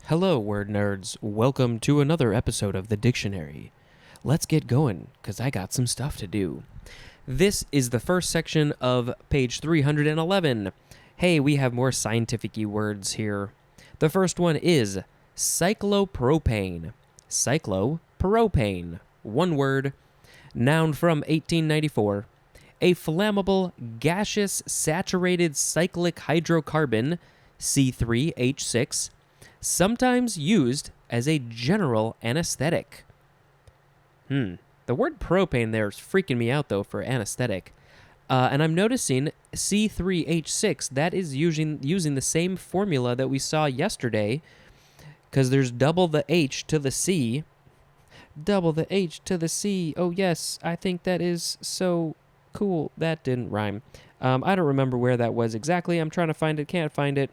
Hello, word nerds. Welcome to another episode of the dictionary. Let's get going, because I got some stuff to do. This is the first section of page 311. Hey, we have more scientific-y words here. The first one is cyclopropane. Cyclopropane. One word. Noun from 1894. A flammable, gaseous, saturated cyclic hydrocarbon, C3H6, sometimes used as a general anesthetic. The word propane there is freaking me out, though, for anesthetic. And I'm noticing C3H6, that is using the same formula that we saw yesterday, because there's double the H to the C. Double the H to the C. Oh, yes, I think that is so cool. That didn't rhyme. I don't remember where that was exactly. I'm trying to find it. Can't find it.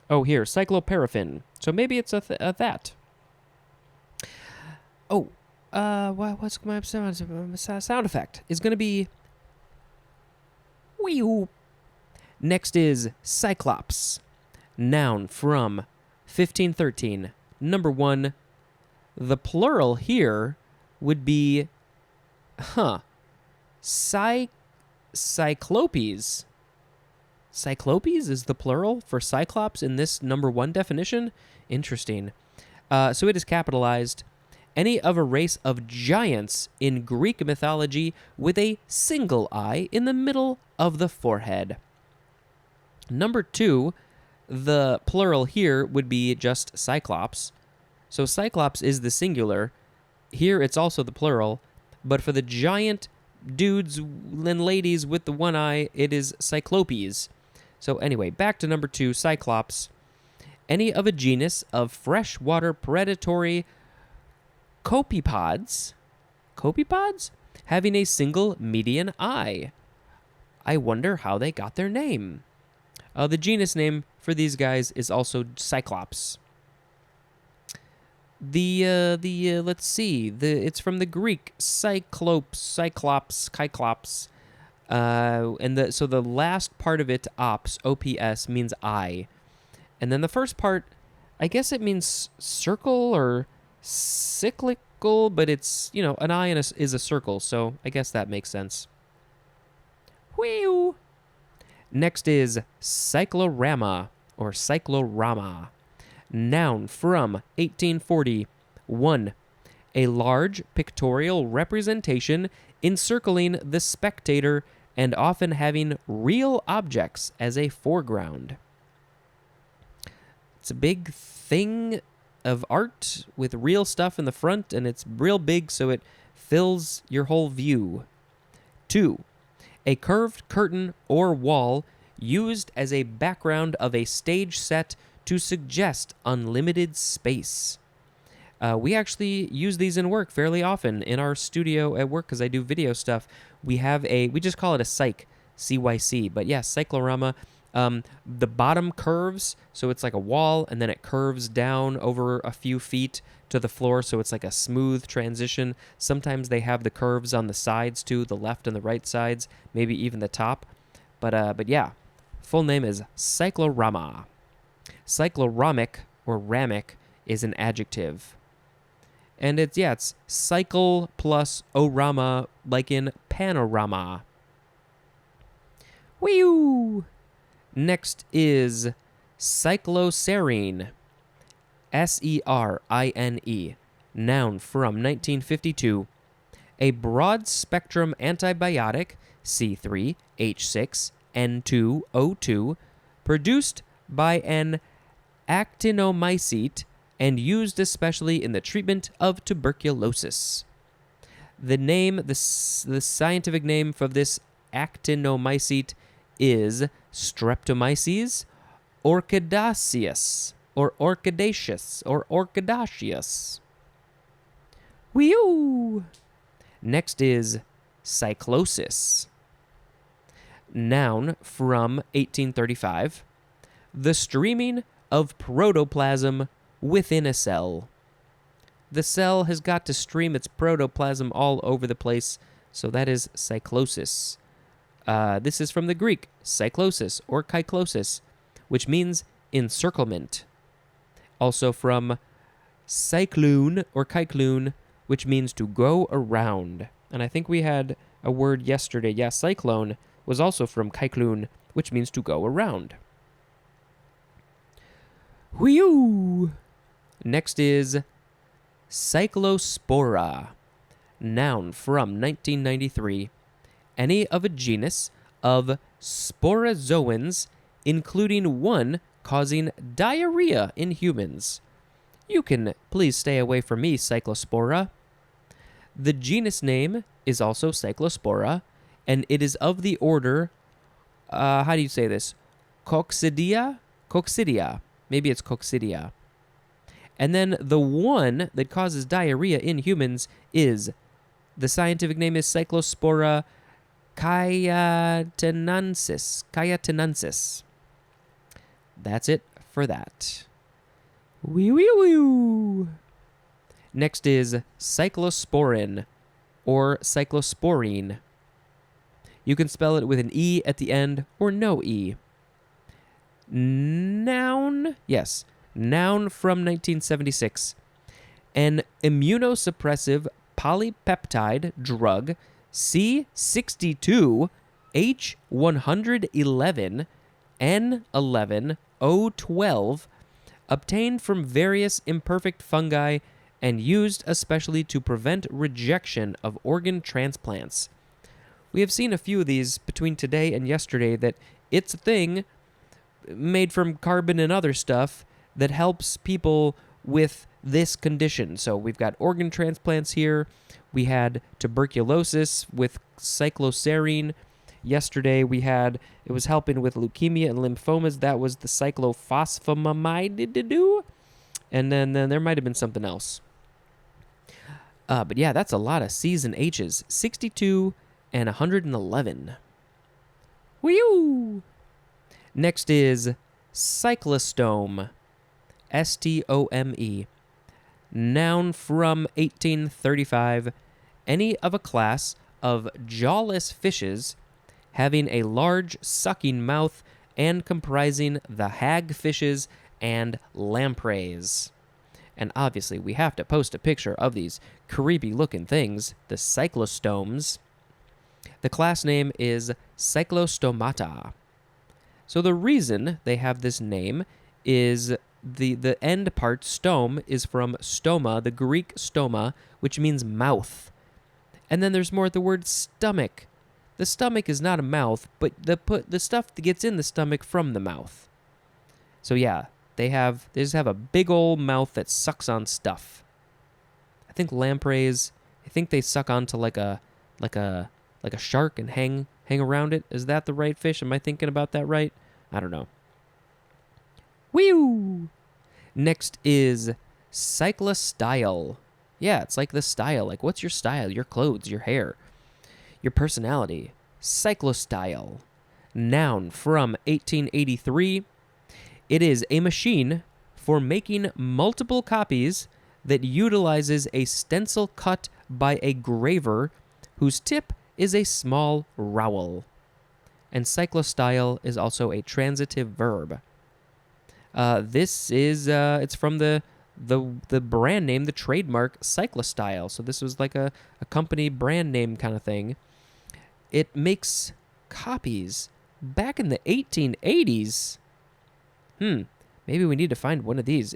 Oh, here, cycloparaffin. So maybe it's a that. Oh, what's my sound effect? Is going to be... Wee-oo. Next is cyclops. Noun from 1513. Number one. The plural here would be... Cyclopes. Cyclopes is the plural for cyclops in this number one definition? Interesting. So it is capitalized. Any of a race of giants in Greek mythology with a single eye in the middle of the forehead. Number two, the plural here would be just cyclops. So cyclops is the singular. Here it's also the plural. But for the giant dudes and ladies with the one eye, it is cyclopes. So anyway, back to number two, cyclops. Any of a genus of freshwater predatory copepods having a single median eye. I wonder how they got their name. The genus name for these guys is also cyclops. Let's see. It's from the Greek cyclops, kyclops. So the last part of it, ops, O-P-S, means eye. And then the first part, I guess it means circle or cyclical, but it's, an eye is a circle, so I guess that makes sense. Whew. Next is cyclorama, or cyclorama. Noun from 1840. 1. A large pictorial representation encircling the spectator and often having real objects as a foreground. It's a big thing of art with real stuff in the front, and it's real big, so it fills your whole view. 2. A curved curtain or wall used as a background of a stage set to suggest unlimited space. We actually use these in work fairly often in our studio at work because I do video stuff. We just call it a CYC, but yeah, cyclorama. The bottom curves, so it's like a wall, and then it curves down over a few feet to the floor, so it's like a smooth transition. Sometimes they have the curves on the sides too, the left and the right sides, maybe even the top. But yeah, full name is cyclorama. Cycloramic or ramic is an adjective. And it's cycle plus orama, like in panorama. Whew! Next is cycloserine. Serine. Noun from 1952. A broad-spectrum antibiotic, C3H6N2O2, produced by an actinomycete and used especially in the treatment of tuberculosis. The scientific name for this actinomycete is Streptomyces orchidaceus, or orchidaceous. Whew! Next is cyclosis. Noun from 1835. The streaming of protoplasm within a cell. The cell has got to stream its protoplasm all over the place, so that is cyclosis. This is from the Greek, cyclosis or kyclosis, which means encirclement. Also from cyclone or cyclone, which means to go around. And I think we had a word yesterday. Yeah, cyclone was also from cyclone, which means to go around. Whew! Next is cyclospora, noun from 1993. Any of a genus of sporozoans, including one causing diarrhea in humans. You can please stay away from me, Cyclospora. The genus name is also Cyclospora, and it is of the order, how do you say this? Coccidia? Coccidia. Maybe it's Coccidia. And then the one that causes diarrhea in humans is, the scientific name is Cyclospora cayatenensis. Cayatenensis. That's it for that. Wee wee wee. Next is cyclosporin or cyclosporine. You can spell it with an E at the end or no E. Noun, yes, noun from 1976. An immunosuppressive polypeptide drug C62H111 N11O12 obtained from various imperfect fungi and used especially to prevent rejection of organ transplants. We have seen a few of these between today and yesterday that it's a thing made from carbon and other stuff that helps people with this condition. So we've got organ transplants here. We had tuberculosis with cycloserine. Yesterday we had, it was helping with leukemia and lymphomas. That was the cyclophosphamide. And then there might have been something else. But yeah, that's a lot of C's and H's. 62 and 111. Whew! Next is cyclostome. Stome. Noun from 1835. Any of a class of jawless fishes having a large sucking mouth and comprising the hagfishes and lampreys. And obviously we have to post a picture of these creepy looking things, the cyclostomes. The class name is Cyclostomata. So the reason they have this name is the end part, stome, is from stoma, the Greek stoma, which means mouth. And then there's more the word stomach. The stomach is not a mouth, but the stuff that gets in the stomach from the mouth. So yeah, they just have a big old mouth that sucks on stuff. I think lampreys, I think they suck onto like a shark and hang around it. Is that the right fish? Am I thinking about that right? I don't know. Whew! Next is cyclostyle. Yeah, it's like the style. Like, what's your style? Your clothes, your hair, your personality. Cyclostyle. Noun from 1883. It is a machine for making multiple copies that utilizes a stencil cut by a graver whose tip is a small rowel. And cyclostyle is also a transitive verb. This is, it's from the brand name, the trademark cyclostyle. So this was like a company brand name kind of thing. It makes copies back in the 1880s. Maybe we need to find one of these.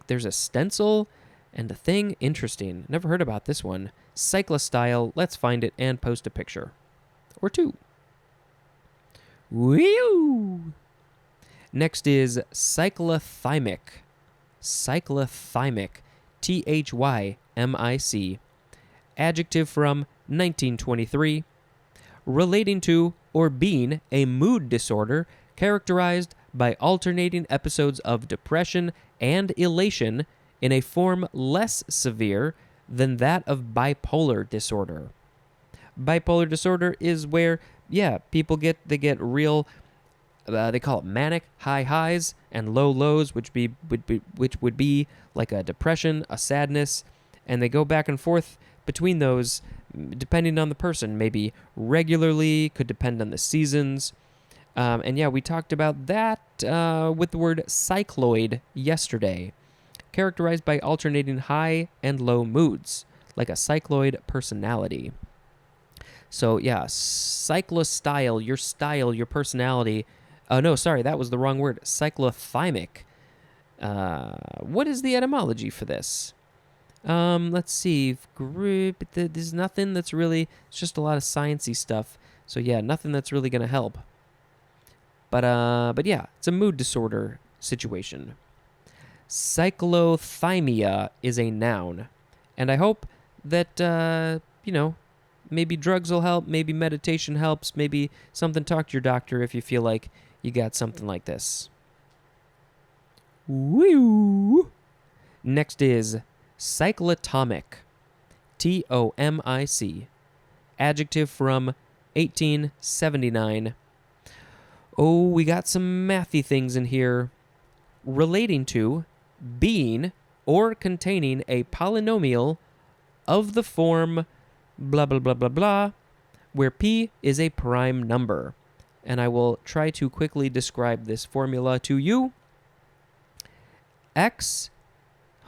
There's a stencil and a thing. Interesting. Never heard about this one. Cyclostyle. Let's find it and post a picture. Or two. Woo! Next is cyclothymic. Cyclothymic. Thymic. Adjective from 1923. Relating to or being a mood disorder characterized by alternating episodes of depression and elation in a form less severe than that of bipolar disorder. Bipolar disorder is where, people get real, they call it manic, high highs and low lows, which would be like a depression, a sadness, and they go back and forth between those depending on the person. Maybe regularly, could depend on the seasons. And we talked about that with the word cycloid yesterday. characterized by alternating high and low moods, like a cycloid personality. So yeah, cyclostyle, your personality. Oh no, sorry, that was the wrong word. Cyclothymic. What is the etymology for this? Let's see. There's nothing that's really. It's just a lot of sciencey stuff. So yeah, nothing that's really gonna help. But yeah, it's a mood disorder situation. Cyclothymia is a noun, and I hope that maybe drugs will help, maybe meditation helps, maybe something. Talk to your doctor if you feel like you got something like this. Woo! Next is cyclotomic. Tomic. Adjective from 1879. Oh, we got some mathy things in here. Relating to, being, or containing a polynomial of the form blah, blah, blah, blah, blah, where p is a prime number. And I will try to quickly describe this formula to you. X,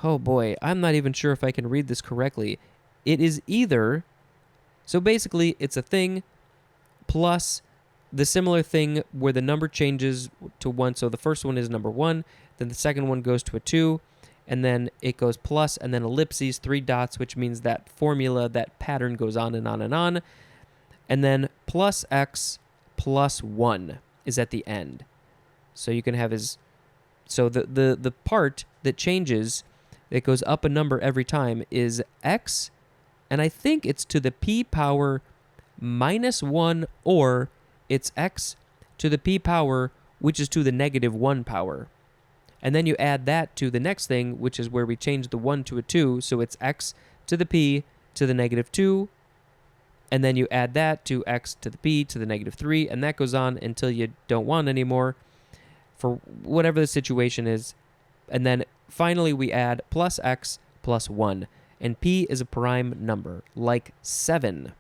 oh boy, I'm not even sure if I can read this correctly. It is either, so basically it's a thing plus the similar thing where the number changes to 1. So the first one is number 1, then the second one goes to a 2, and then it goes plus, and then ellipses, 3 dots, which means that formula, that pattern goes on and on and on. And then plus x plus 1 is at the end. So you can have so the part that changes, that goes up a number every time, is x, and I think it's to the p power minus 1, or it's x to the p power, which is to the negative 1 power. And then you add that to the next thing, which is where we change the 1 to a 2, so it's x to the p to the negative 2, and then you add that to x to the p to the negative 3, and that goes on until you don't want anymore for whatever the situation is. And then finally we add plus x plus 1, and p is a prime number, like 7.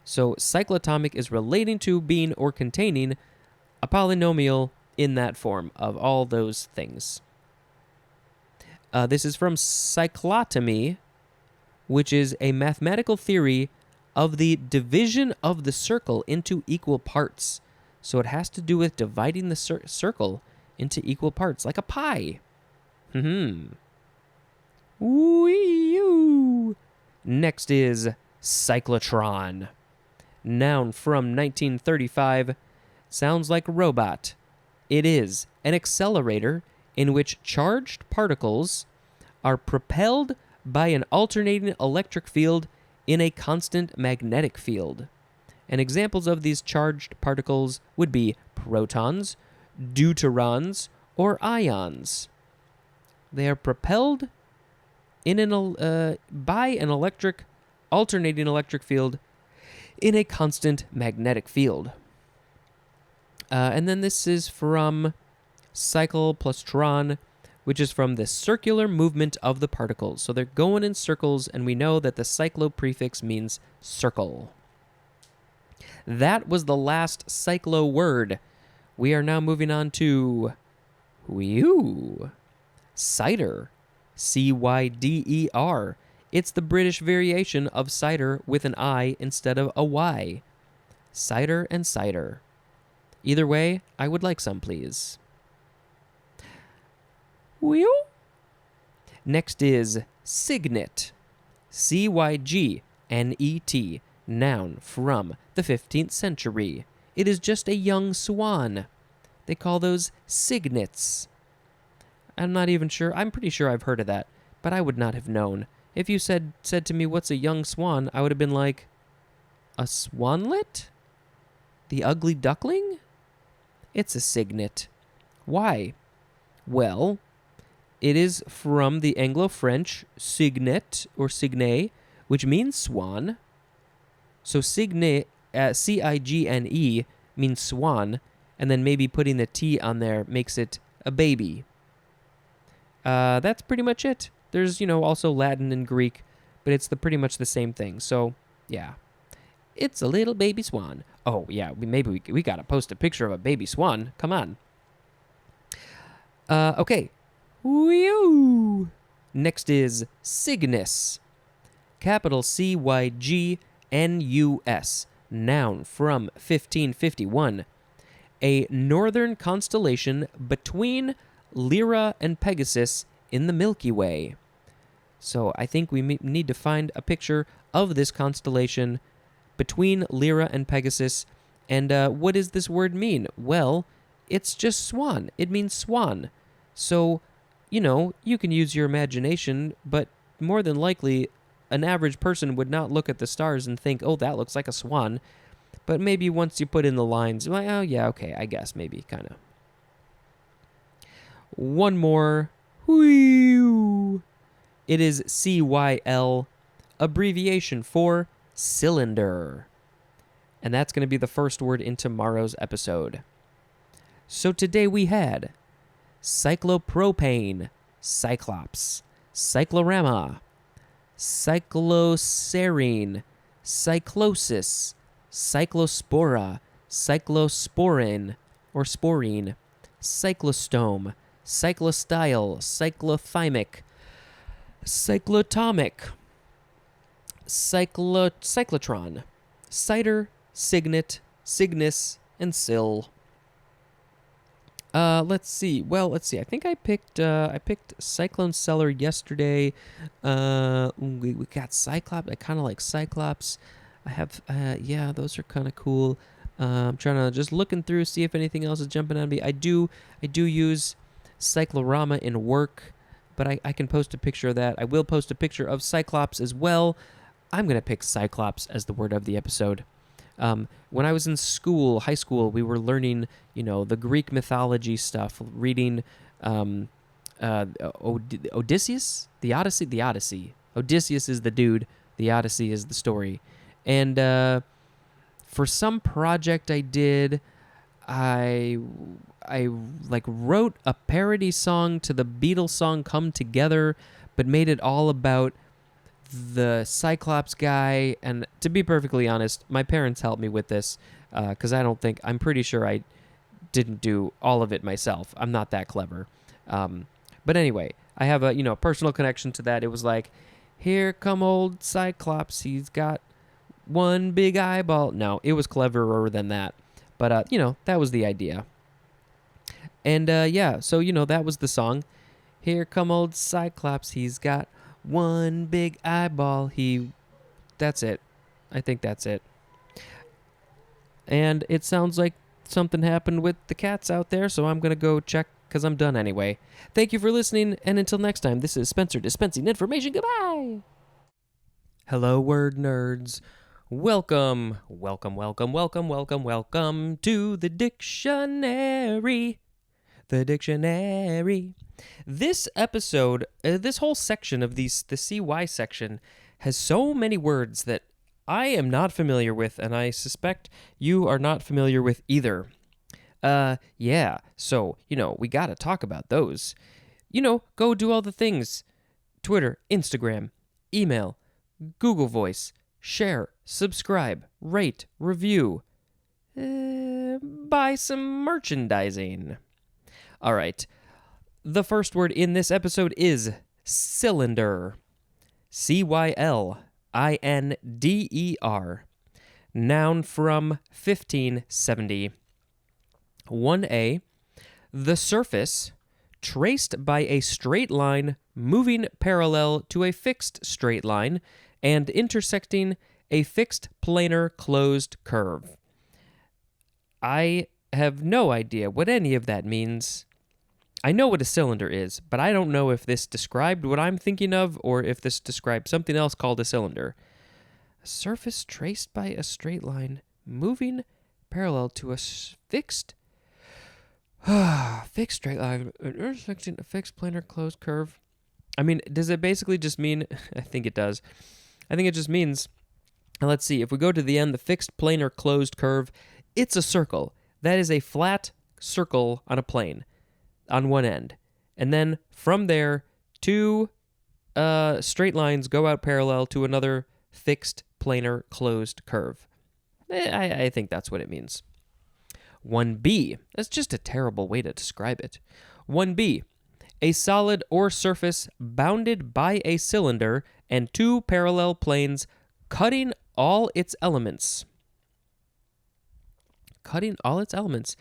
So cyclotomic is relating to, being, or containing a polynomial in that form of all those things. This is from cyclotomy, which is a mathematical theory of the division of the circle into equal parts. So it has to do with dividing the circle into equal parts, like a pie. Wee-oo. Next is cyclotron. Noun from 1935. Sounds like a robot. It is an accelerator in which charged particles are propelled by an alternating electric field in a constant magnetic field. And examples of these charged particles would be protons, deuterons, or ions. They are propelled by an alternating electric field in a constant magnetic field. And then this is from cycle plus tron, which is from the circular movement of the particles. So they're going in circles, and we know that the cyclo prefix means circle. That was the last cyclo word. We are now moving on to cider. C-Y-D-E-R. It's the British variation of cider with an I instead of a Y. Cider and cider. Either way, I would like some, please. Next is cygnet. C-Y-G-N-E-T. Noun from the 15th century. It is just a young swan. They call those cygnets. I'm not even sure. I'm pretty sure I've heard of that, but I would not have known. If you said to me, what's a young swan, I would have been like, a swanlet? The ugly duckling? It's a cygnet. Why? Well, it is from the Anglo-French cygnet or cygne, which means swan. So cygne, C-I-G-N-E, means swan, and then maybe putting the T on there makes it a baby. That's pretty much it. There's, also Latin and Greek, but it's pretty much the same thing. So, yeah. It's a little baby swan. Oh, yeah, we got to post a picture of a baby swan. Come on. Okay. Whew. Next is Cygnus. Capital Cygnus. Noun from 1551. A northern constellation between Lyra and Pegasus in the Milky Way. So I think we need to find a picture of this constellation between Lyra and Pegasus. And what does this word mean? Well, it's just swan. It means swan. So, you can use your imagination, but more than likely, an average person would not look at the stars and think, oh, that looks like a swan. But maybe once you put in the lines, like, oh, yeah, okay, I guess, maybe, kind of. One more. Whew. It is CYL, abbreviation for cylinder. And that's going to be the first word in tomorrow's episode. So today we had cyclopropane, cyclops, cyclorama, cycloserine, cyclosis, cyclospora, cyclosporin or sporine, cyclostome, cyclostyle, cyclothymic, cyclotomic, cyclotron, cider, signet, cygnus, and sill. Let's see. I think I picked Cyclone Cellar yesterday. We got Cyclops. I kind of like Cyclops. I have, those are kind of cool. I'm trying to just looking through, see if anything else is jumping at me. I do use cyclorama in work, but I can post a picture of that. I will post a picture of Cyclops as well. I'm going to pick Cyclops as the word of the episode. When I was in school, high school, we were learning, the Greek mythology stuff, reading Odysseus? The Odyssey. Odysseus is the dude. The Odyssey is the story. And for some project I did, I wrote a parody song to the Beatles song Come Together, but made it all about the Cyclops guy. And to be perfectly honest, my parents helped me with this because I'm pretty sure I didn't do all of it myself. I'm not that clever. But anyway, I have a personal connection to that. It was like, here come old Cyclops, he's got one big eyeball. No, it was cleverer than that. But, that was the idea. And, so, that was the song. Here come old Cyclops, he's got one big eyeball. That's it. I think that's it. And it sounds like something happened with the cats out there, so I'm going to go check because I'm done anyway. Thank you for listening, and until next time, this is Spencer dispensing information. Goodbye! Hello, word nerds. Welcome to the dictionary. The dictionary. This episode, this whole section of the CY section, has so many words that I am not familiar with, and I suspect you are not familiar with either. So, we gotta talk about those. Go do all the things. Twitter, Instagram, email, Google Voice, share, subscribe, rate, review, buy some merchandising. All right. The first word in this episode is cylinder. CYLINDER. Noun from 1570. 1A. The surface traced by a straight line moving parallel to a fixed straight line and intersecting a fixed planar closed curve. I have no idea what any of that means. I know what a cylinder is, but I don't know if this described what I'm thinking of or if this described something else called a cylinder. A surface traced by a straight line moving parallel to a fixed straight line intersecting a fixed planar closed curve. I mean, does it basically just mean... I think it does. I think it just means... Let's see. If we go to the end, the fixed planar closed curve, it's a circle. That is a flat circle on a plane on one end. And then from there, two straight lines go out parallel to another fixed planar closed curve. I think that's what it means. 1B. That's just a terrible way to describe it. 1B. A solid or surface bounded by a cylinder and two parallel planes cutting all its elements. Cutting all its elements.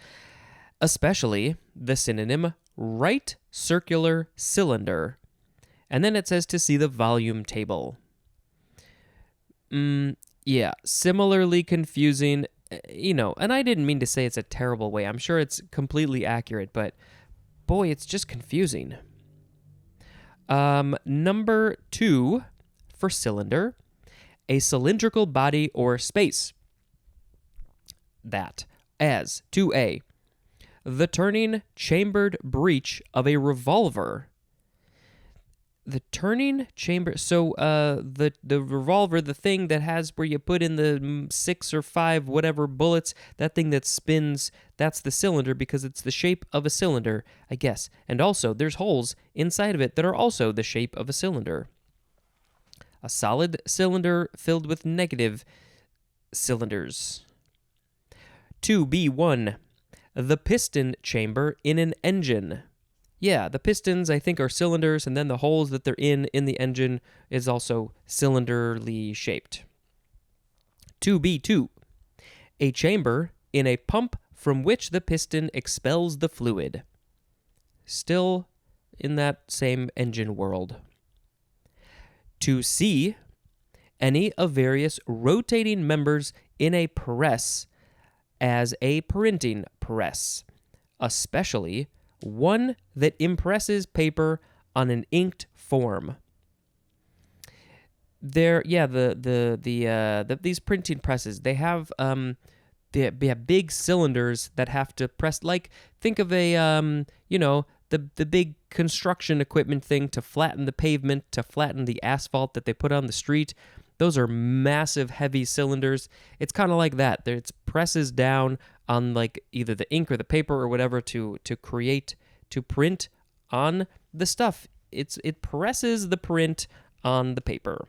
Especially the synonym right circular cylinder. And then it says to see the volume table. Yeah, similarly confusing, and I didn't mean to say it's a terrible way. I'm sure it's completely accurate, but boy, it's just confusing. Number 2 for cylinder, a cylindrical body or space. That, as 2A, the turning chambered breech of a revolver. The turning chamber. So the revolver, the thing that has where you put in the 6 or 5 whatever bullets, that thing that spins, that's the cylinder because it's the shape of a cylinder, I guess. And also there's holes inside of it that are also the shape of a cylinder. A solid cylinder filled with negative cylinders. 2B1, the piston chamber in an engine. Yeah, the pistons, I think, are cylinders, and then the holes that they're in the engine is also cylinderly shaped. 2B2, a chamber in a pump from which the piston expels the fluid. Still in that same engine world. 2C, any of various rotating members in a press as a printing press, especially one that impresses paper on an inked form. These printing presses, they have big cylinders that have to press. Like, think of a the big construction equipment thing to flatten the pavement, to flatten the asphalt that they put on the street. Those are massive, heavy cylinders. It's kind of like that. It presses down on like either the ink or the paper or whatever to print on the stuff. It presses the print on the paper.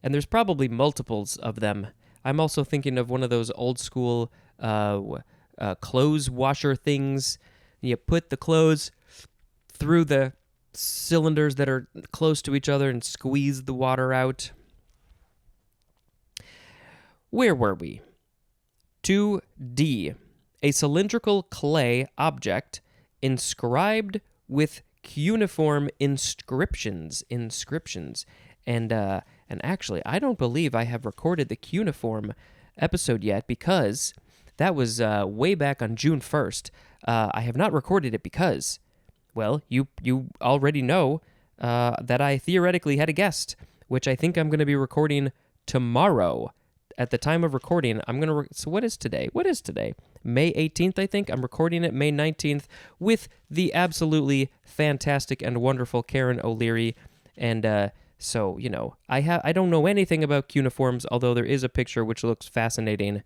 And there's probably multiples of them. I'm also thinking of one of those old school clothes washer things. You put the clothes through the cylinders that are close to each other and squeeze the water out. Where were we? 2D, a cylindrical clay object inscribed with cuneiform inscriptions. And actually, I don't believe I have recorded the cuneiform episode yet because that was way back on June 1st. I have not recorded it because, well, you already know that I theoretically had a guest, which I think I'm going to be recording tomorrow. At the time of recording, I'm going to... So what is today? May 18th, I think. I'm recording it May 19th with the absolutely fantastic and wonderful Karen O'Leary. And so, I don't know anything about cuneiforms, although there is a picture which looks fascinating.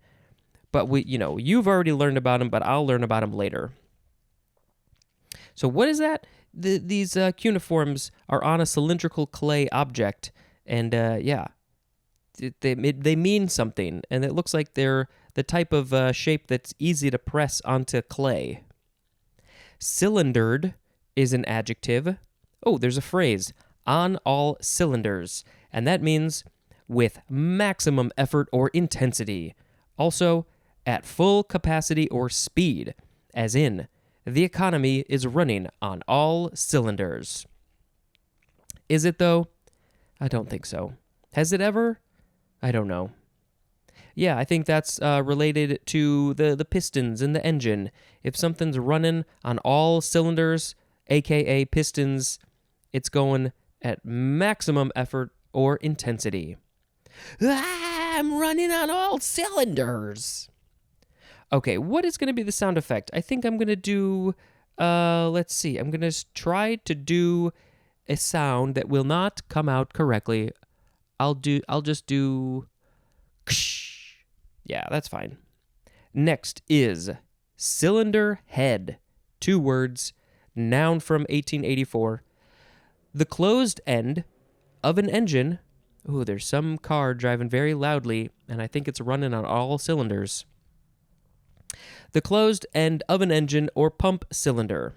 But you've already learned about them, but I'll learn about them later. So what is that? These cuneiforms are on a cylindrical clay object, and they mean something, and it looks like they're the type of shape that's easy to press onto clay. Cylindered is an adjective. Oh, there's a phrase, on all cylinders, and that means with maximum effort or intensity. Also, at full capacity or speed, as in, the economy is running on all cylinders. Is it, though? I don't think so. Has it ever? I don't know. Yeah, I think that's related to the pistons in the engine. If something's running on all cylinders, aka pistons, it's going at maximum effort or intensity. I'm running on all cylinders. Okay, what is going to be the sound effect? I think I'm going to do, let's see. I'm going to try to do a sound that will not come out correctly. I'll just do, yeah, that's fine. Next is cylinder head. 2 words, noun from 1884. The closed end of an engine. Ooh, there's some car driving very loudly, and I think it's running on all cylinders. The closed end of an engine or pump cylinder.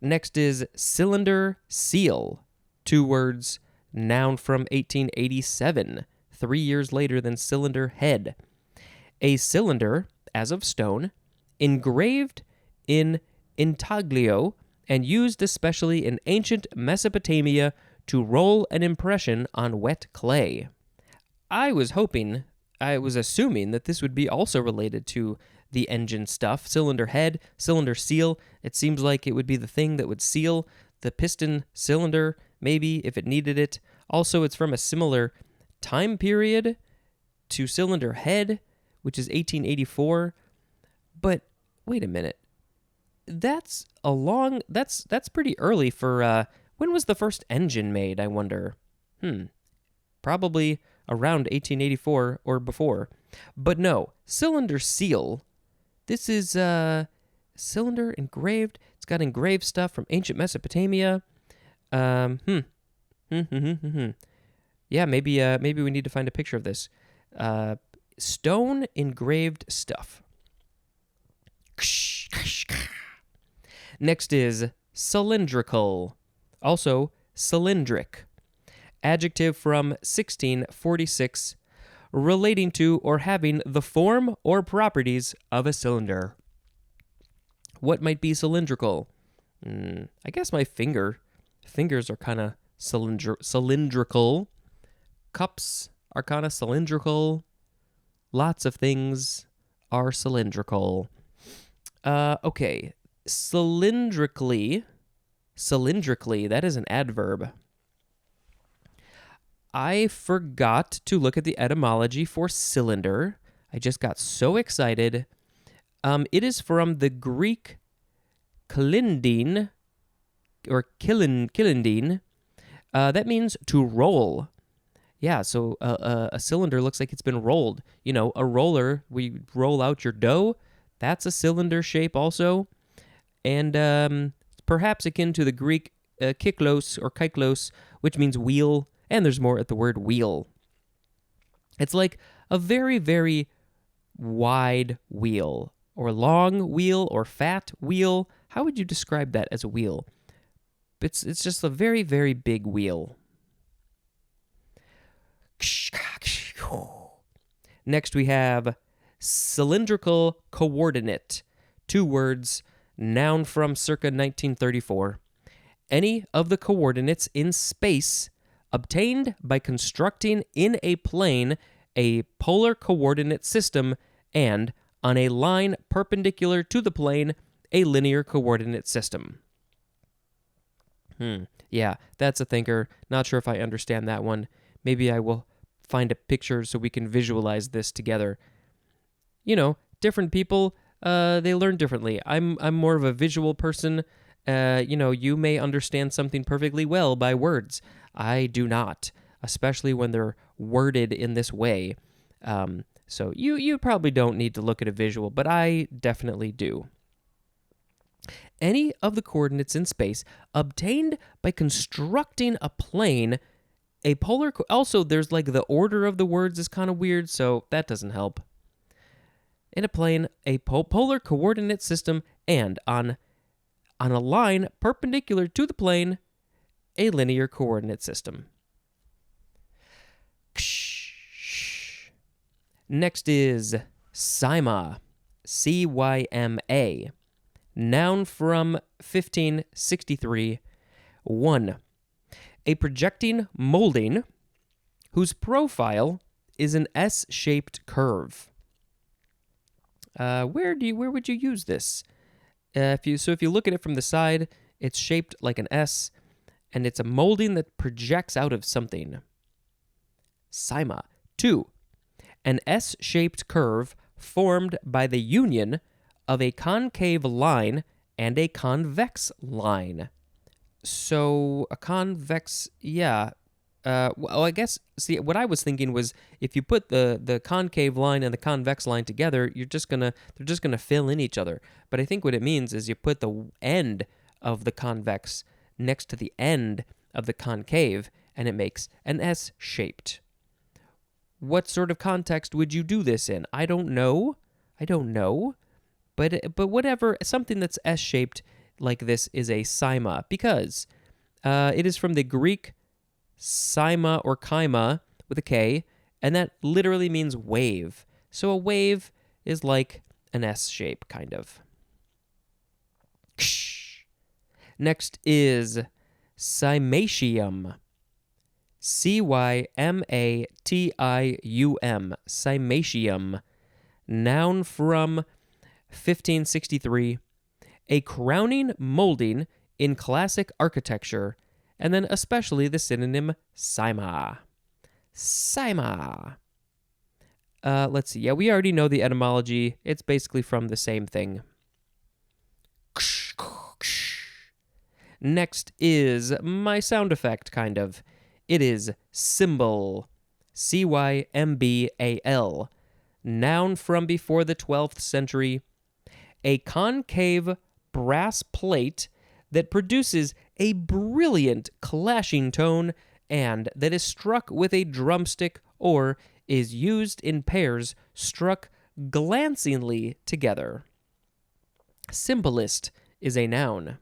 Next is cylinder seal. 2 words, noun from 1887, 3 years later than cylinder head. A cylinder, as of stone, engraved in intaglio and used especially in ancient Mesopotamia to roll an impression on wet clay. I was assuming that this would be also related to the engine stuff. Cylinder head, cylinder seal. It seems like it would be the thing that would seal the piston cylinder, maybe, if it needed it. Also, it's from a similar time period to cylinder head, which is 1884. But wait a minute. That's pretty early for, when was the first engine made, I wonder? Probably around 1884 or before. But no, cylinder seal. This is cylinder engraved. It's got engraved stuff from ancient Mesopotamia. Yeah, maybe we need to find a picture of this. Stone engraved stuff. Next is cylindrical, also cylindric. Adjective from 1646, relating to or having the form or properties of a cylinder. What might be cylindrical? I guess my fingers are kind of cylindrical. Cups are kind of cylindrical. Lots of things are cylindrical. Okay. Cylindrically, that is an adverb. I forgot to look at the etymology for cylinder. I just got so excited. It is from the Greek kilindine, or kilindine. That means to roll. Yeah, so a cylinder looks like it's been rolled. You know, a roller, we roll out your dough. That's a cylinder shape also. And perhaps akin to the Greek kyklos or kyklos, which means wheel, and there's more at the word wheel. It's like a very, very wide wheel, or long wheel, or fat wheel. How would you describe that as a wheel? It's just a very, very big wheel. Next we have cylindrical coordinate. 2 words, noun from circa 1934. Any of the coordinates in space obtained by constructing in a plane a polar coordinate system and, on a line perpendicular to the plane, a linear coordinate system. Yeah, that's a thinker. Not sure if I understand that one. Maybe I will find a picture so we can visualize this together. You know, different people, they learn differently. I'm more of a visual person. You may understand something perfectly well by words. I do not, especially when they're worded in this way. So you probably don't need to look at a visual, but I definitely do. Any of the coordinates in space obtained by constructing a plane, a polar... Also, there's like the order of the words is kind of weird, so that doesn't help. In a plane, a polar coordinate system, and on a line perpendicular to the plane, a linear coordinate system. Next is cyma, C-Y-M-A. Noun from 1563. 1. A projecting molding whose profile is an S-shaped curve. Where would you use this? If you look at it from the side, it's shaped like an S, and it's a molding that projects out of something. Cyma. 2. An S-shaped curve formed by the union of a concave line and a convex line. So a convex, yeah. Well, I guess, see, what I was thinking was if you put the concave line and the convex line together, they're just gonna fill in each other. But I think what it means is you put the end of the convex next to the end of the concave, and it makes an S-shaped. What sort of context would you do this in? I don't know. But whatever, something that's S-shaped like this is a cyma because it is from the Greek cyma or chyma with a K, and that literally means wave. So a wave is like an S shape, kind of. Next is cymatium. Cymatium. Cymatium. Noun from 1563. A crowning molding in classic architecture, and then especially the synonym cyma. Cyma. Let's see. Yeah, we already know the etymology. It's basically from the same thing. Next is my sound effect, kind of. It is cymbal. Cymbal. Noun from before the 12th century. A concave brass plate that produces a brilliant clashing tone and that is struck with a drumstick or is used in pairs struck glancingly together. Cymbalist is a noun.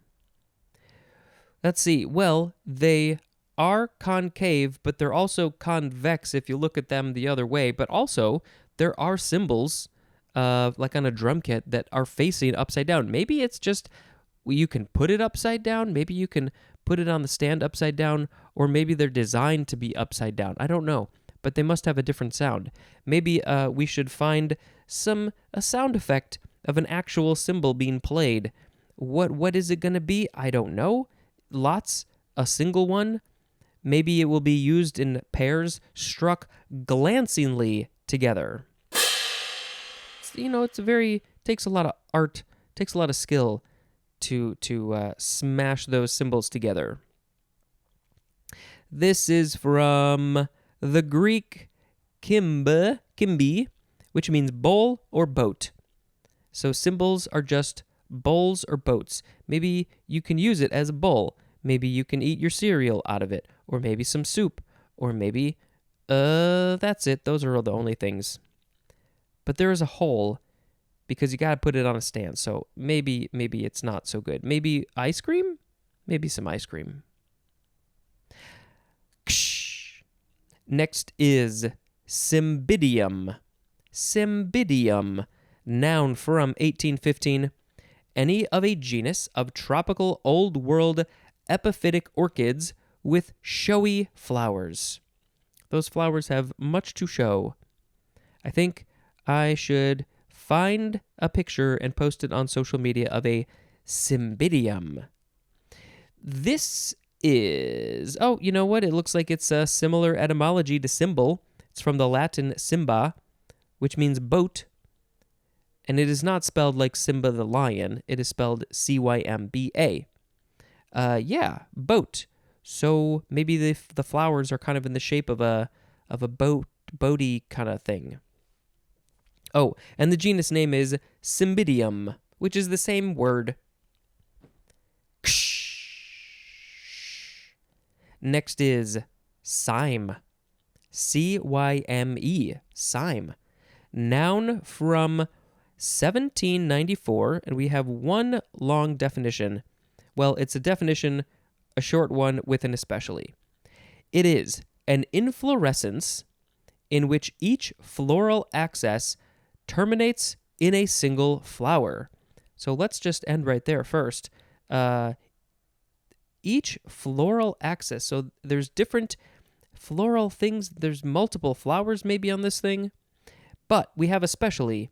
Let's see. Well, they are concave, but they're also convex if you look at them the other way. But also, there are cymbals, like on a drum kit, that are facing upside down. Maybe it's just you can put it upside down. Maybe you can put it on the stand upside down, or maybe they're designed to be upside down. I don't know, but they must have a different sound. Maybe we should find a sound effect of an actual cymbal being played. What is it going to be? I don't know. Lots, a single one. Maybe it will be used in pairs, struck glancingly together. Takes a lot of art, takes a lot of skill to smash those cymbals together. This is from the Greek kimbi, which means bowl or boat. So cymbals are just bowls or boats. Maybe you can use it as a bowl. Maybe you can eat your cereal out of it, or maybe some soup, or maybe that's it. Those are the only things. But there is a hole because you got to put it on a stand. So maybe it's not so good. Maybe ice cream? Maybe some ice cream. Next is cymbidium. Cymbidium, noun from 1815. Any of a genus of tropical Old World epiphytic orchids with showy flowers. Those flowers have much to show. I think I should find a picture and post it on social media of a cymbidium. This is... Oh, you know what? It looks like it's a similar etymology to cymbal. It's from the Latin cymba, which means boat. And it is not spelled like Simba the lion. It is spelled Cymba. Yeah, boat. So maybe the flowers are kind of in the shape of a boaty kind of thing. Oh, and the genus name is Cymbidium, which is the same word. Next is cyme. C-Y-M-E. Cyme. Noun from 1794, and we have one long definition. Well, it's a definition, a short one with an especially. It is an inflorescence in which each floral axis terminates in a single flower. So let's just end right there first. Each floral axis, so there's different floral things, there's multiple flowers maybe on this thing, but we have especially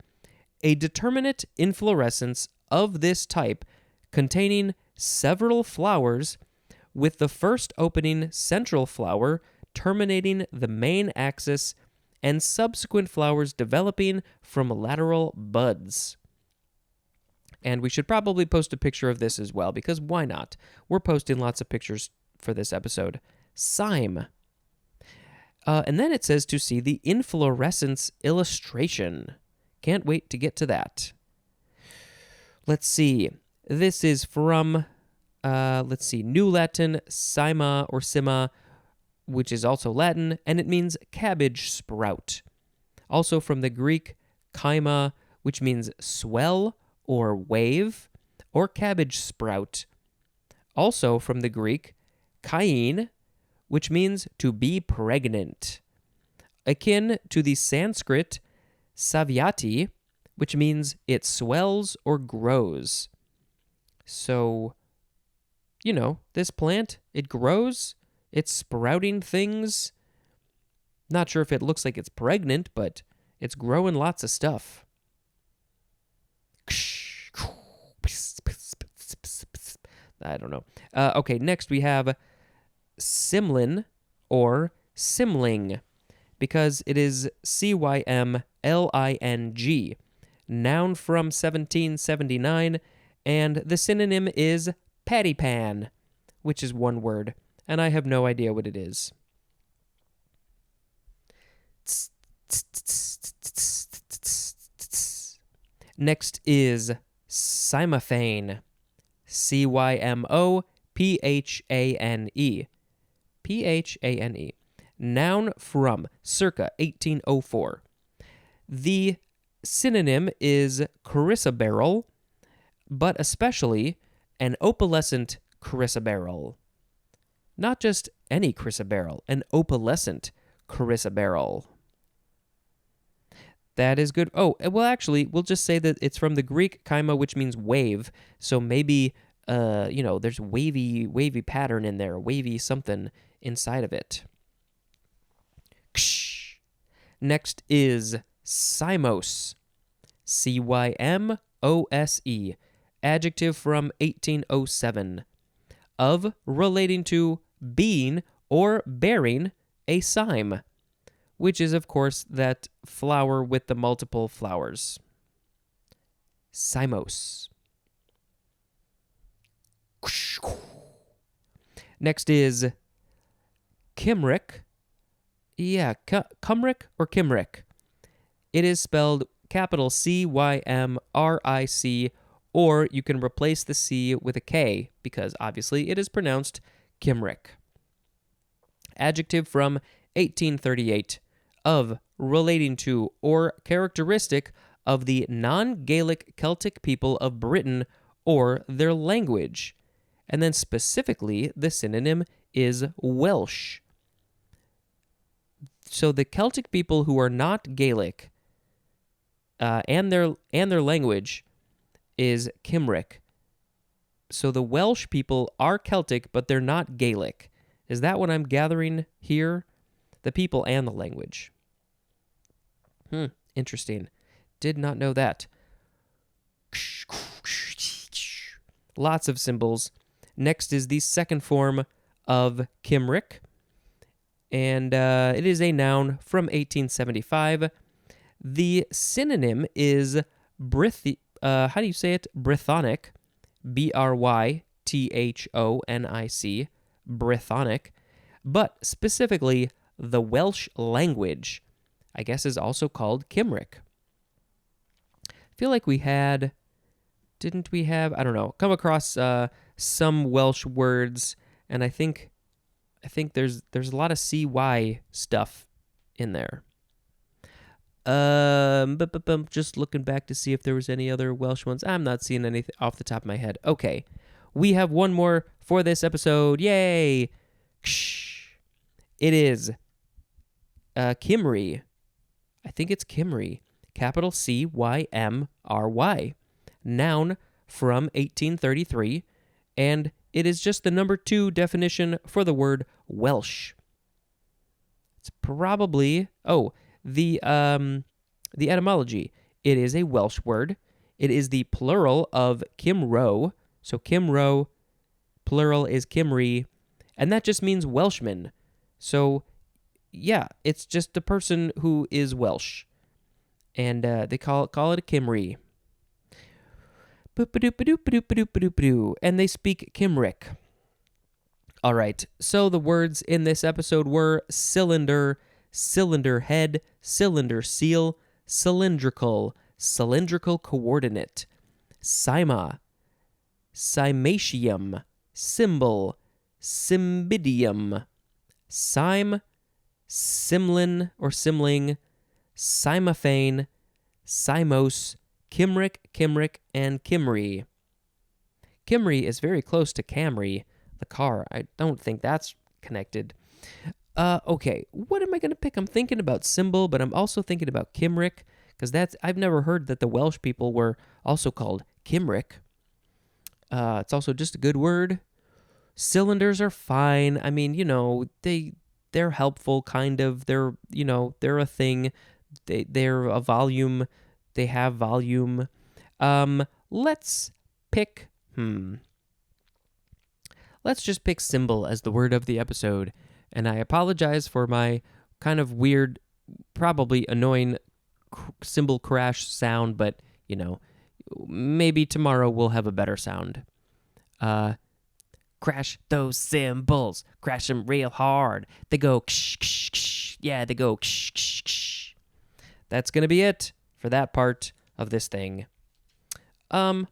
a determinate inflorescence of this type containing several flowers, with the first opening central flower terminating the main axis and subsequent flowers developing from lateral buds. And we should probably post a picture of this as well, because why not? We're posting lots of pictures for this episode. Cyme. And then it says to see the inflorescence illustration. Can't wait to get to that. Let's see. This is from, New Latin, cyma or cyma, which is also Latin, and it means cabbage sprout. Also from the Greek, chyma, which means swell or wave, or cabbage sprout. Also from the Greek, kain, which means to be pregnant. Akin to the Sanskrit savyati, which means it swells or grows. So, this plant, it grows, it's sprouting things. Not sure if it looks like it's pregnant, but it's growing lots of stuff. I don't know. Okay, next we have Simlin or Simling, because it is Cymling, noun from 1779, and the synonym is patty pan, which is one word, and I have no idea what it is. Next is cymophane. Cymophane. Phane. Noun from circa 1804. The synonym is chrysoberyl, but especially an opalescent chrysoberyl. Not just any chrysoberyl, an opalescent chrysoberyl. That is good. Oh, well, actually, we'll just say that it's from the Greek chyma, which means wave. So maybe, there's wavy pattern in there, wavy something inside of it. Ksh. Next is cymose. Cymose. Adjective from 1807. Of, relating to, being or bearing a cyme, which is, of course, that flower with the multiple flowers. Cymose. Next is Kimric. Yeah, Cumric or Kimric. It is spelled capital Cymric, or you can replace the C with a K, because obviously it is pronounced Kimric. Adjective from 1838. Of, relating to, or characteristic of the non-Gaelic Celtic people of Britain or their language. And then specifically, the synonym is Welsh. So the Celtic people who are not Gaelic and their language is Cymric. So the Welsh people are Celtic, but they're not Gaelic. Is that what I'm gathering here? The people and the language. Interesting. Did not know that. Lots of symbols. Next is the second form of Cymric, and it is a noun from 1875. The synonym is how do you say it? Brythonic, Brythonic, Brythonic, but specifically the Welsh language, I guess, is also called Cymric. I feel like didn't we have, I don't know, come across some Welsh words, and I think there's a lot of CY stuff in there. Just looking back to see if there was any other Welsh ones. I'm not seeing anything off the top of my head. Okay, we have one more for this episode. Yay! It is Cymry. I think it's Cymry. Capital Cymry. Noun from 1833, and it is just the number 2 definition for the word Welsh. It's probably the etymology. It is a Welsh word. It is the plural of Cymro. So Cymro, plural is Cymry, and that just means Welshman. So yeah, it's just a person who is Welsh, and they call it a Cymry. And they speak Cymric. All right, so the words in this episode were cylinder, cylinder head, cylinder seal, cylindrical, cylindrical coordinate, cyma, cymatium, symbol, cymbidium, cyme, cymlin or cymling, cymophane, cymose, Cymric, Cymric, and Cymry. Kimry is very close to Camry, the car. I don't think that's connected. Okay, what am I going to pick? I'm thinking about Symbol, but I'm also thinking about Kimrick, because I've never heard that the Welsh people were also called Kimrick. It's also just a good word. Cylinders are fine. I mean, they're helpful, kind of. They're a thing. They're a volume. They have volume. Let's pick. Let's just pick Symbol as the word of the episode. And I apologize for my kind of weird, probably annoying cymbal crash sound, but, maybe tomorrow we'll have a better sound. Crash those cymbals. Crash them real hard. They go ksh, ksh, ksh. Yeah, they go ksh, ksh, ksh. That's going to be it for that part of this thing. I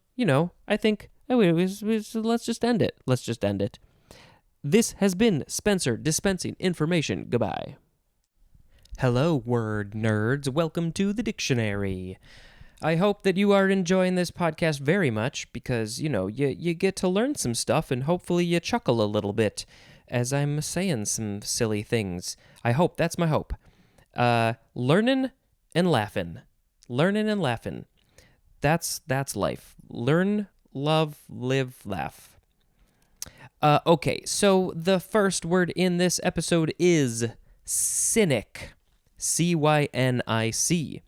think let's just end it. Let's just end it. This has been Spencer dispensing information. Goodbye. Hello, word nerds. Welcome to the dictionary. I hope that you are enjoying this podcast very much because, you get to learn some stuff and hopefully you chuckle a little bit as I'm saying some silly things. I hope. That's my hope. Learning and laughing. Learning and laughing. That's life. Learn, love, live, laugh. Okay, so the first word in this episode is cynic. C-Y-N-I-C.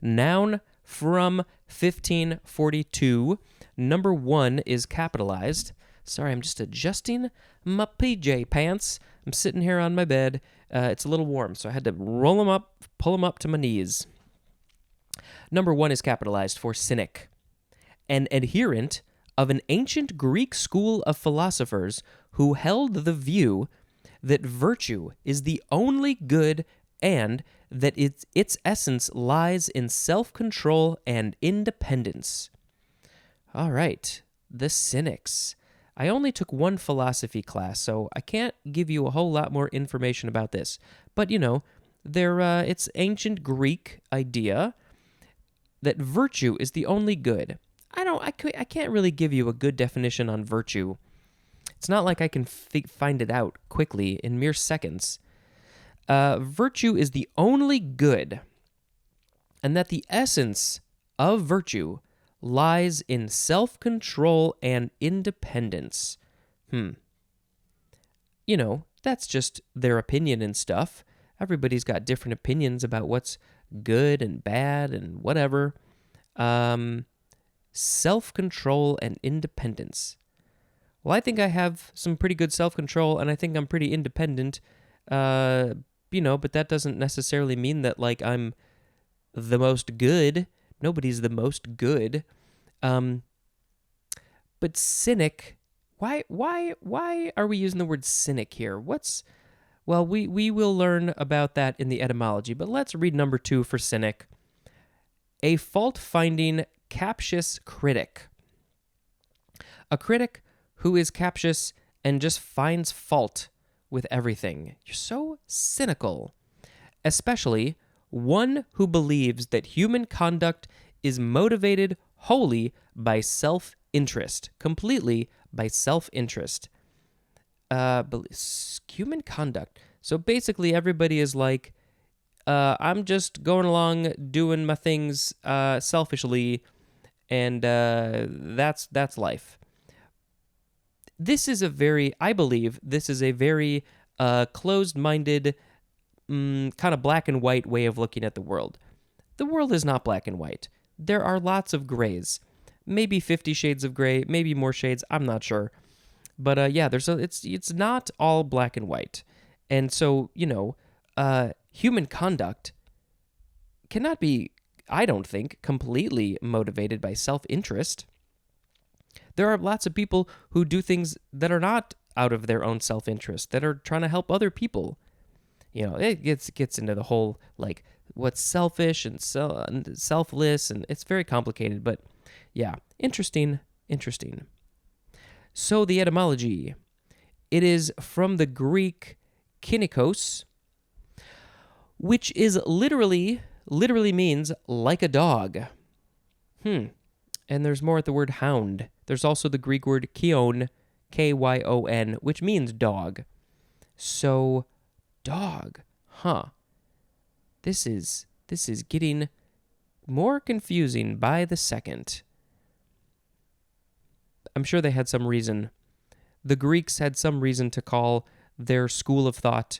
Noun from 1542. Number 1 is capitalized. Sorry, I'm just adjusting my PJ pants. I'm sitting here on my bed. It's a little warm, so I had to roll them up, pull them up to my knees. Number 1 is capitalized for cynic. An adherent of an ancient Greek school of philosophers who held the view that virtue is the only good and that its essence lies in self-control and independence. All right, the Cynics. I only took one philosophy class, so I can't give you a whole lot more information about this. But, it's ancient Greek idea that virtue is the only good. I can't really give you a good definition on virtue. It's not like I can find it out quickly in mere seconds. Virtue is the only good, and that the essence of virtue lies in self-control and independence. That's just their opinion and stuff. Everybody's got different opinions about what's good and bad and whatever. Self-control and independence. Well, I think I have some pretty good self-control, and I think I'm pretty independent, but that doesn't necessarily mean that, I'm the most good. Nobody's the most good. But cynic, why are we using the word cynic here? Well, we will learn about that in the etymology, but let's read number 2 for cynic. A fault-finding, captious critic. A critic who is captious and just finds fault with everything. You're so cynical. Especially one who believes that human conduct is motivated wholly by self-interest. Completely by self-interest. Human conduct. So basically everybody is like, I'm just going along doing my things selfishly, and that's life. I believe this is a very closed-minded, kind of black and white way of looking at the world. The world is not black and white. There are lots of grays. Maybe 50 shades of gray, maybe more shades, I'm not sure. But it's not all black and white. And so, human conduct cannot be, I don't think, completely motivated by self-interest. There are lots of people who do things that are not out of their own self-interest, that are trying to help other people. It gets into the whole, what's selfish and selfless, and it's very complicated, but yeah, interesting. So the etymology, it is from the Greek kynikos, which is literally means like a dog. And there's more at the word hound. There's also the Greek word kyon, Kyon, which means dog. So, dog, huh? This is getting more confusing by the second. I'm sure they had some reason. The Greeks had some reason to call their school of thought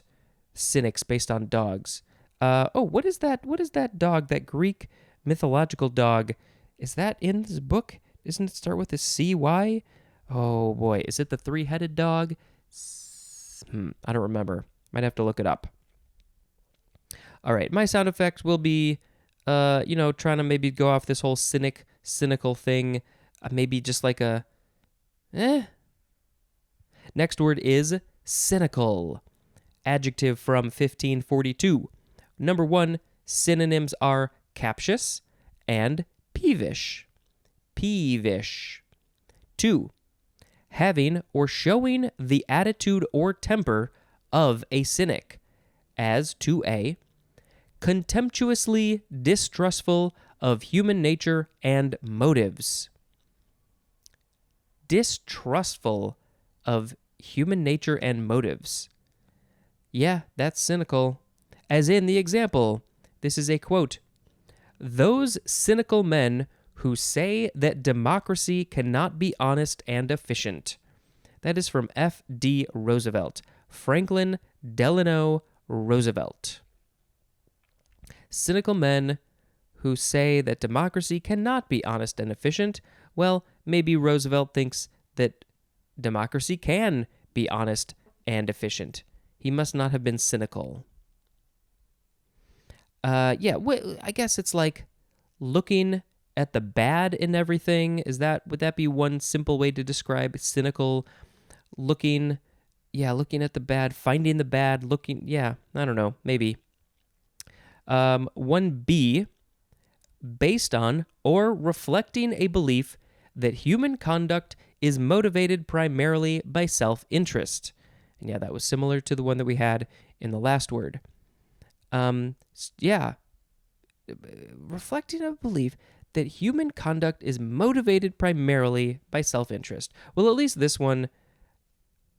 cynics based on dogs. What is that? What is that dog? That Greek mythological dog? Is that in this book? Doesn't it start with a CY? Oh boy, is it the three-headed dog? I don't remember. Might have to look it up. All right, my sound effects will be, trying to maybe go off this whole cynical thing. Maybe just like a, Next word is cynical. Adjective from 1542. Number 1, synonyms are captious and peevish. Peevish. 2, having or showing the attitude or temper of a cynic, as 2a, contemptuously distrustful of human nature and motives. Distrustful of human nature and motives. Yeah, that's cynical. As in the example, this is a quote. Those cynical men who say that democracy cannot be honest and efficient. That is from F.D. Roosevelt. Franklin Delano Roosevelt. Cynical men who say that democracy cannot be honest and efficient. Well, maybe Roosevelt thinks that democracy can be honest and efficient. He must not have been cynical. I guess it's like looking at the bad in everything. Would that be one simple way to describe cynical? Looking at the bad, finding the bad, I don't know, maybe. 1B, based on or reflecting a belief that human conduct is motivated primarily by self-interest. And yeah, that was similar to the one that we had in the last word. Reflecting a belief that human conduct is motivated primarily by self-interest. Well, at least this one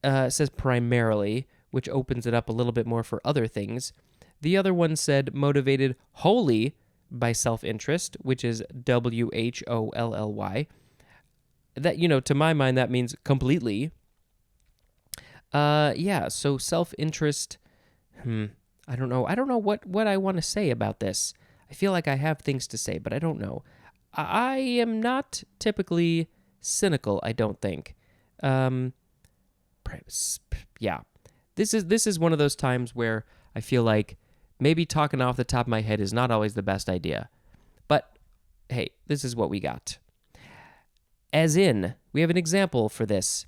says primarily, which opens it up a little bit more for other things. The other one said motivated wholly by self-interest, which is WHOLLY. That, to my mind, that means completely. So self-interest, I don't know. I don't know what I want to say about this. I feel like I have things to say, but I don't know. I am not typically cynical, I don't think. This is one of those times where I feel like maybe talking off the top of my head is not always the best idea. But hey, this is what we got. As in, we have an example for this.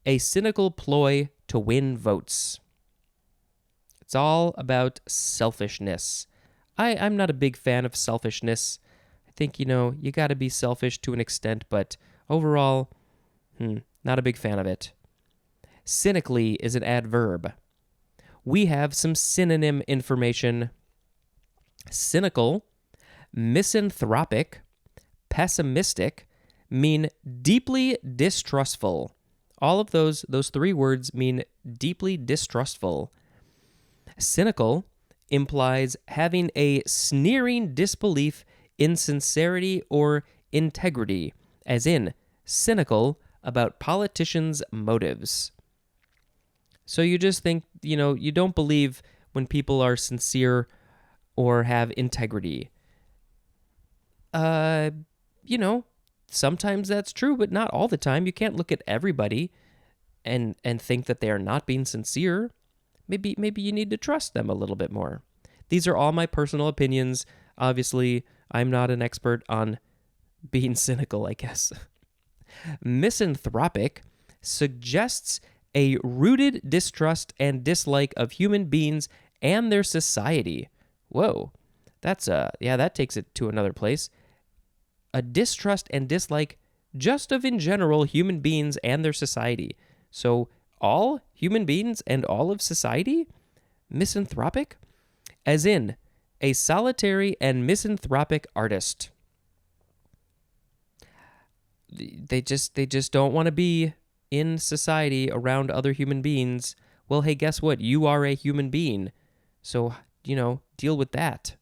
A cynical ploy to win votes. It's all about selfishness. I'm not a big fan of selfishness. I think, you got to be selfish to an extent, but overall, not a big fan of it. Cynically is an adverb. We have some synonym information. Cynical, misanthropic, pessimistic mean deeply distrustful. All of those three words mean deeply distrustful. Cynical implies having a sneering disbelief in sincerity or integrity, as in cynical about politicians' motives. So you just think, you don't believe when people are sincere or have integrity. Sometimes that's true, but not all the time. You can't look at everybody and think that they are not being sincere. Maybe you need to trust them a little bit more. These are all my personal opinions. Obviously, I'm not an expert on being cynical, I guess. Misanthropic suggests a rooted distrust and dislike of human beings and their society. Whoa, that takes it to another place. A distrust and dislike just of in general human beings and their society. So all human beings and all of society? Misanthropic? As in, a solitary and misanthropic artist. they just don't want to be in society around other human beings. Well, hey, guess what? You are a human being. So, deal with that.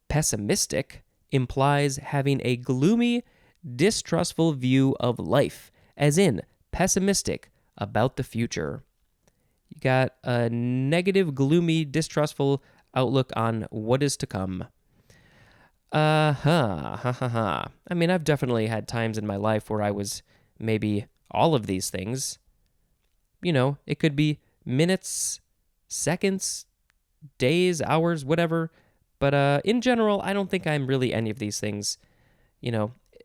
Pessimistic implies having a gloomy, distrustful view of life, as in pessimistic about the future. You got a negative, gloomy, distrustful outlook on what is to come. I mean, I've definitely had times in my life where I was maybe all of these things. It could be minutes, seconds, days, hours, whatever. But in general, I don't think I'm really any of these things.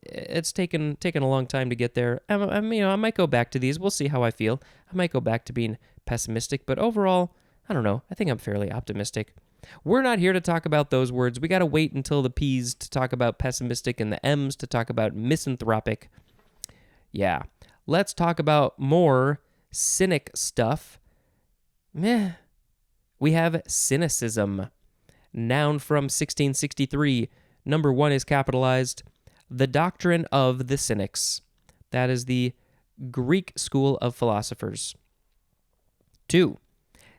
It's taken a long time to get there. I might go back to these. We'll see how I feel. I might go back to being pessimistic, but overall, I don't know. I think I'm fairly optimistic. We're not here to talk about those words. We got to wait until the P's to talk about pessimistic and the M's to talk about misanthropic. Yeah. Let's talk about more cynic stuff. We have cynicism. Noun from 1663. Number 1 is capitalized. The doctrine of the Cynics. That is the Greek school of philosophers. 2.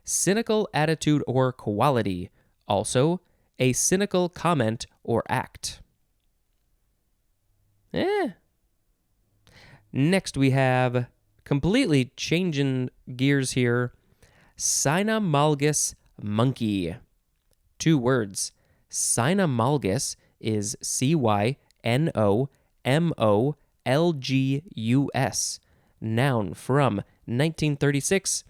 Cynical attitude or quality. Also, a cynical comment or act. Next we have, completely changing gears here, cynomolgus monkey. 2 words. Cynomolgus is cynomolgus. Noun from 1936.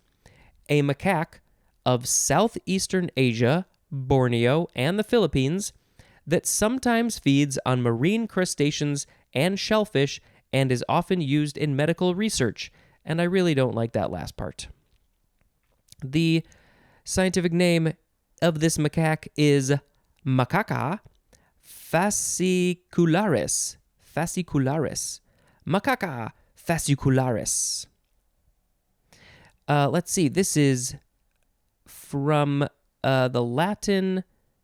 A macaque of southeastern Asia, Borneo, and the Philippines that sometimes feeds on marine crustaceans and shellfish and is often used in medical research. And I really don't like that last part. The scientific name of this macaque is Macaca fascicularis. Macaca fascicularis. Let's see. This is from the Latin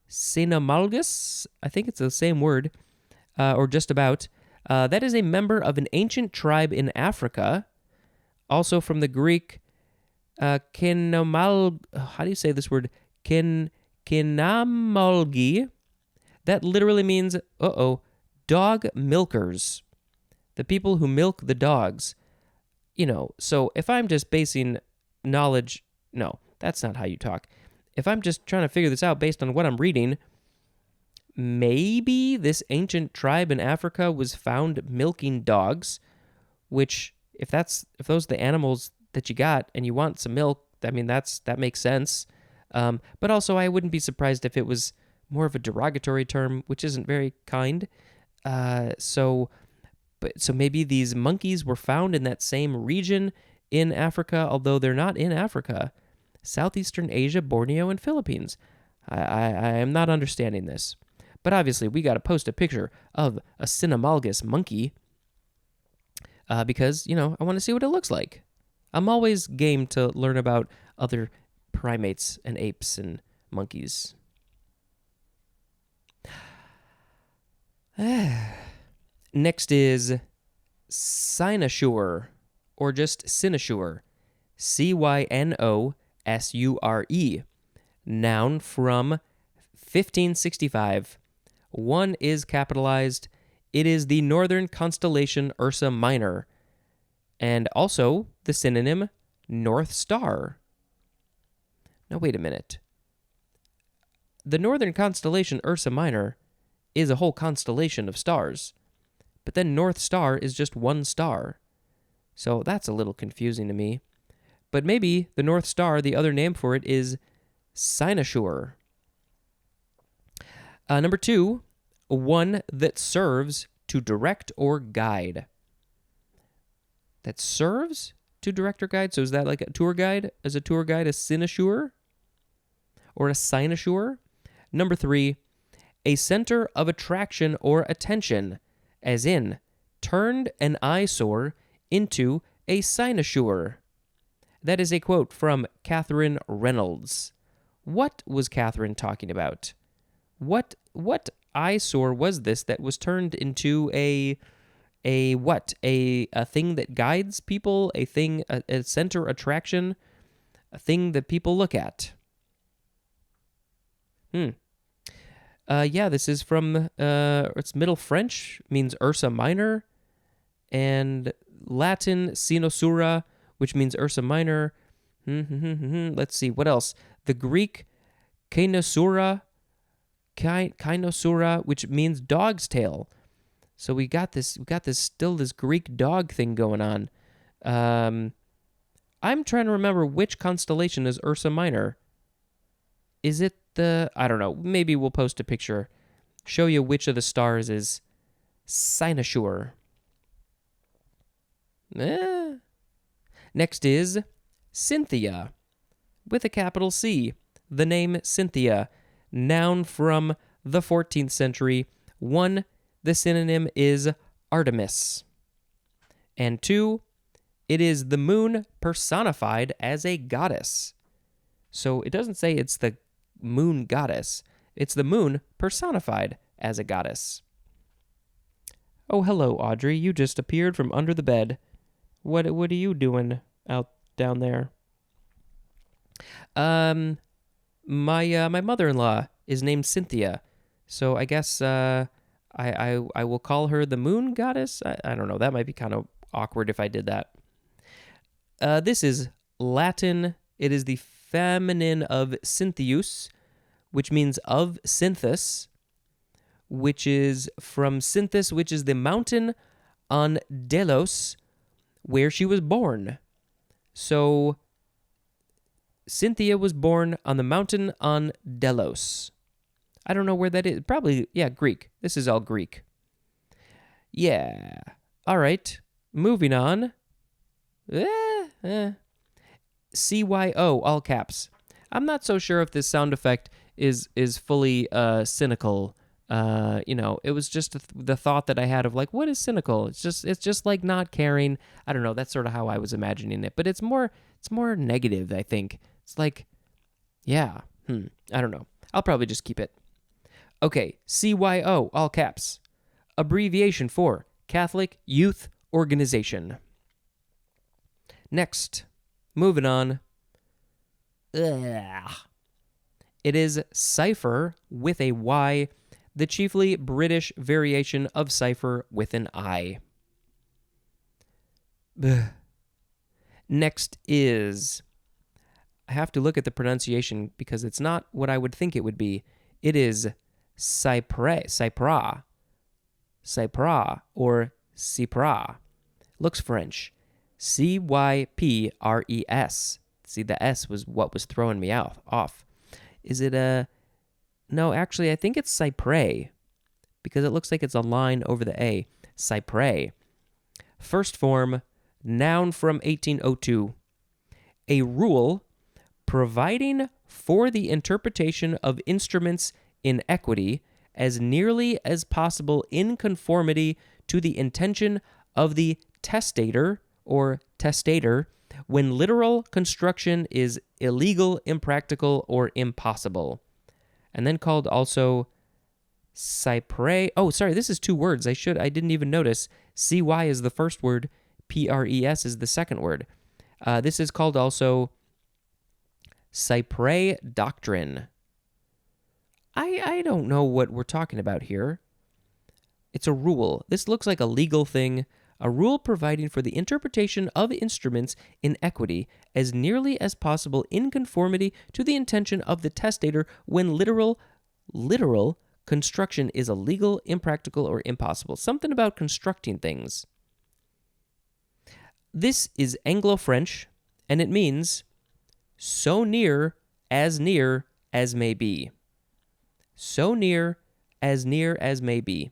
cynomolgus. I think it's the same word, or just about. That is a member of an ancient tribe in Africa. Also from the Greek kinomol. How do you say this word? Kinamolgi. That literally means, dog milkers. The people who milk the dogs. So if I'm just basing knowledge, no, that's not how you talk. If I'm just trying to figure this out based on what I'm reading, maybe this ancient tribe in Africa was found milking dogs, which if those are the animals that you got and you want some milk, I mean, that makes sense. But also I wouldn't be surprised if it was more of a derogatory term, which isn't very kind. So maybe these monkeys were found in that same region in Africa, although they're not in Africa. Southeastern Asia, Borneo, and Philippines. I am not understanding this. But obviously, we got to post a picture of a cynomolgus monkey because, I want to see what it looks like. I'm always game to learn about other primates and apes and monkeys. Next is cynosure, or just cynosure. Cynosure. Noun from 1565. 1 is capitalized. It is the northern constellation Ursa Minor, and also the synonym North Star. Now, wait a minute. The northern constellation Ursa Minor is a whole constellation of stars, but then North Star is just one star. So that's a little confusing to me. But maybe the North Star, the other name for it is cynosure. Number 2, one that serves to direct or guide. That serves to direct or guide? So is that like a tour guide? Is a tour guide a cynosure? Or a cynosure? Number 3, a center of attraction or attention, as in, turned an eyesore into a cynosure. That is a quote from Catherine Reynolds. What was Catherine talking about? What eyesore was this that was turned into a A what? A thing that guides people, a thing, a center attraction, a thing that people look at. Yeah, this is from, it's Middle French, means Ursa Minor, and Latin Cynosura, which means Ursa Minor. Let's see, what else? The Greek Kainosura, which means dog's tail. So we got this Greek dog thing going on. I'm trying to remember which constellation is Ursa Minor. Is it I don't know. Maybe we'll post a picture, show you which of the stars is Cynosure. Next is Cynthia, with a capital C. The name Cynthia, noun from the 14th century. 1, the synonym is Artemis. And 2, it is the moon personified as a goddess. So it doesn't say it's the moon goddess. It's the moon personified as a goddess. Oh, hello, Audrey. You just appeared from under the bed. What are you doing out down there? My mother-in-law is named Cynthia, so I guess I will call her the moon goddess. I don't know. That might be kind of awkward if I did that. This is Latin. It is the feminine of Cynthius, which means of Cynthus, which is from Cynthus, which is the mountain on Delos, where she was born. So Cynthia was born on the mountain on Delos. I don't know where that is. Probably, yeah, Greek. This is all Greek. Yeah. All right. Moving on. CYO, all caps. I'm not so sure if this sound effect is fully cynical. It was just the thought that I had of like, what is cynical? It's just like not caring. I don't know. That's sort of how I was imagining it. But it's more negative, I think. It's like, yeah. I don't know. I'll probably just keep it. Okay, CYO, all caps. Abbreviation for Catholic Youth Organization. Next, moving on. It is cipher with a Y, the chiefly British variation of cipher with an I. Next is, I have to look at the pronunciation because it's not what I would think it would be. It is cypra, or cypra. Looks French. Cypres. See, the S was what was throwing me off. Is it a... No, actually, I think it's cypre, because it looks like it's a line over the A. Cypre. First form, noun from 1802. A rule providing for the interpretation of instruments in equity as nearly as possible in conformity to the intention of the testator or testator when literal construction is illegal, impractical, or impossible. And then called also cypre. Oh, sorry, this is 2 words. I didn't even notice. CY is the first word. PRES is the second word. This is called also cypre doctrine. I don't know what we're talking about here. It's a rule. This looks like a legal thing. A rule providing for the interpretation of instruments in equity as nearly as possible in conformity to the intention of the testator when literal construction is illegal, impractical, or impossible. Something about constructing things. This is Anglo-French, and it means so near as may be. So near as may be.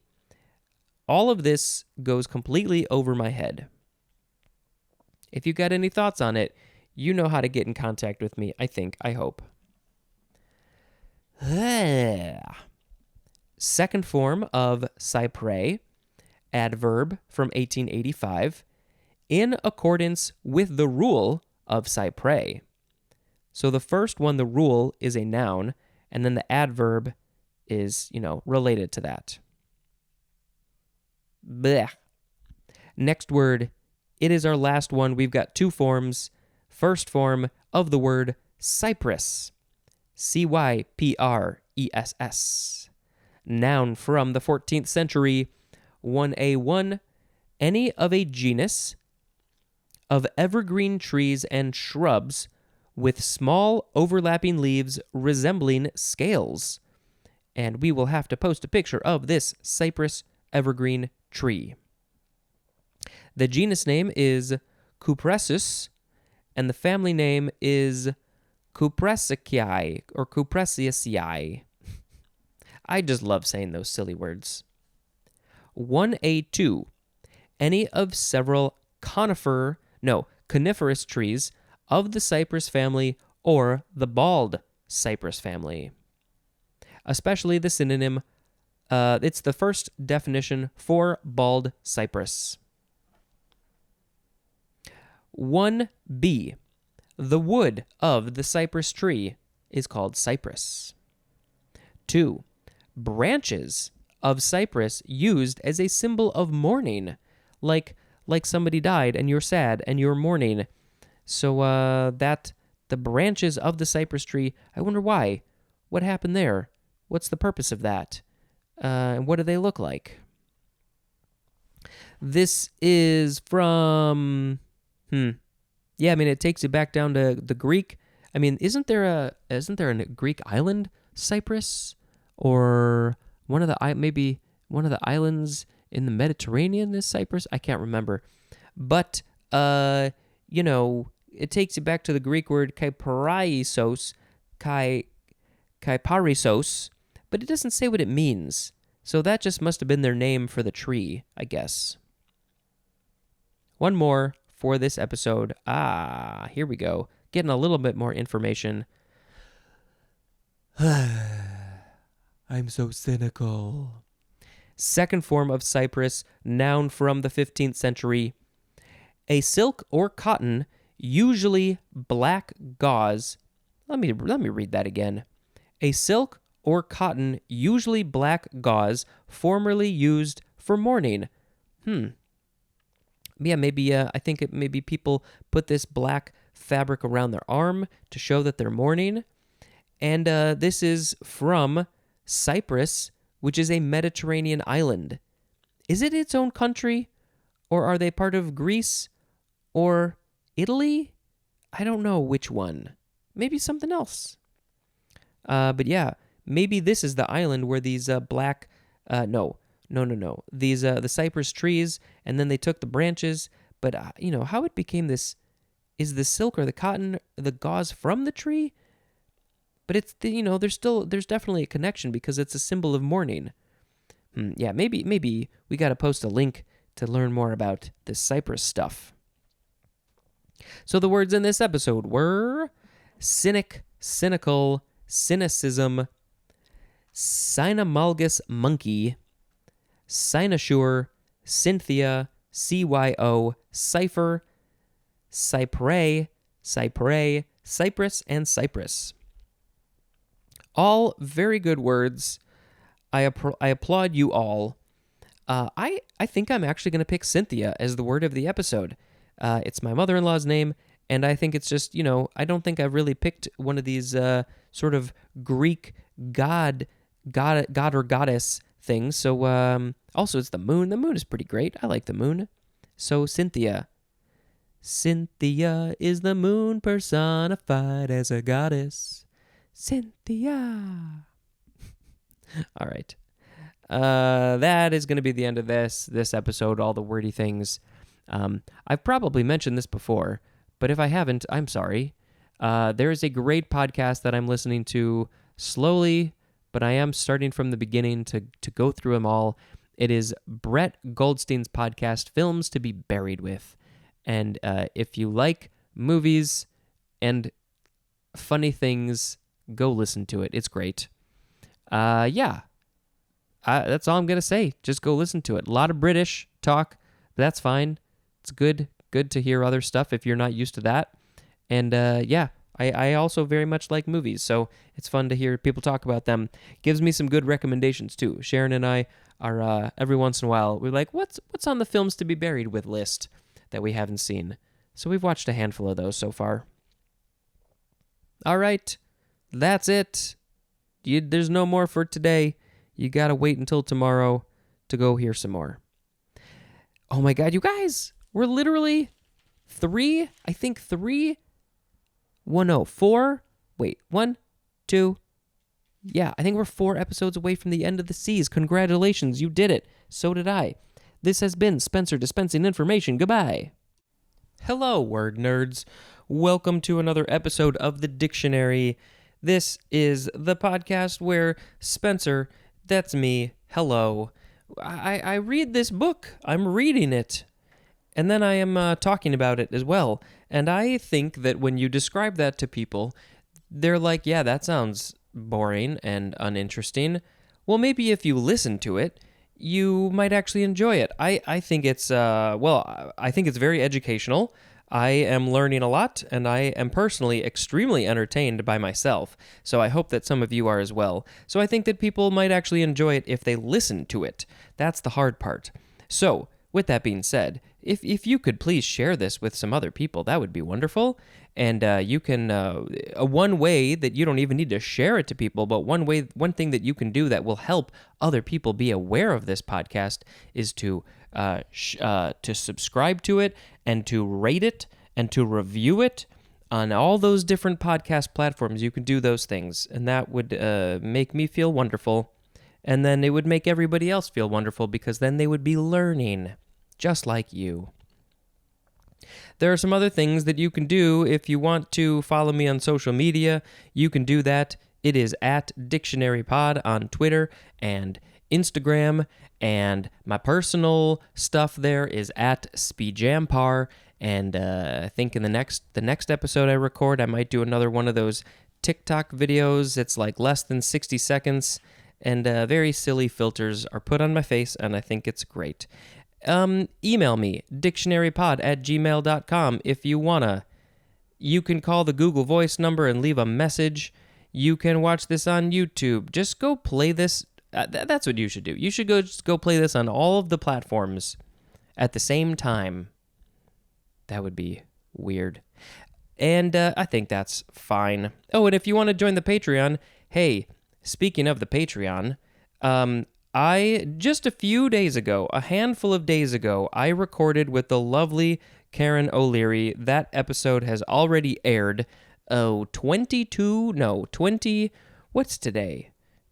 All of this goes completely over my head. If you got any thoughts on it, you know how to get in contact with me, I hope. Second form of cypre, adverb from 1885, in accordance with the rule of cypre. So the first one, the rule, is a noun, and then the adverb is, related to that. Blech. Next word, it is our last one. We've got two forms. First form of the word cypress. Cypress. Noun from the 14th century. 1A1. Any of a genus of evergreen trees and shrubs with small overlapping leaves resembling scales. And we will have to post a picture of this cypress evergreen tree. The genus name is Cupressus, and the family name is Cupressaceae or Cupressaceae. I just love saying those silly words. 1A2. Any of several coniferous trees of the cypress family or the bald cypress family. Especially the synonym, it's the first definition for bald cypress. 1B. The wood of the cypress tree is called cypress. 2. Branches of cypress used as a symbol of mourning, like somebody died and you're sad and you're mourning. So that the branches of the cypress tree, I wonder why. What happened there? What's the purpose of that? And what do they look like? This is from... Yeah, I mean, it takes you back down to the Greek. I mean, isn't there a Greek island, Cyprus, or maybe one of the islands in the Mediterranean is Cyprus? I can't remember, but it takes you back to the Greek word kyparisos, kyparisos, but it doesn't say what it means. So that just must have been their name for the tree, I guess. One more for this episode. Here we go. Getting a little bit more information. I'm so cynical. Second form of cypress, noun from the 15th century. A silk or cotton, usually black gauze. Let me read that again. A silk or cotton, usually black gauze, formerly used for mourning. Yeah, maybe I think maybe people put this black fabric around their arm to show that they're mourning. And this is from Cyprus, which is a Mediterranean island. Is it its own country? Or are they part of Greece? Or Italy? I don't know which one. Maybe something else. But yeah, maybe this is the island where these black... No. These the cypress trees, and then they took the branches. But how it became this? Is the silk or the cotton the gauze from the tree? But it's there's definitely a connection because it's a symbol of mourning. Yeah, maybe we got to post a link to learn more about this cypress stuff. So the words in this episode were cynic, cynical, cynicism, cynomolgus monkey, cynosure, Cynthia, CYO, cipher, cypre, cypress, and cypress. All very good words. I applaud you all. I think I'm actually going to pick Cynthia as the word of the episode. It's my mother-in-law's name, and I think it's just, I don't think I've really picked one of these sort of Greek god or goddess things. So also it's the moon. The moon is pretty great. I like the moon. So Cynthia. Cynthia is the moon personified as a goddess. Cynthia. All right. That is going to be the end of this episode, all the wordy things. I've probably mentioned this before, but if I haven't, I'm sorry. There is a great podcast that I'm listening to slowly, but I am starting from the beginning to go through them all. It is Brett Goldstein's podcast, Films to be Buried With. And if you like movies and funny things, go listen to it. It's great. That's all I'm going to say. Just go listen to it. A lot of British talk, but that's fine. It's good to hear other stuff if you're not used to that. And I also very much like movies, so it's fun to hear people talk about them. Gives me some good recommendations too. Sharon and I our every once in a while, we're like, what's on the films to be buried with list that we haven't seen? So we've watched a handful of those so far. All right, that's it. There's no more for today. You got to wait until tomorrow to go hear some more. Oh my God, you guys, we're literally four, wait, 1, 2, yeah, I think we're 4 episodes away from the end of the seas. Congratulations, you did it. So did I. This has been Spencer dispensing information. Goodbye. Hello, word nerds. Welcome to another episode of The Dictionary. This is the podcast where Spencer, that's me, hello, I read this book. I'm reading it. And then I am talking about it as well. And I think that when you describe that to people, they're like, yeah, that sounds boring and uninteresting. Well, maybe if you listen to it, you might actually enjoy it. I think it's, I think it's very educational. I am learning a lot, and I am personally extremely entertained by myself. So I hope that some of you are as well. So I think that people might actually enjoy it if they listen to it. That's the hard part. So, with that being said, if you could please share this with some other people, that would be wonderful. And you can, one way that you don't even need to share it to people, but one thing that you can do that will help other people be aware of this podcast is to subscribe to it and to rate it and to review it on all those different podcast platforms. You can do those things, and that would make me feel wonderful. And then it would make everybody else feel wonderful because then they would be learning just like you. There are some other things that you can do if you want to follow me on social media. You can do that. It is at dictionarypod on Twitter and Instagram, and my personal stuff there is at speedjampar. And I think in the next episode I record, I might do another one of those TikTok videos. It's like less than 60 seconds, and very silly filters are put on my face, and I think it's great. Email me, dictionarypod@gmail.com if you wanna. You can call the Google Voice number and leave a message. You can watch this on YouTube. Just go play this. That's what you should do. You should just go play this on all of the platforms at the same time. That would be weird. And I think that's fine. Oh, and if you want to join the Patreon, hey, speaking of the Patreon, I, just a handful of days ago, I recorded with the lovely Karen O'Leary. That episode has already aired. 20, what's today?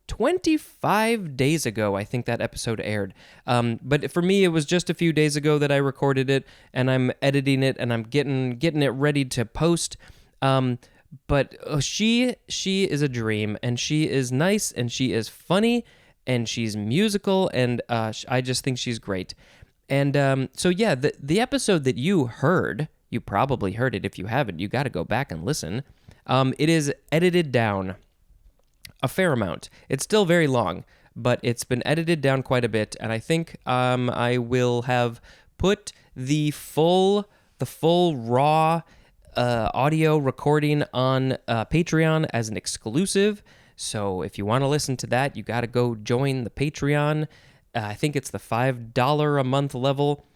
25 days ago, I think that episode aired. But for me, it was just a few days ago that I recorded it, and I'm editing it, and I'm getting it ready to post. But she is a dream, and she is nice, and she is funny, and she's musical, and I just think she's great. And so yeah, the episode that you heard, you probably heard it. If you haven't, you got to go back and listen. It is edited down a fair amount. It's still very long, but it's been edited down quite a bit, and I think I will have put the full raw audio recording on Patreon as an exclusive. So if you want to listen to that, you got to go join the Patreon. I think it's the $5 a month level.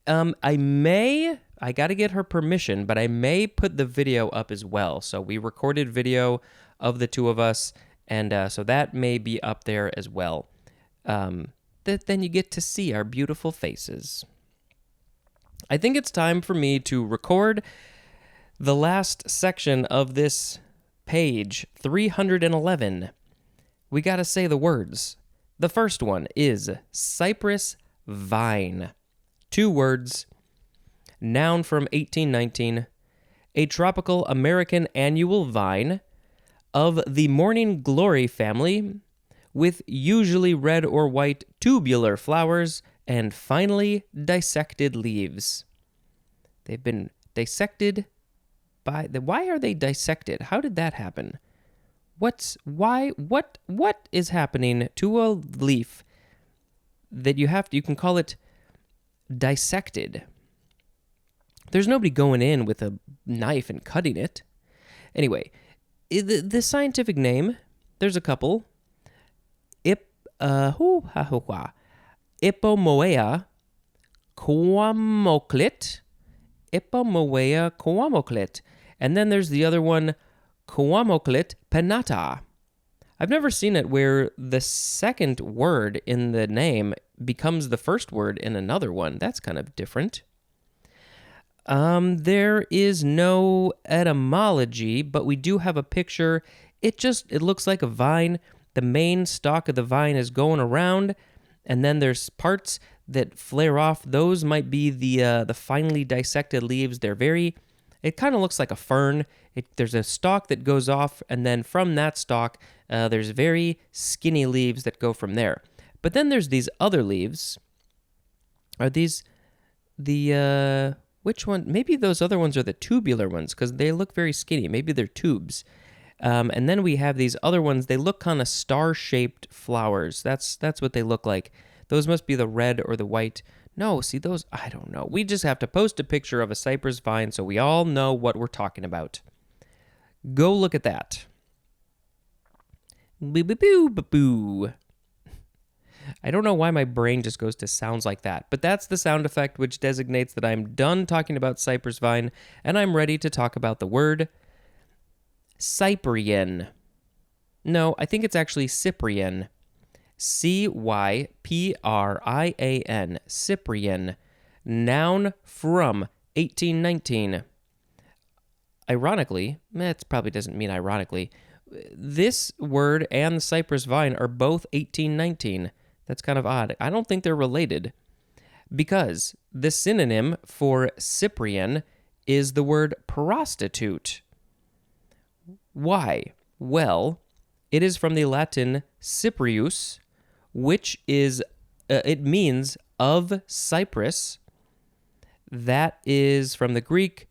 I got to get her permission, but I may put the video up as well. So we recorded video of the two of us, and so that may be up there as well. Then you get to see our beautiful faces. I think it's time for me to record the last section of this page 311. We got to say the words. The first one is cypress vine. 2 words. Noun from 1819. A tropical American annual vine of the morning glory family with usually red or white tubular flowers and finely dissected leaves. They've been dissected why are they dissected? How did that happen? What is happening to a leaf that you can call it dissected? There's nobody going in with a knife and cutting it. Anyway, the scientific name, there's a couple. Ipomoea quamoclit. Ipomoea quamoclit. And then there's the other one, quamoclit pinnata. I've never seen it where the second word in the name becomes the first word in another one. That's kind of different. There is no etymology, but we do have a picture. It looks like a vine. The main stalk of the vine is going around, and then there's parts that flare off. Those might be the finely dissected leaves. It kind of looks like a fern. There's a stalk that goes off, and then from that stalk, there's very skinny leaves that go from there. But then there's these other leaves. Are these which one? Maybe those other ones are the tubular ones because they look very skinny. Maybe they're tubes. And then we have these other ones. They look kind of star-shaped flowers. That's what they look like. Those must be the red or the white. No, see those? I don't know. We just have to post a picture of a cypress vine so we all know what we're talking about. Go look at that. Boo-boo-boo-boo-boo. I don't know why my brain just goes to sounds like that, but that's the sound effect which designates that I'm done talking about cypress vine and I'm ready to talk about the word Cyprian. No, I think it's actually Cyprian. Cyprian. Cyprian. Noun from 1819. Ironically, it probably doesn't mean ironically, this word and the cypress vine are both 1819. That's kind of odd. I don't think they're related because the synonym for Cyprian is the word prostitute. Why? Well, it is from the Latin Cyprius, which is, it means of Cyprus. That is from the Greek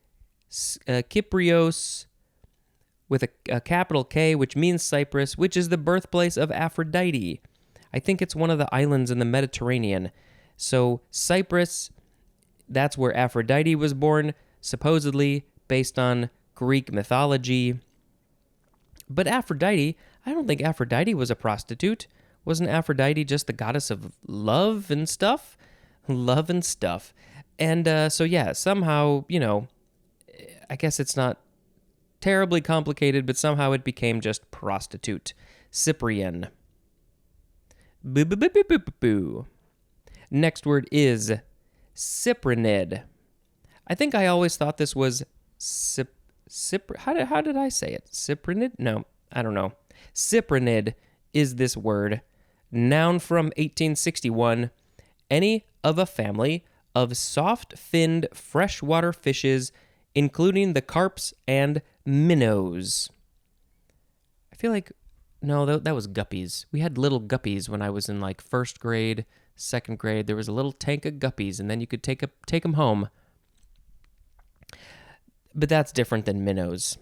Kyprios with a capital K, which means Cyprus, which is the birthplace of Aphrodite. I think it's one of the islands in the Mediterranean. So Cyprus, that's where Aphrodite was born, supposedly based on Greek mythology. But Aphrodite, I don't think Aphrodite was a prostitute. Wasn't Aphrodite just the goddess of love and stuff? Love and stuff. And so yeah, somehow, I guess it's not terribly complicated, but somehow it became just prostitute. Cyprian. Boo boo boo boo boo boo boo. Next word is cyprinid. I think I always thought this was how did I say it? Cyprinid? No, I don't know. Cyprinid is this word. Noun from 1861. Any of a family of soft-finned freshwater fishes, including the carps and minnows. I feel like, no, that was guppies. We had little guppies when I was in like first grade, second grade. There was a little tank of guppies, and then you could take them home. But that's different than minnows.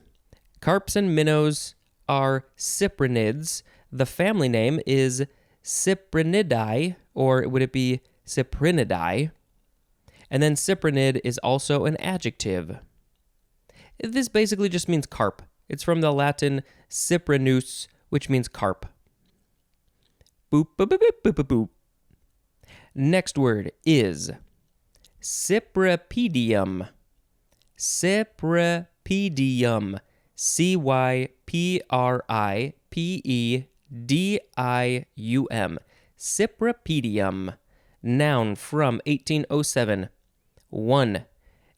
Carps and minnows are cyprinids. The family name is Cyprinidae, or would it be Cyprinidae? And then cyprinid is also an adjective. This basically just means carp. It's from the Latin cyprinus, which means carp. Boop, boop, boop, boop, boop, boop. Next word is cypripedium. Cypripedium. Cypripedium. Cypripedium. Noun from 1807. 1.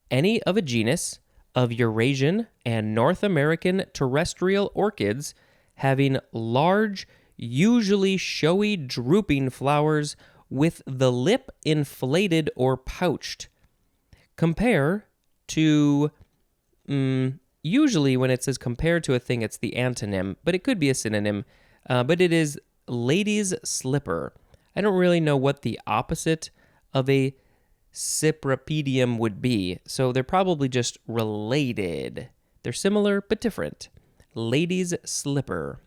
Any of a genus of Eurasian and North American terrestrial orchids having large, usually showy drooping flowers with the lip inflated or pouched. Compare to, usually when it says compare to a thing, it's the antonym, but it could be a synonym, but it is lady's slipper. I don't really know what the opposite of a cypripedium would be, so they're probably just related. They're similar but different. Lady's slipper.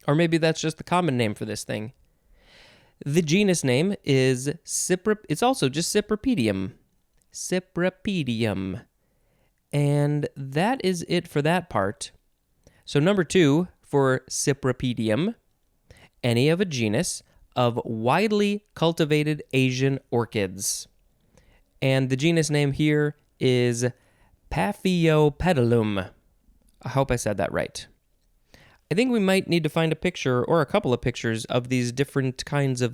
Or maybe that's just the common name for this thing. The genus name is it's also just Cypripedium. Cypripedium. And that is it for that part. So number 2 for Cypripedium, any of a genus of widely cultivated Asian orchids. And the genus name here is Paphiopedilum. I hope I said that right. I think we might need to find a picture or a couple of pictures of these different kinds of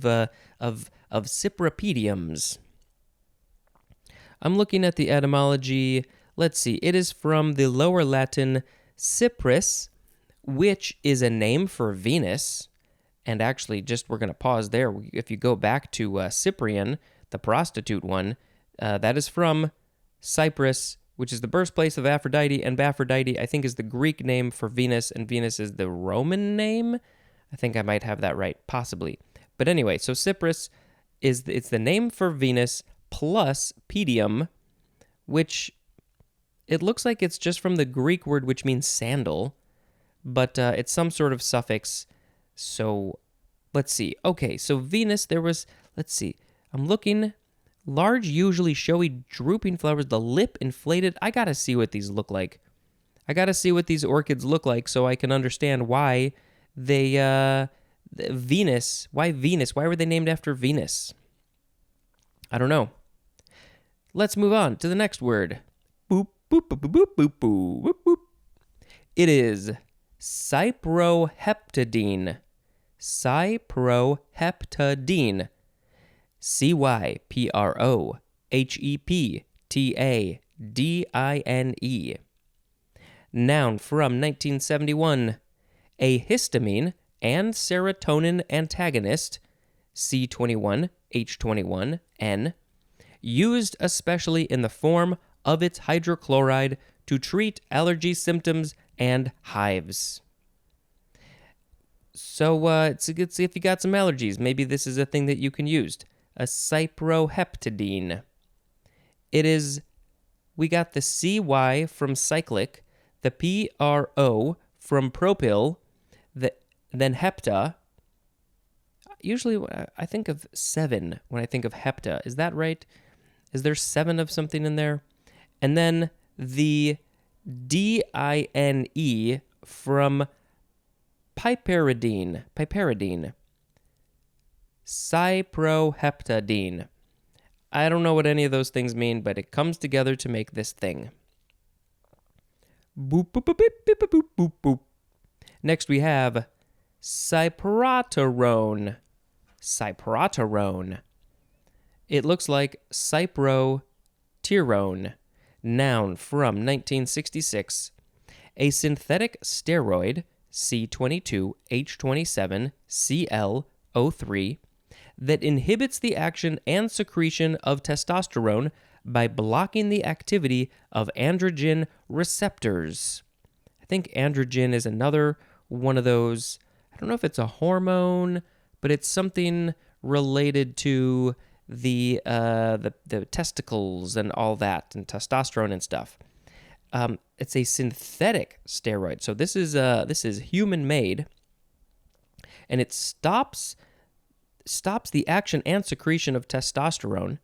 cypripediums. I'm looking at the etymology. Let's see. It is from the Lower Latin cypris, which is a name for Venus. And actually, we're going to pause there. If you go back to Cyprian, the prostitute one, that is from Cyprus, which is the birthplace of Aphrodite, and Aphrodite, I think, is the Greek name for Venus, and Venus is the Roman name. I think I might have that right, possibly. But anyway, so Cyprus it's the name for Venus plus pedium, which it looks like it's just from the Greek word which means sandal, but it's some sort of suffix. So let's see. Okay, so Venus, let's see. I'm looking. Large, usually showy, drooping flowers, the lip inflated. I gotta see what these look like. I gotta see what these orchids look like so I can understand why Venus. Why Venus? Why were they named after Venus? I don't know. Let's move on to the next word. Boop, boop, boop, boop, boop, boop, boop, boop. It is cyproheptadine. Cyproheptadine. cyproheptadine. Noun from 1971. A histamine and serotonin antagonist, C21H21N, used especially in the form of its hydrochloride to treat allergy symptoms and hives. So let's see if you got some allergies. Maybe this is a thing that you can use. A cyproheptadine. We got the CY from cyclic, the PRO from propyl, then hepta. Usually I think of 7 when I think of hepta. Is that right? Is there 7 of something in there? And then the DINE from piperidine. Cyproheptadine. I don't know what any of those things mean, but it comes together to make this thing. Boop, boop, boop, boop, boop, boop, boop, boop. Next we have cyproterone. It looks like cyproterone. Noun from 1966. A synthetic steroid, C22H27Cl03, that inhibits the action and secretion of testosterone by blocking the activity of androgen receptors. I think androgen is another one of those. I don't know if it's a hormone, but it's something related to the testicles and all that, and testosterone and stuff. It's a synthetic steroid, so this is human made, and it stops the action and secretion of testosterone.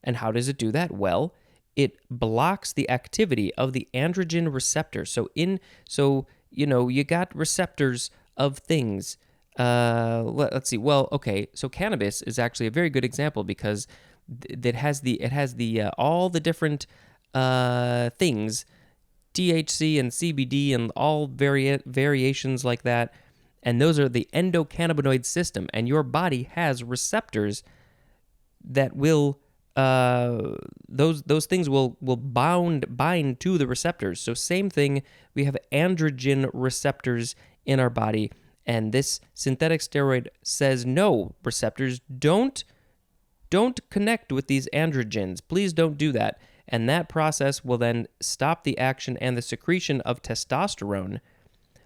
And how does it do that? Well, it blocks the activity of the androgen receptor. So you got receptors of things. Let's see. Well, okay. So cannabis is actually a very good example because it has all the different things, THC and CBD and all variations like that. And those are the endocannabinoid system, and your body has receptors that will those things will bind to the receptors. So same thing, we have androgen receptors in our body, and this synthetic steroid says no, receptors don't connect with these androgens. Please don't do that. And that process will then stop the action and the secretion of testosterone.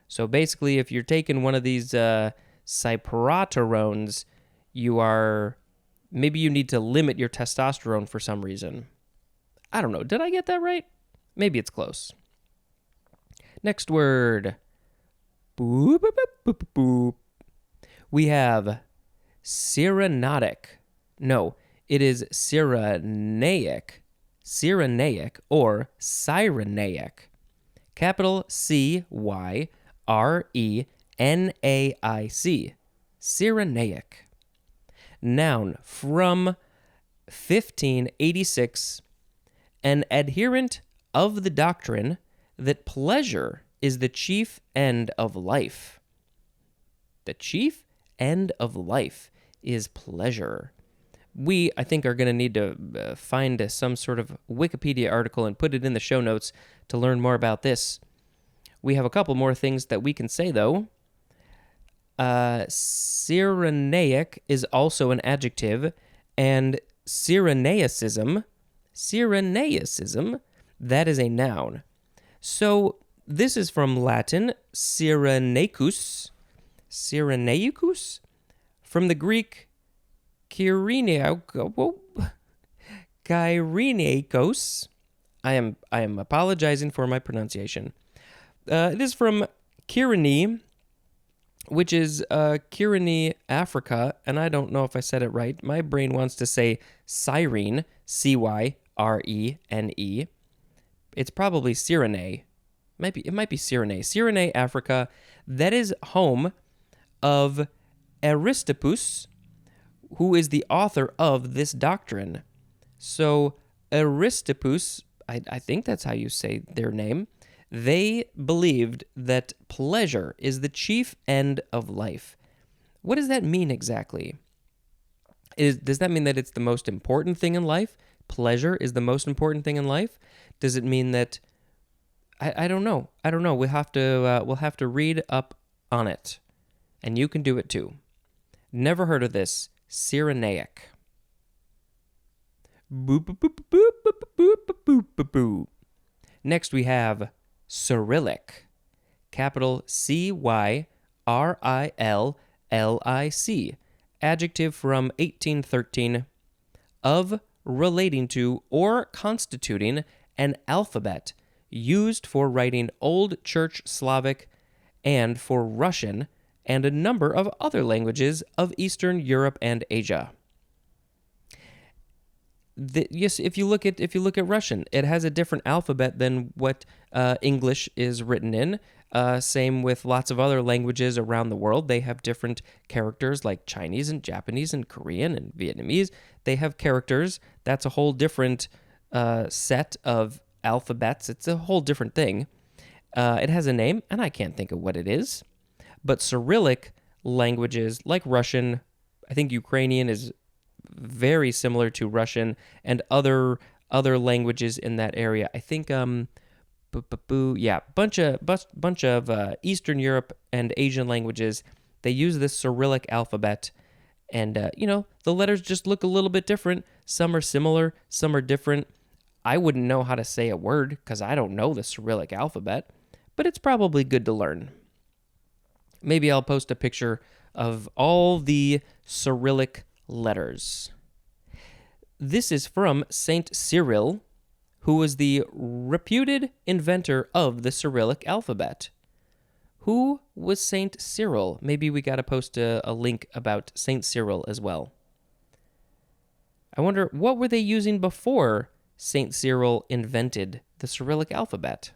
So basically, if you're taking one of these cyproterones, maybe you need to limit your testosterone for some reason. I don't know. Did I get that right? Maybe it's close. Next word. Boop, boop, boop, boop, boop. We have cyrenaic. No, it is cyrenaic. Cyrenaic or cyrenaic. Capital CYRENAIC. Cyrenaic. Noun from 1586. An adherent of the doctrine that pleasure is the chief end of life. The chief end of life is pleasure. We, I think, are going to need to find some sort of Wikipedia article and put it in the show notes to learn more about this. We have a couple more things that we can say, though. Cyrenaic is also an adjective, and Cyrenaicism, that is a noun. So this is from Latin, Cyrenaicus, from the Greek, Kyrenaikos. I am apologizing for my pronunciation. It is from Kyrene, which is Kyrene, Africa, and I don't know if I said it right. My brain wants to say Cyrene, Cyrene. It's probably Cyrene. It might be Cyrene. Cyrene, Africa. That is home of Aristippus, who is the author of this doctrine. So Aristippus, I think that's how you say their name. They believed that pleasure is the chief end of life. What does that mean exactly? Does that mean that it's the most important thing in life? Pleasure is the most important thing in life? Does it mean that... I don't know. We'll have to read up on it. And you can do it too. Never heard of this. Cyrenaic. Next we have Cyrillic. Capital Cyrillic. Adjective from 1813. Of, relating to, or constituting an alphabet used for writing Old Church Slavic and for Russian and a number of other languages of Eastern Europe and Asia. Yes, if you look at Russian, it has a different alphabet than what English is written in. Same with lots of other languages around the world. They have different characters like Chinese and Japanese and Korean and Vietnamese. They have characters. That's a whole different set of alphabets. It's a whole different thing. It has a name, and I can't think of what it is. But Cyrillic languages like Russian, I think Ukrainian is very similar to Russian and other languages in that area. I think bunch of Eastern Europe and Asian languages. They use this Cyrillic alphabet, and the letters just look a little bit different. Some are similar, some are different. I wouldn't know how to say a word because I don't know the Cyrillic alphabet, but it's probably good to learn. Maybe I'll post a picture of all the Cyrillic letters. This is from Saint Cyril, who was the reputed inventor of the Cyrillic alphabet. Who was Saint Cyril? Maybe we got to post a link about Saint Cyril as well. I wonder, what were they using before Saint Cyril invented the Cyrillic alphabet?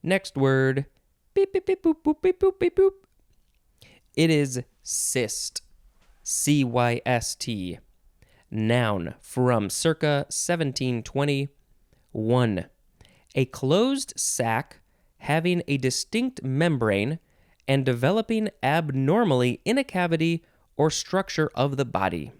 Next word. Beep, beep, beep, boop, boop, beep, boop, beep, boop. It is cyst. Cyst. Noun from circa 1720. 1. A closed sac having a distinct membrane and developing abnormally in a cavity or structure of the body.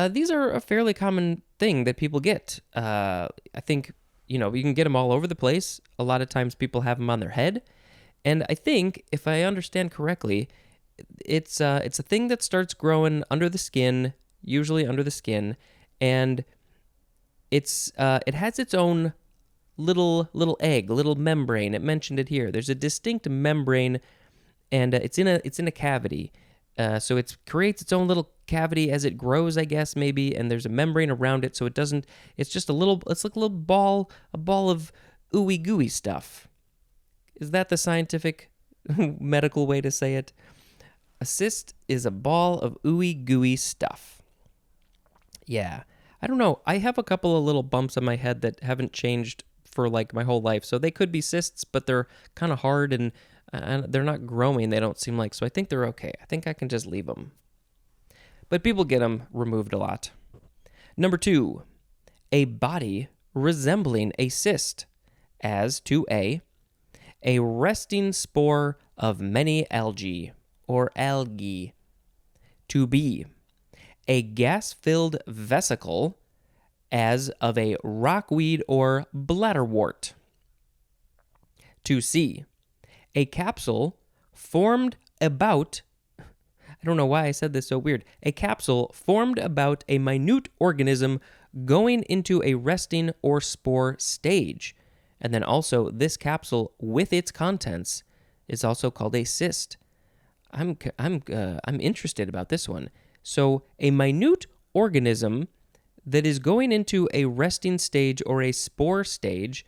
These are a fairly common thing that people get. I think, you can get them all over the place. A lot of times people have them on their head. And I think, if I understand correctly, it's a thing that starts growing under the skin, usually under the skin, and it has its own little egg, little membrane. It mentioned it here. There's a distinct membrane, and it's in a cavity. So it creates its own little cavity as it grows, I guess, maybe, and there's a membrane around it, so it doesn't. It's just it's like a ball of ooey gooey stuff. Is that the scientific medical way to say it? A cyst is a ball of ooey gooey stuff. Yeah, I don't know. I have a couple of little bumps on my head that haven't changed for like my whole life, so they could be cysts, but they're kind of hard, and And they're not growing, they don't seem like, so I think they're okay. I think I can just leave them. But people get them removed a lot. Number 2, a body resembling a cyst, as to a resting spore of many algae, or algae. To B, a gas-filled vesicle, as of a rockweed or bladderwort. To C, a capsule formed about, I don't know why I said this so weird, a capsule formed about a minute organism going into a resting or spore stage. And then also, this capsule with its contents is also called a cyst. I'm interested about this one. So, a minute organism that is going into a resting stage or a spore stage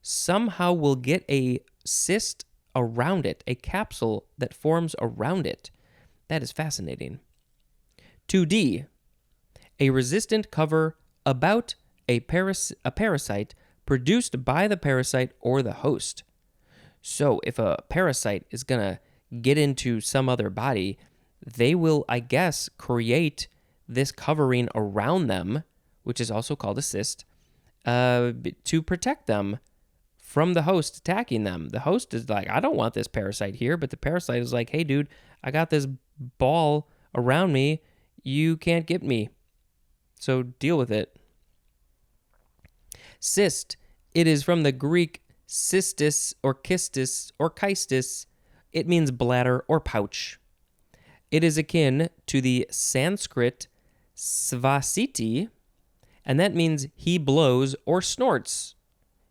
somehow will get a cyst around it, a capsule that forms around it. That is fascinating. 2D, a resistant cover about a parasite produced by the parasite or the host. So if a parasite is going to get into some other body, they will, I guess, create this covering around them, which is also called a cyst, to protect them from the host attacking them. The host is like, I don't want this parasite here, but the parasite is like, hey, dude, I got this ball around me. You can't get me. So deal with it. Cyst. It is from the Greek cystis or kystis or kystis. It means bladder or pouch. It is akin to the Sanskrit svasiti, and that means he blows or snorts.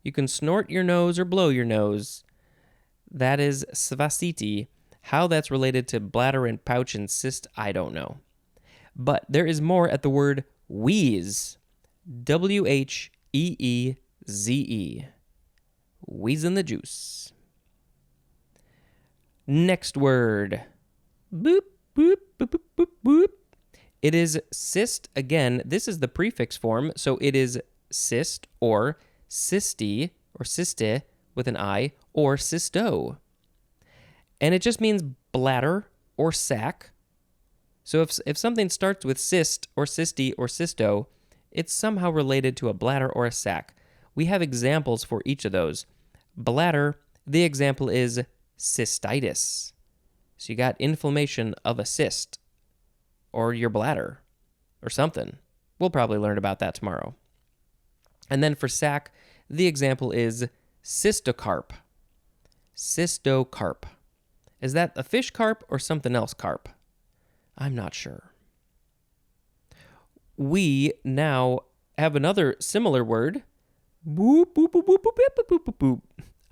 You can snort your nose or blow your nose. That is svasiti. How that's related to bladder and pouch and cyst, I don't know. But there is more at the word wheeze. Wheeze. Wheeze in the juice. Next word. Boop, boop, boop, boop, boop, boop. It is cyst. Again, this is the prefix form, so it is cyst or cysti or cyste with an I or cysto. And it just means bladder or sac. So if something starts with cyst or cysti or cysto, it's somehow related to a bladder or a sac. We have examples for each of those. Bladder, the example is cystitis. So you got inflammation of a cyst or your bladder or something. We'll probably learn about that tomorrow. And then for sac, the example is cystocarp. Cystocarp. Is that a fish carp or something else carp? I'm not sure. We now have another similar word. Boop, boop, boop, boop, boop, boop, boop, boop, boop.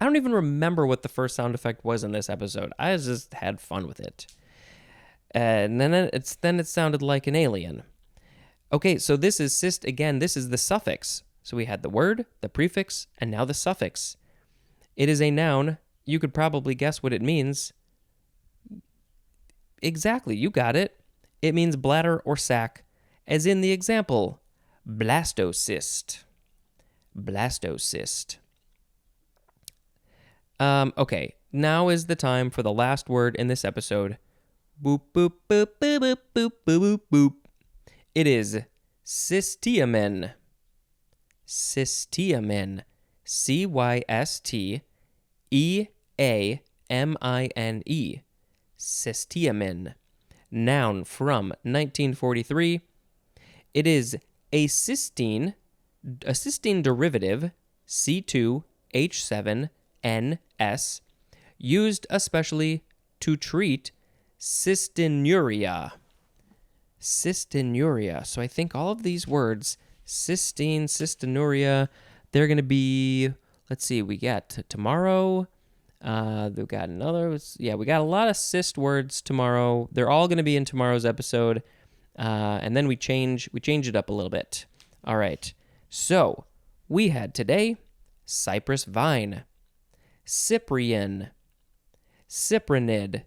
I don't even remember what the first sound effect was in this episode. I just had fun with it. And then it sounded like an alien. Okay, so this is cyst again. This is the suffix. So we had the word, the prefix, and now the suffix. It is a noun. You could probably guess what it means. Exactly, you got it. It means bladder or sac, as in the example, blastocyst. Blastocyst. Okay, now is the time for the last word in this episode. Boop, boop, boop, boop, boop, boop, boop, boop, boop. It is cystiamine. Cystiamine. Cystiamine. Cystiamine. Noun from 1943. It is a cysteine derivative, C2H7NS, used especially to treat cystinuria. Cystinuria. So I think all of these words, cysteine, cystinuria, they're going to be, let's see, we got tomorrow. We've got another, we got a lot of cyst words tomorrow. They're all going to be in tomorrow's episode. And then we change it up a little bit. All right. So we had today cypress vine, cyprian, cyprinid,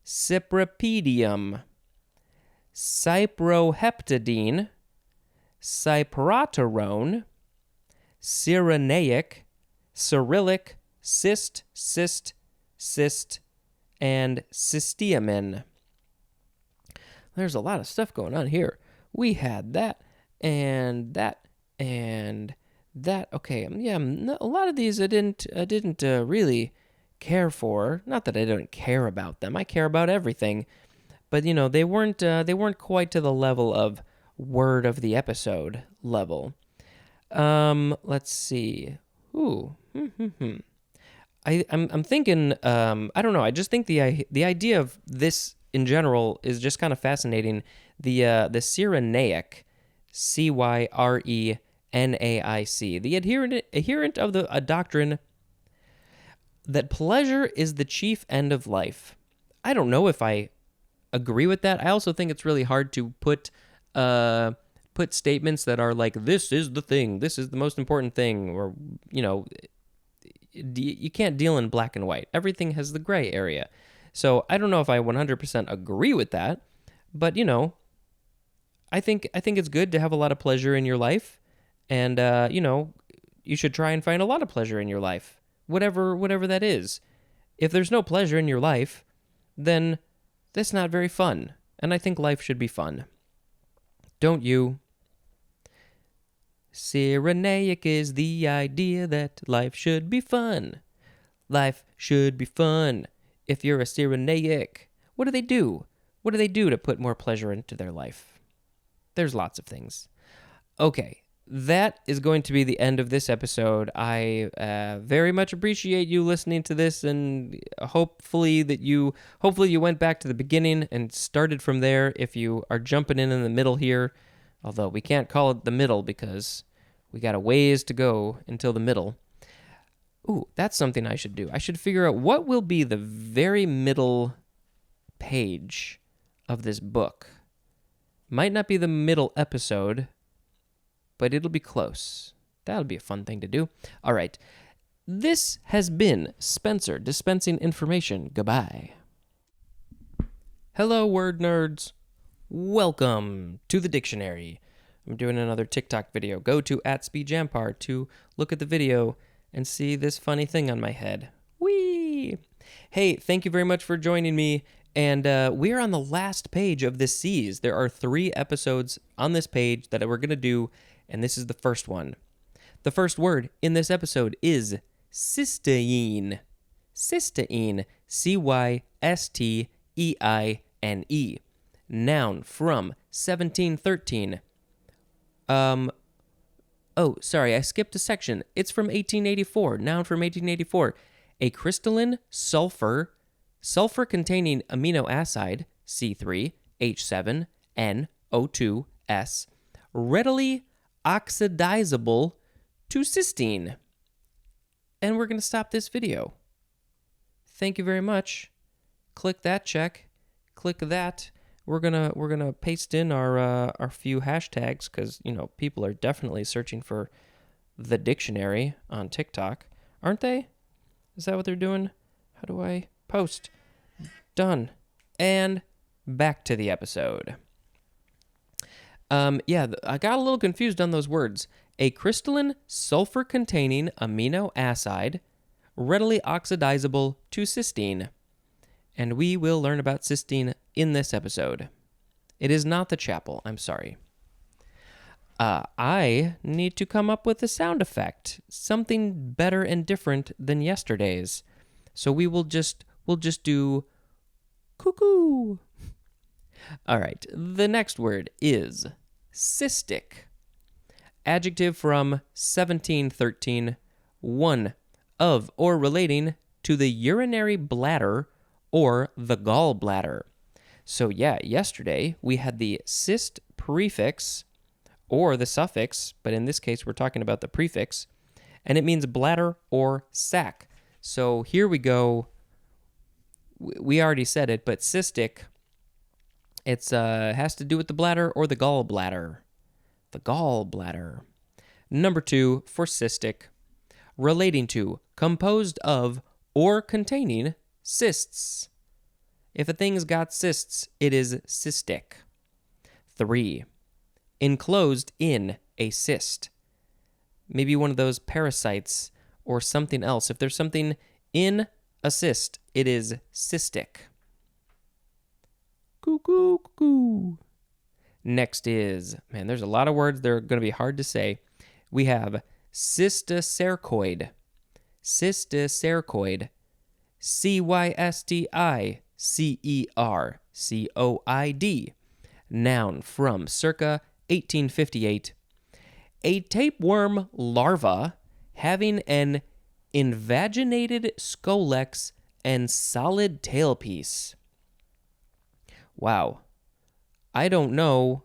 cypripedium, cyproheptadine, cypraterone, cyrenaic, cyrillic, cyst, cyst, and cysteamine. There's a lot of stuff going on here. We had that and that and that. Okay, yeah, a lot of these I didn't really care for. Not that I don't care about them. I care about everything, but they weren't quite to the level of word of the episode level. Let's see. Ooh. I'm thinking. I don't know. I just think the idea of this in general is just kind of fascinating. The Cyrenaic, Cyrenaic, the adherent of a doctrine that pleasure is the chief end of life. I don't know if I agree with that. I also think it's really hard to put statements that are like, this is the thing, this is the most important thing, or you can't deal in black and white. Everything has the gray area. So I don't know if I 100% agree with that, but I think it's good to have a lot of pleasure in your life, and you should try and find a lot of pleasure in your life, whatever that is. If there's no pleasure in your life, then that's not very fun, and I think life should be fun. Don't you? Cyrenaic is the idea that life should be fun. Life should be fun. If you're a Cyrenaic, what do they do? What do they do to put more pleasure into their life? There's lots of things. Okay, that is going to be the end of this episode. I very much appreciate you listening to this, and hopefully you went back to the beginning and started from there if you are jumping in the middle here, although we can't call it the middle because we got a ways to go until the middle. Ooh, that's something I should do. I should figure out what will be the very middle page of this book. Might not be the middle episode, but it'll be close. That'll be a fun thing to do. All right. This has been Spencer dispensing information. Goodbye. Hello, word nerds. Welcome to the dictionary. I'm doing another TikTok video. Go to @SpeedJampar to look at the video and see this funny thing on my head. Whee! Hey, thank you very much for joining me. And we're on the last page of this series. There are 3 episodes on this page that we're going to do, and this is the first one. The first word in this episode is cysteine. Cysteine. Cysteine. Noun from 1713. Oh, sorry, I skipped a section. It's from 1884. Noun from 1884. A crystalline sulfur-containing amino acid, C3H7NO2S, readily oxidizable to cysteine. And we're going to stop this video. Thank you very much. Click that check. Click that. We're gonna paste in our few hashtags because people are definitely searching for the dictionary on TikTok, aren't they? Is that what they're doing? How do I post? Done. And back to the episode. I got a little confused on those words. A crystalline sulfur-containing amino acid, readily oxidizable to cysteine. And we will learn about cysteine in this episode. It is not the chapel. I'm sorry. I need to come up with a sound effect, something better and different than yesterday's. So we'll just do cuckoo. All right. The next word is cystic. Adjective from 1713. One, of or relating to the urinary bladder or the gallbladder. So yesterday we had the cyst prefix or the suffix, but in this case we're talking about the prefix, and it means bladder or sac. So here we go. We already said it, but cystic, it's has to do with the bladder or the gallbladder. The gallbladder. Number 2 for cystic, relating to, composed of, or containing cysts. If a thing's got cysts, it is cystic. 3, enclosed in a cyst. Maybe one of those parasites or something else. If there's something in a cyst, It is cystic. Cuckoo, cuckoo. Next is, man, there's a lot of words that are going to be hard to say. We have cysticercoid. Cysticercoid. cysticercoid. Noun from circa 1858. A tapeworm larva having an invaginated scolex and solid tailpiece. Wow. I don't know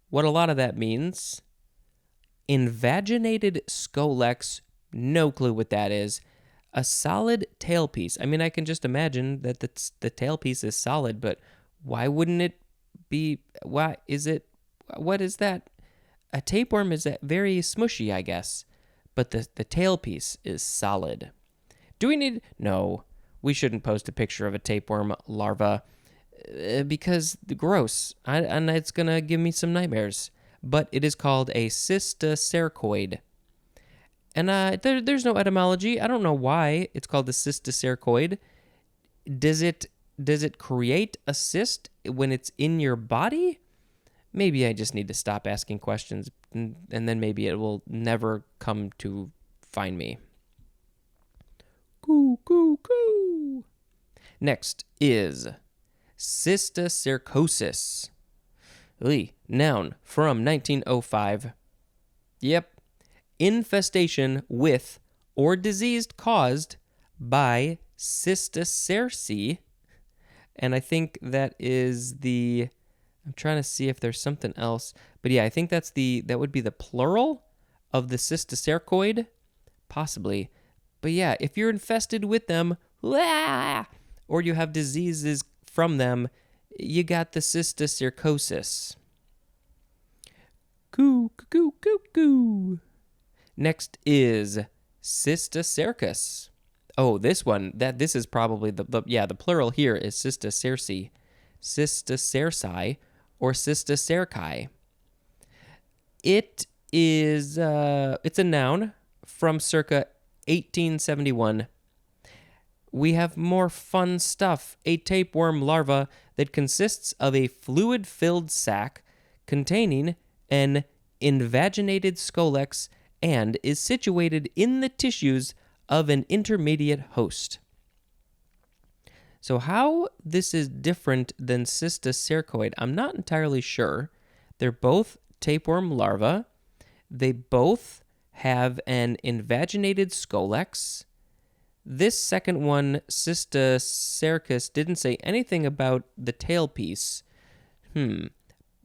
what a lot of that means. Invaginated scolex, no clue what that is. A solid tailpiece. I mean, I can just imagine that the tailpiece is solid, but why wouldn't it be? Why is it? What is that? A tapeworm is very smushy, I guess, but the tailpiece is solid. Do we need? No, we shouldn't post a picture of a tapeworm larva because gross, and it's gonna give me some nightmares. But it is called a cysticercoid. And there's no etymology. I don't know why it's called the cysticercoid. Does it create a cyst when it's in your body? Maybe I just need to stop asking questions, and then maybe it will never come to find me. Coo, coo, coo. Next is cysticercosis. Noun from 1905. Yep. Infestation with or disease caused by cysticerci. And I think that is I'm trying to see if there's something else. But yeah, I think that would be the plural of the cysticercoid. Possibly. But yeah, if you're infested with them, or you have diseases from them, you got the cysticercosis. Coo, coo, coo, coo. Next is cysticercus. Oh, this one, this is probably the plural here is cysticerci, cysticerci, or cysticerci. It is, it's a noun from circa 1871. We have more fun stuff. A tapeworm larva that consists of a fluid-filled sac containing an invaginated scolex and is situated in the tissues of an intermediate host. So how this is different than cysticercoid, I'm not entirely sure. They're both tapeworm larvae. They both have an invaginated scolex. This second one, cysticercus, didn't say anything about the tailpiece.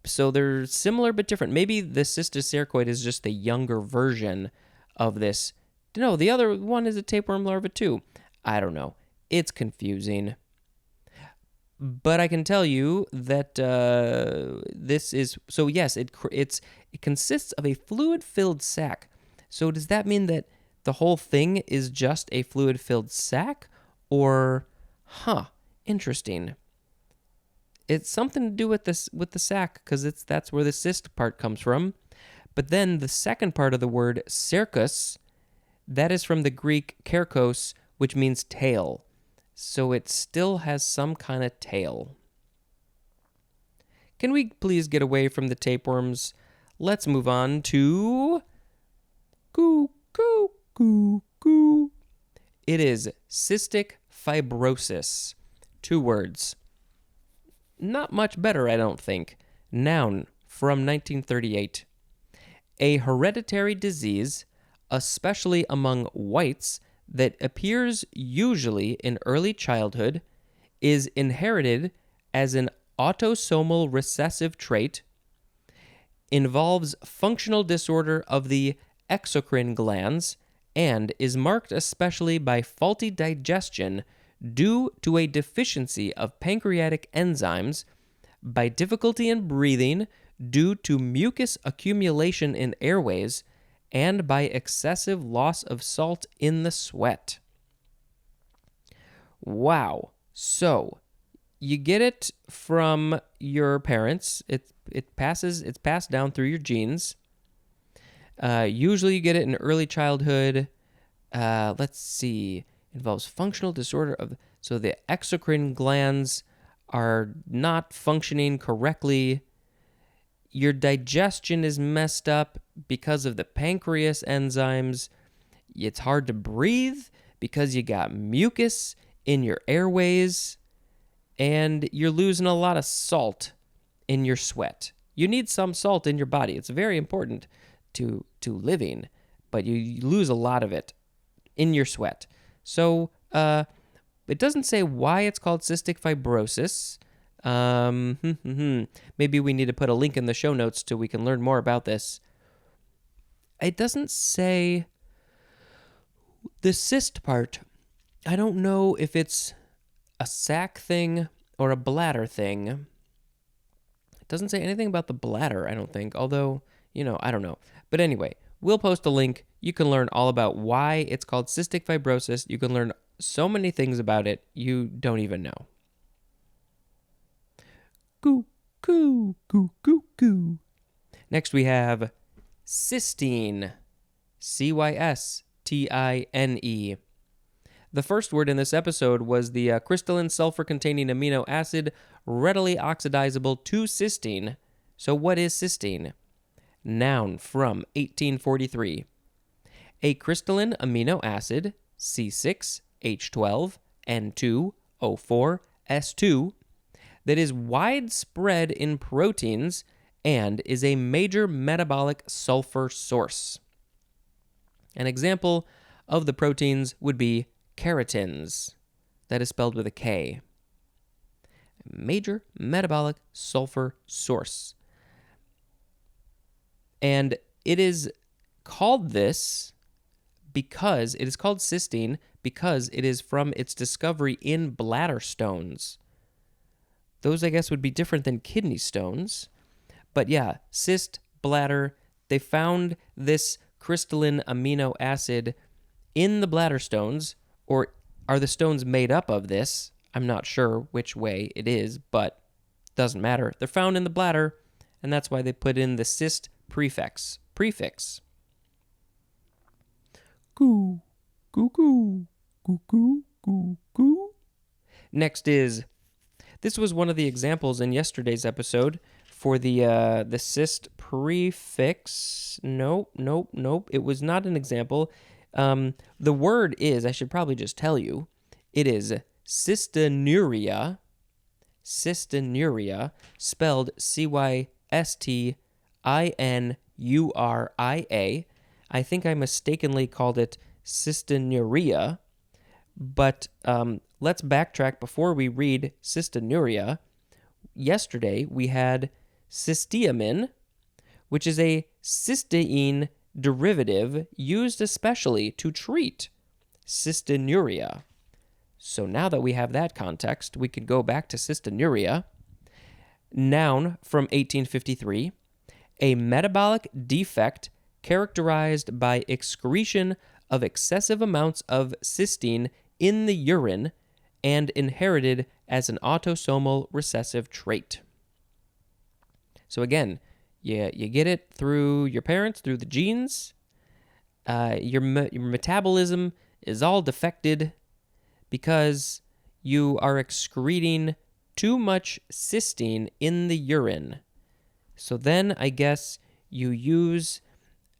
So they're similar but different. Maybe the cysticercoid is just the younger version of this. No, the other one is a tapeworm larva too. I don't know. It's confusing. But I can tell you that this is... So yes, it consists of a fluid-filled sac. So does that mean that the whole thing is just a fluid-filled sac? Or, interesting. It's something to do with this with the sac, because that's where the cyst part comes from. But then the second part of the word cercus, that is from the Greek kerkos, which means tail. So it still has some kind of tail. Can we please get away from the tapeworms? Let's move on to coo, coo, coo, coo. It is cystic fibrosis. 2 words. Not much better, I don't think. Noun from 1938. A hereditary disease, especially among whites, that appears usually in early childhood, is inherited as an autosomal recessive trait, involves functional disorder of the exocrine glands, and is marked especially by faulty digestion due to a deficiency of pancreatic enzymes, by difficulty in breathing due to mucus accumulation in airways, and by excessive loss of salt in the sweat. Wow. So, you get it from your parents. It's passed down through your genes. Usually you get it in early childhood. Let's see. Involves functional disorder of... So the exocrine glands are not functioning correctly. Your digestion is messed up because of the pancreas enzymes. It's hard to breathe because you got mucus in your airways, and you're losing a lot of salt in your sweat. You need some salt in your body. It's very important to living, but you lose a lot of it in your sweat. So it doesn't say why it's called cystic fibrosis. Maybe we need to put a link in the show notes so we can learn more about this. It doesn't say the cyst part. I don't know if it's a sac thing or a bladder thing. It doesn't say anything about the bladder, I don't think, although, I don't know. But anyway, we'll post a link. You can learn all about why it's called cystic fibrosis. You can learn so many things about it you don't even know. Goo, goo, goo, goo, goo. Next we have cysteine. Cystine. The first word in this episode was the crystalline sulfur-containing amino acid readily oxidizable to cysteine. So what is cysteine? Noun from 1843. A crystalline amino acid, C6H12N2O4S2, that is widespread in proteins and is a major metabolic sulfur source. An example of the proteins would be keratins. That is spelled with a K. Major metabolic sulfur source. And it is called this because it is called cysteine because it is from its discovery in bladder stones. Those, I guess, would be different than kidney stones. But yeah, cyst, bladder, they found this crystalline amino acid in the bladder stones, or are the stones made up of this? I'm not sure which way it is, but doesn't matter. They're found in the bladder, and that's why they put in the cyst prefix. Goo, goo, goo, goo, goo, goo, goo. Next is, this was one of the examples in yesterday's episode for the cyst prefix. Nope. It was not an example. The word is, I should probably just tell you, it is cystinuria, spelled Cystinuria. I think I mistakenly called it cystinuria, but let's backtrack before we read cystinuria. Yesterday, we had cysteamine, which is a cysteine derivative used especially to treat cystinuria. So now that we have that context, we can go back to cystinuria. Noun from 1853, a metabolic defect characterized by excretion of excessive amounts of cysteine in the urine and inherited as an autosomal recessive trait. So again, you get it through your parents, through the genes. Your metabolism is all defected because you are excreting too much cysteine in the urine. So then I guess you use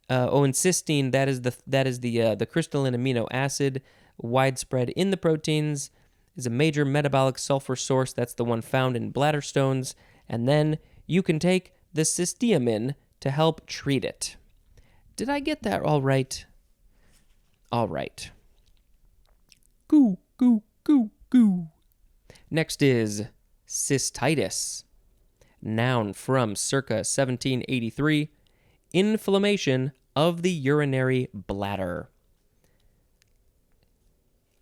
and cysteine, that is the crystalline amino acid widespread in the proteins, is a major metabolic sulfur source. That's the one found in bladder stones. And then you can take the cysteamine to help treat it. Did I get that all right? All right. Goo, goo, goo, goo. Next is cystitis. Noun from circa 1783. Inflammation of the urinary bladder.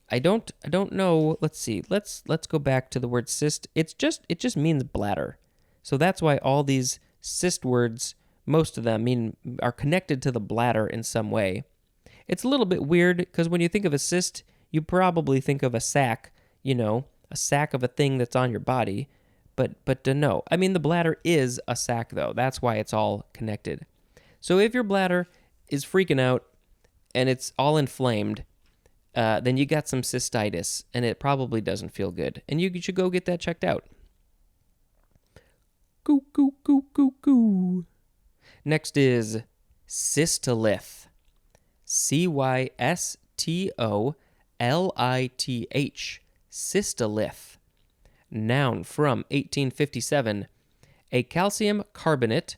I don't know. Let's see. Let's go back to the word cyst. It just means bladder. So that's why all these cyst words, most of them are connected to the bladder in some way. It's a little bit weird because when you think of a cyst, you probably think of a sac, a sac of a thing that's on your body. But no. The bladder is a sac though. That's why it's all connected. So if your bladder is freaking out and it's all inflamed, then you got some cystitis, and it probably doesn't feel good. And you should go get that checked out. Goo, goo, goo, goo, goo. Next is cystolith. Cystolith. Cystolith. Noun from 1857. A calcium carbonate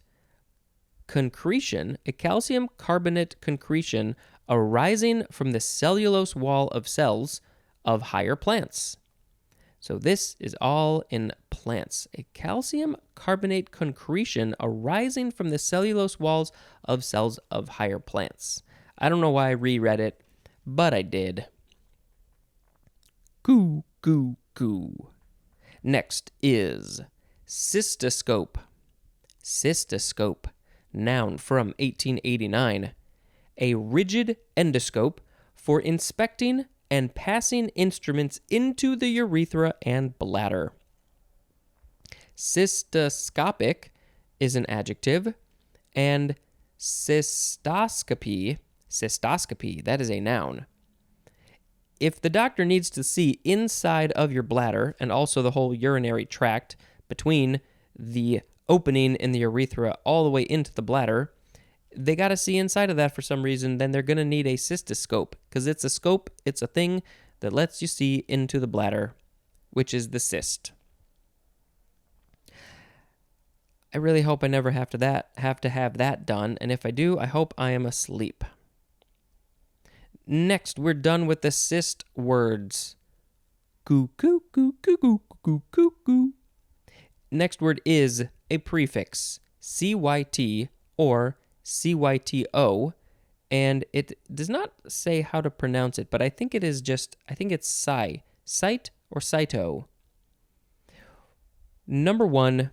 concretion arising from the cellulose wall of cells of higher plants. So this is all in plants. A calcium carbonate concretion arising from the cellulose walls of cells of higher plants. I don't know why I reread it, but I did. Goo, goo, goo. Next is cystoscope. Cystoscope. Noun from 1889. A rigid endoscope for inspecting and passing instruments into the urethra and bladder. Cystoscopic is an adjective, and cystoscopy, that is a noun. If the doctor needs to see inside of your bladder and also the whole urinary tract between the opening in the urethra all the way into the bladder, they got to see inside of that for some reason, then they're going to need a cystoscope, because it's a scope, it's a thing that lets you see into the bladder, which is the cyst. I really hope I never have to have that done, and if I do, I hope I am asleep. Next, we're done with the cyst words. Goo, goo, goo, goo, goo, goo, goo, goo. Next word is a prefix, CYT or CYTO, and it does not say how to pronounce it, but I think it's site or cyto. Number 1,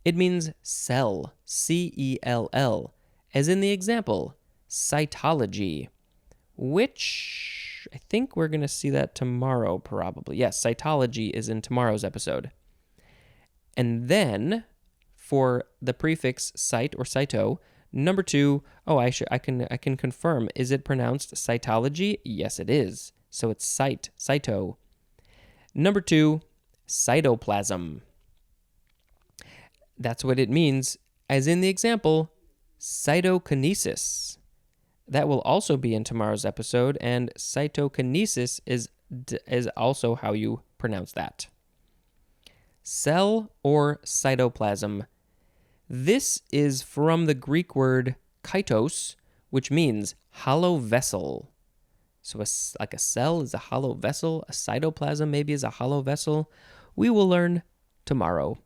it means cell, C-E-L-L, as in the example, cytology, which I think we're going to see that tomorrow probably. Yes, cytology is in tomorrow's episode. And then for the prefix site or cyto, number 2, I can confirm. Is it pronounced cytology? Yes, it is. So it's cyto. Number 2, cytoplasm. That's what it means, as in the example, cytokinesis. That will also be in tomorrow's episode, and cytokinesis is also how you pronounce that. Cell or cytoplasm. This is from the Greek word kaitos, which means hollow vessel. So like a cell is a hollow vessel, a cytoplasm maybe is a hollow vessel. We will learn tomorrow.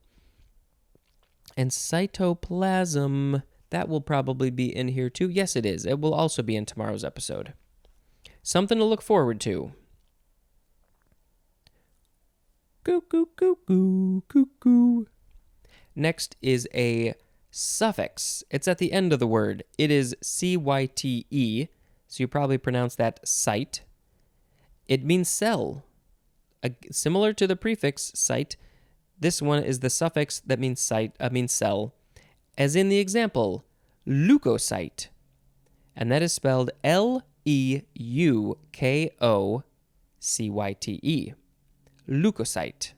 And cytoplasm, that will probably be in here too. Yes, it is. It will also be in tomorrow's episode. Something to look forward to. Goo, goo, goo, goo, goo, goo. Next is a suffix. It's at the end of the word. It is C-Y-T-E, so you probably pronounce that site. It means cell. Similar to the prefix site, this one is the suffix that means cell, as in the example, leukocyte. And that is spelled L-E-U-K-O-C-Y-T-E. Leukocyte.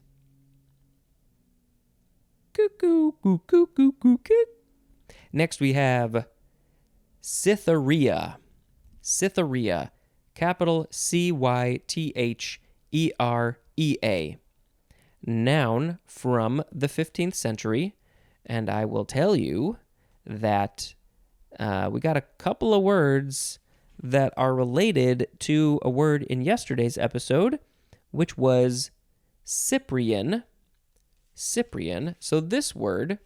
Cuckoo, coo, coo, coo, coo, coo. Next we have cytherea. Cytherea. Capital C-Y-T-H-E-R-E-A. Noun from the 15th century. And I will tell you that we got a couple of words that are related to a word in yesterday's episode, which was Cyprian. Cyprian. So this word,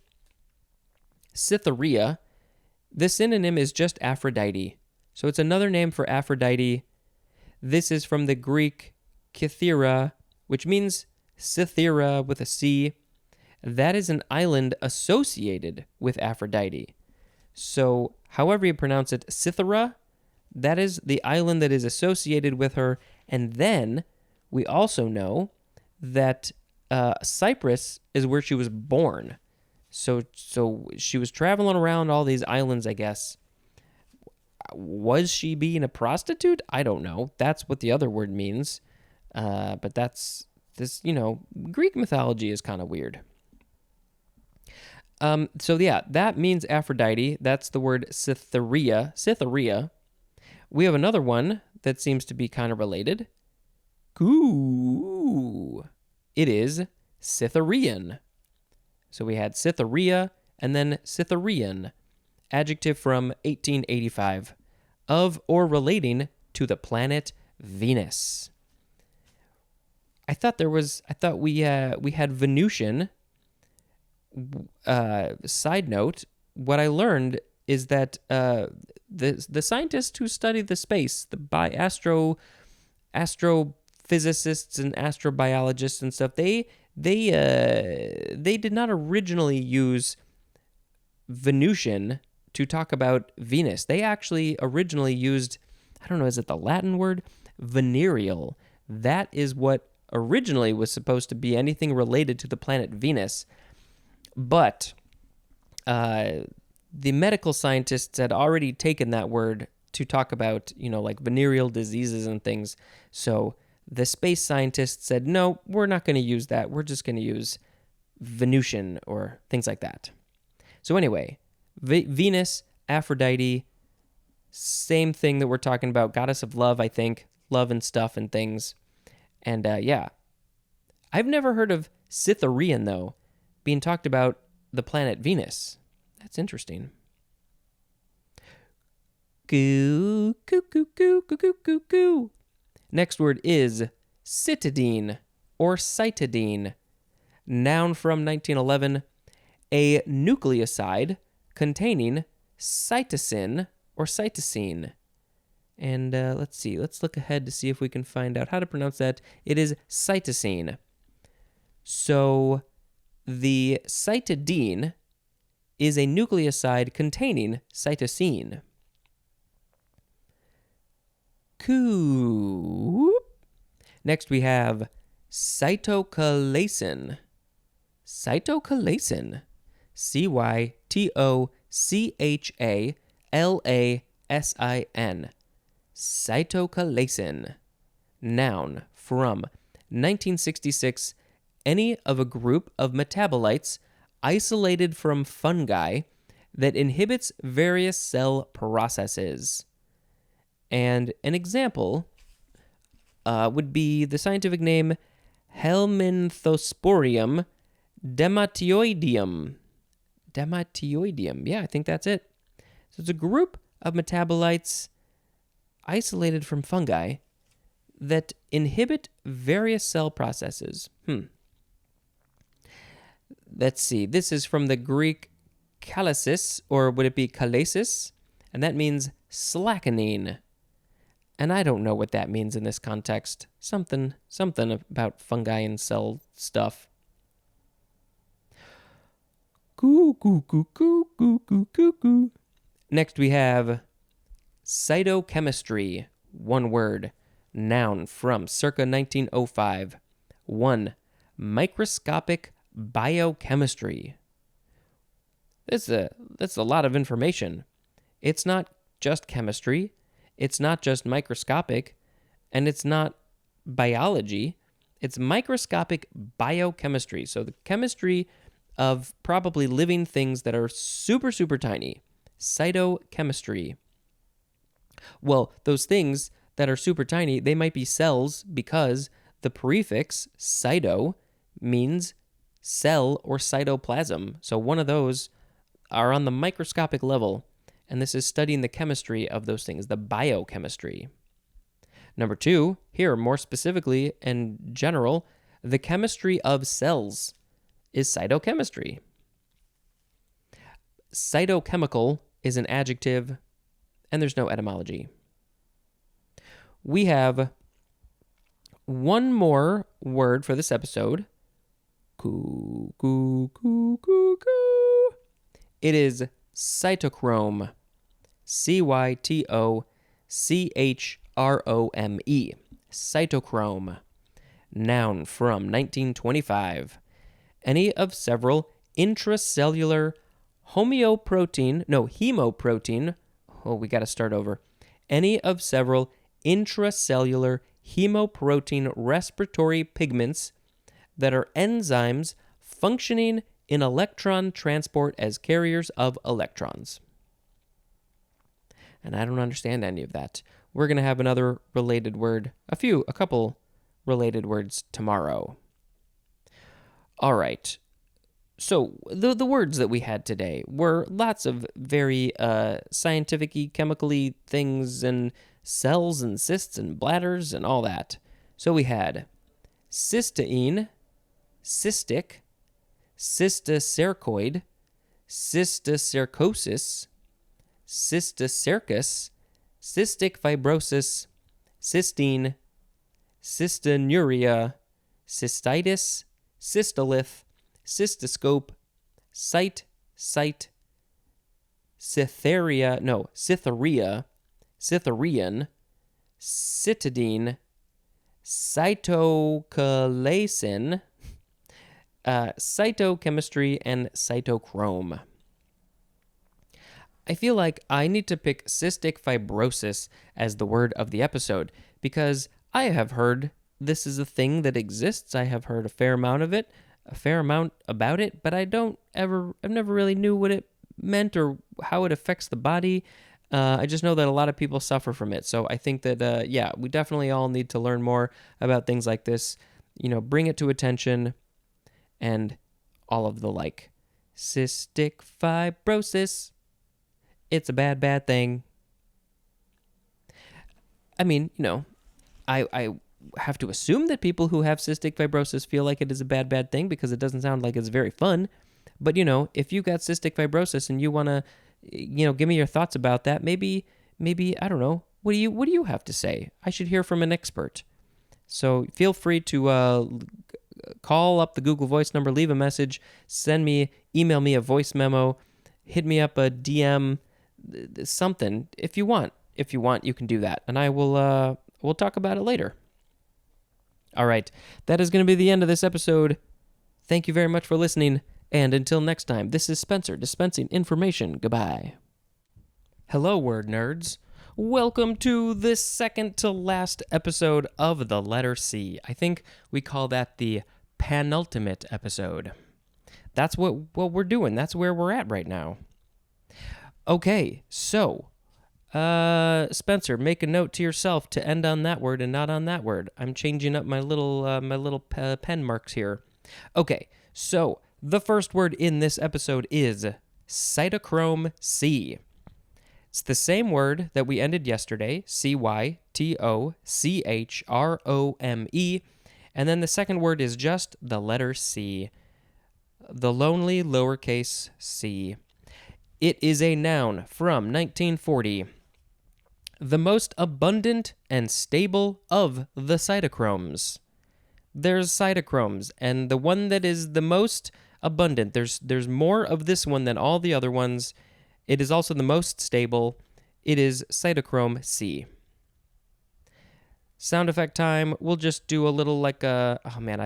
cytherea, the synonym is just Aphrodite. So it's another name for Aphrodite. This is from the Greek Kythera, which means Cythera with a C. That is an island associated with Aphrodite. So however you pronounce it, Cythera, that is the island that is associated with her. And then we also know that Cyprus is where she was born. So she was traveling around all these islands, I guess. Was she being a prostitute? I don't know. That's what the other word means. But that's this, Greek mythology is kind of weird. So yeah, that means Aphrodite. That's the word Cytherea. We have another one that seems to be kind of related. Ooh. It is Cytherean. So we had Cytherea and then Cytherean, adjective from 1885, of or relating to the planet Venus. I thought we had Venusian. Side note, what I learned is that the scientists who study the space, astrophysicists and astrobiologists and stuff, they did not originally use Venusian to talk about Venus. They actually originally used, I don't know, is it the Latin word? Venereal. That is what originally was supposed to be anything related to the planet Venus. But the medical scientists had already taken that word to talk about, like venereal diseases and things. So the space scientists said, no, we're not going to use that. We're just going to use Venusian or things like that. So anyway, Venus, Aphrodite, same thing that we're talking about, goddess of love, I think, love and stuff and things. And yeah, I've never heard of Cytherean, though, being talked about the planet Venus. That's interesting. Goo, goo, goo, goo, goo, goo, goo, goo. Next word is cytidine or cytidine. Noun from 1911, a nucleoside containing cytosine or cytosine. And let's see. Let's look ahead to see if we can find out how to pronounce that. It is cytosine. So the cytidine is a nucleoside containing cytosine. Cool. Next we have cytochalasin. Cytochalasin. Cytochalasin. Cytochalasin. Noun from 1966. Any of a group of metabolites isolated from fungi that inhibits various cell processes. And an example would be the scientific name Helminthosporium dematioideum. Dematioideum. Yeah, I think that's it. So it's a group of metabolites isolated from fungi that inhibit various cell processes. Let's see. This is from the Greek kalasis, or would it be kalasis? And that means slackening. And I don't know what that means in this context. Something about fungi and cell stuff. Goo, goo, goo, goo, goo, goo, goo, goo. Next we have cytochemistry. One word. Noun from circa 1905. 1. Microscopic biochemistry. That's a lot of information. It's not just chemistry. It's not just microscopic. And it's not biology. It's microscopic biochemistry. So the chemistry of probably living things that are super, super tiny. Cytochemistry. Well, those things that are super tiny, they might be cells because the prefix cyto means cell or cytoplasm. So one of those are on the microscopic level, and this is studying the chemistry of those things, the biochemistry. Number 2, here more specifically and general, the chemistry of cells is cytochemistry. Cytochemical is an adjective, and there's no etymology. We have one more word for this episode. Coo, coo, coo, coo, coo. It is cytochrome. Cytochrome. Cytochrome. Noun from 1925. Any of several intracellular hemoprotein. we got to start over. Any of several intracellular hemoprotein respiratory pigments that are enzymes functioning in electron transport as carriers of electrons. And I don't understand any of that. We're going to have another related word, a couple related words tomorrow. All right. So the words that we had today were lots of very scientific-y, chemical-y things and cells and cysts and bladders and all that. So we had cysteine, cystic, cysticercoid, cysticercosis, cysticercus, cystic fibrosis, cystine, cystinuria, cystitis, cystolith, cystoscope, cytheria, cytherian, cytidine, cytocalasin, cytochemistry, and cytochrome. I feel like I need to pick cystic fibrosis as the word of the episode because I have heard this is a thing that exists. I have heard a fair amount about it, but I've never really knew what it meant or how it affects the body. I just know that a lot of people suffer from it. So I think that, we definitely all need to learn more about things like this, bring it to attention and all of the like. Cystic fibrosis. It's a bad, bad thing. I mean, I have to assume that people who have cystic fibrosis feel like it is a bad, bad thing because it doesn't sound like it's very fun. But, if you got cystic fibrosis and you want to, give me your thoughts about that, maybe, I don't know. What do you have to say? I should hear from an expert. So feel free to call up the Google Voice number, leave a message, email me a voice memo, hit me up a DM, something. If you want, you can do that. And I will, we'll talk about it later. All right. That is going to be the end of this episode. Thank you very much for listening. And until next time, this is Spencer dispensing information. Goodbye. Hello, word nerds. Welcome to the second to last episode of the letter C. I think we call that the penultimate episode. That's what we're doing. That's where we're at right now. Okay, so, Spencer, make a note to yourself to end on that word and not on that word. I'm changing up my little pen marks here. Okay, so the first word in this episode is cytochrome C. It's the same word that we ended yesterday, cytochrome, and then the second word is just the letter C, the lonely lowercase c. It is a noun from 1940. The most abundant and stable of the cytochromes. There's cytochromes, and the one that is the most abundant, there's more of this one than all the other ones. It is also the most stable. It is cytochrome C. Sound effect time. We'll just do a little I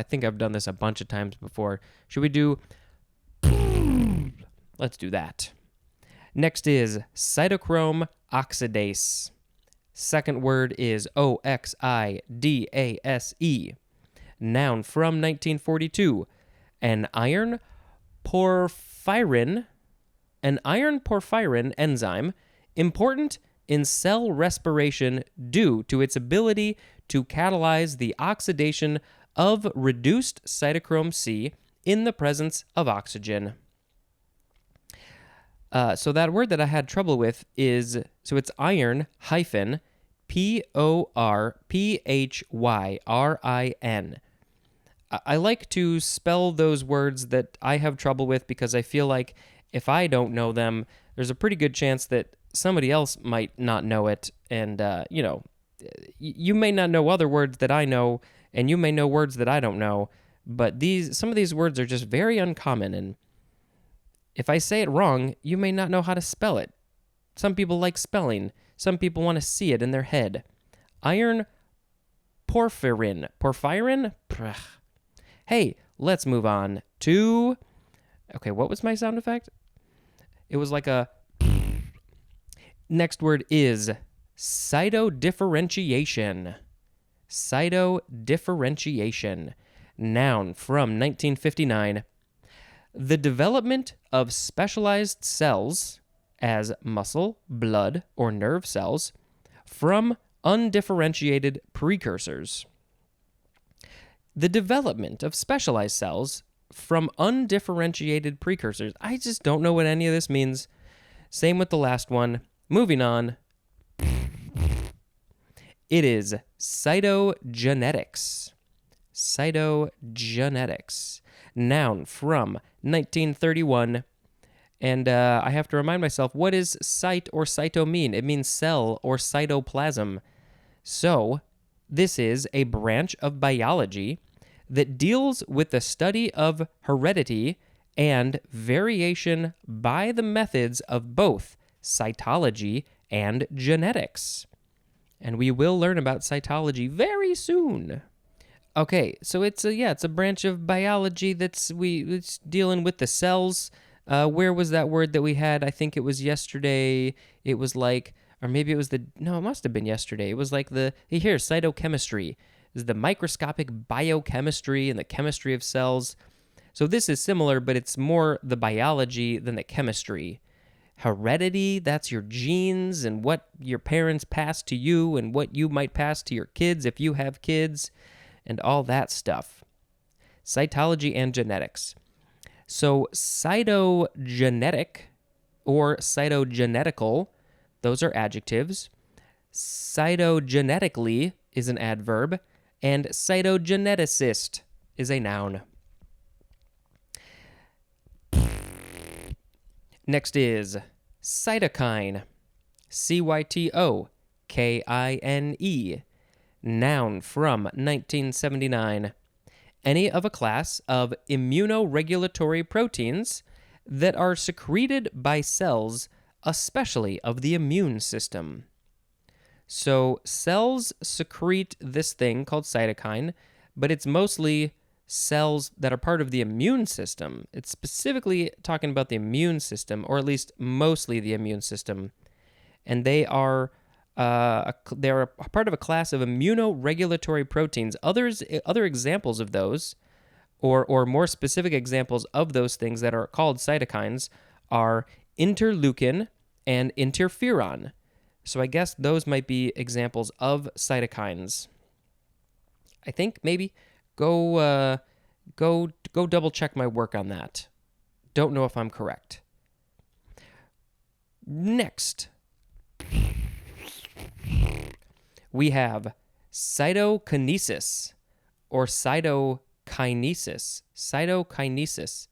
think I've done this a bunch of times before. Should we do... Let's do that. Next is cytochrome oxidase. Second word is oxidase. Noun from 1942. An iron porphyrin enzyme important in cell respiration due to its ability to catalyze the oxidation of reduced cytochrome C in the presence of oxygen. So that word that I had trouble with is, it's iron hyphen porphyrin. I like to spell those words that I have trouble with because I feel like if I don't know them, there's a pretty good chance that somebody else might not know it. And, you may not know other words that I know, and you may know words that I don't know, but some of these words are just very uncommon, and if I say it wrong, you may not know how to spell it. Some people like spelling. Some people want to see it in their head. Iron porphyrin. Porphyrin? Hey, let's move on to... Okay, what was my sound effect? It was like a... Next word is cytodifferentiation. Cytodifferentiation. Noun from 1959. The development of specialized cells as muscle, blood, or nerve cells from undifferentiated precursors. The development of specialized cells from undifferentiated precursors. I just don't know what any of this means. Same with the last one. Moving on. It is cytogenetics. Cytogenetics. Noun from 1931. And I have to remind myself, what does cyte or cyto mean? It means cell or cytoplasm. So, this is a branch of biology that deals with the study of heredity and variation by the methods of both cytology and genetics. And we will learn about cytology very soon. Okay, so it's a branch of biology it's dealing with the cells. Where was that word that we had? I think it was yesterday. It was like, or maybe it was it must have been yesterday. It was like cytochemistry. This is the microscopic biochemistry and the chemistry of cells. So this is similar, but it's more the biology than the chemistry. Heredity, that's your genes and what your parents pass to you and what you might pass to your kids if you have kids and all that stuff. Cytology and genetics. So cytogenetic or cytogenetical, those are adjectives. Cytogenetically is an adverb, and cytogeneticist is a noun. Next is cytokine. Cytokine. Noun from 1979. Any of a class of immunoregulatory proteins that are secreted by cells, especially of the immune system. So cells secrete this thing called cytokine, but it's mostly cells that are part of the immune system. It's specifically talking about the immune system, or at least mostly the immune system. And they're a part of a class of immunoregulatory proteins. Other examples of those, or more specific examples of those things that are called cytokines, are interleukin and interferon. So I guess those might be examples of cytokines. I think maybe go double check my work on that. Don't know if I'm correct. Next, we have cytokinesis or cytokinesis. Cytokinesis.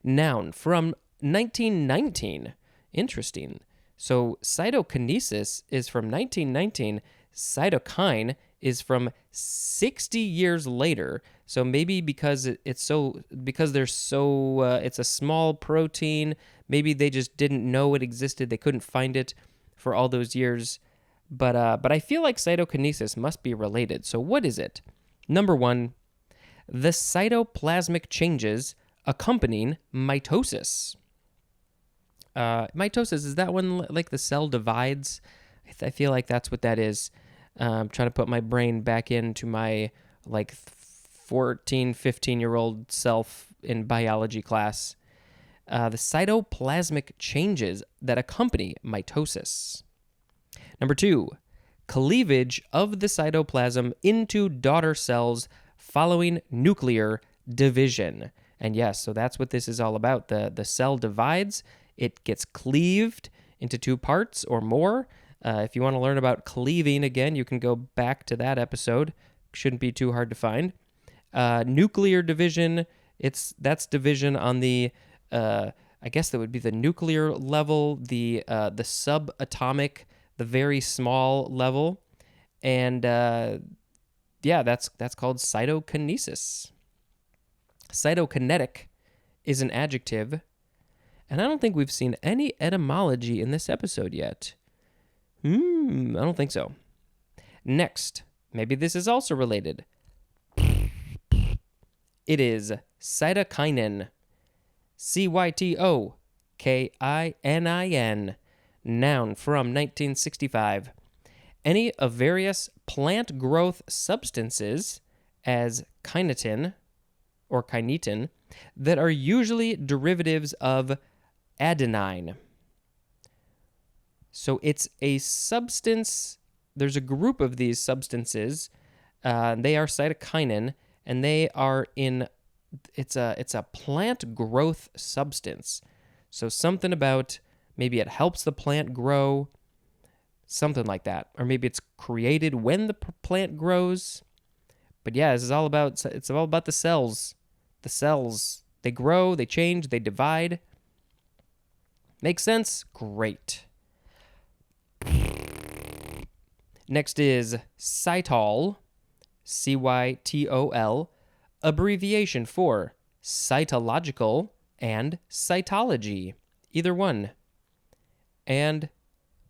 Noun from 1919. Interesting. So cytokinesis is from 1919. Cytokine is from 60 years later. So maybe because it's a small protein, maybe they just didn't know it existed. They couldn't find it for all those years. But I feel like cytokinesis must be related. So what is it? Number one, the cytoplasmic changes accompanying mitosis. Mitosis, is that when like the cell divides? I feel like that's what that is. I'm trying to put my brain back into my like 14, 15-year-old self in biology class. The cytoplasmic changes that accompany mitosis. Number two, cleavage of the cytoplasm into daughter cells following nuclear division. And yes, so that's what this is all about. The cell divides, it gets cleaved into two parts or more. If you want to learn about cleaving again, you can go back to that episode. Shouldn't be too hard to find. Nuclear division, that's division on the, I guess that would be the nuclear level, the subatomic, the very small level. And that's called cytokinesis. Cytokinetic is an adjective, and I don't think we've seen any etymology in this episode yet. I don't think so. Next, maybe this is also related. It is cytokinin. Cytokinin. Noun from 1965. Any of various plant growth substances as kinetin or kinetin that are usually derivatives of adenine. So it's a substance, there's a group of these substances, they are cytokinin, and they are in, it's a plant growth substance. So something about, maybe it helps the plant grow, something like that. Or maybe it's created when the plant grows. But yeah, it's all about the cells. The cells, they grow, they change, they divide. Makes sense? Great. Next is cytol, C-Y-T-O-L, abbreviation for cytological and cytology, either one. And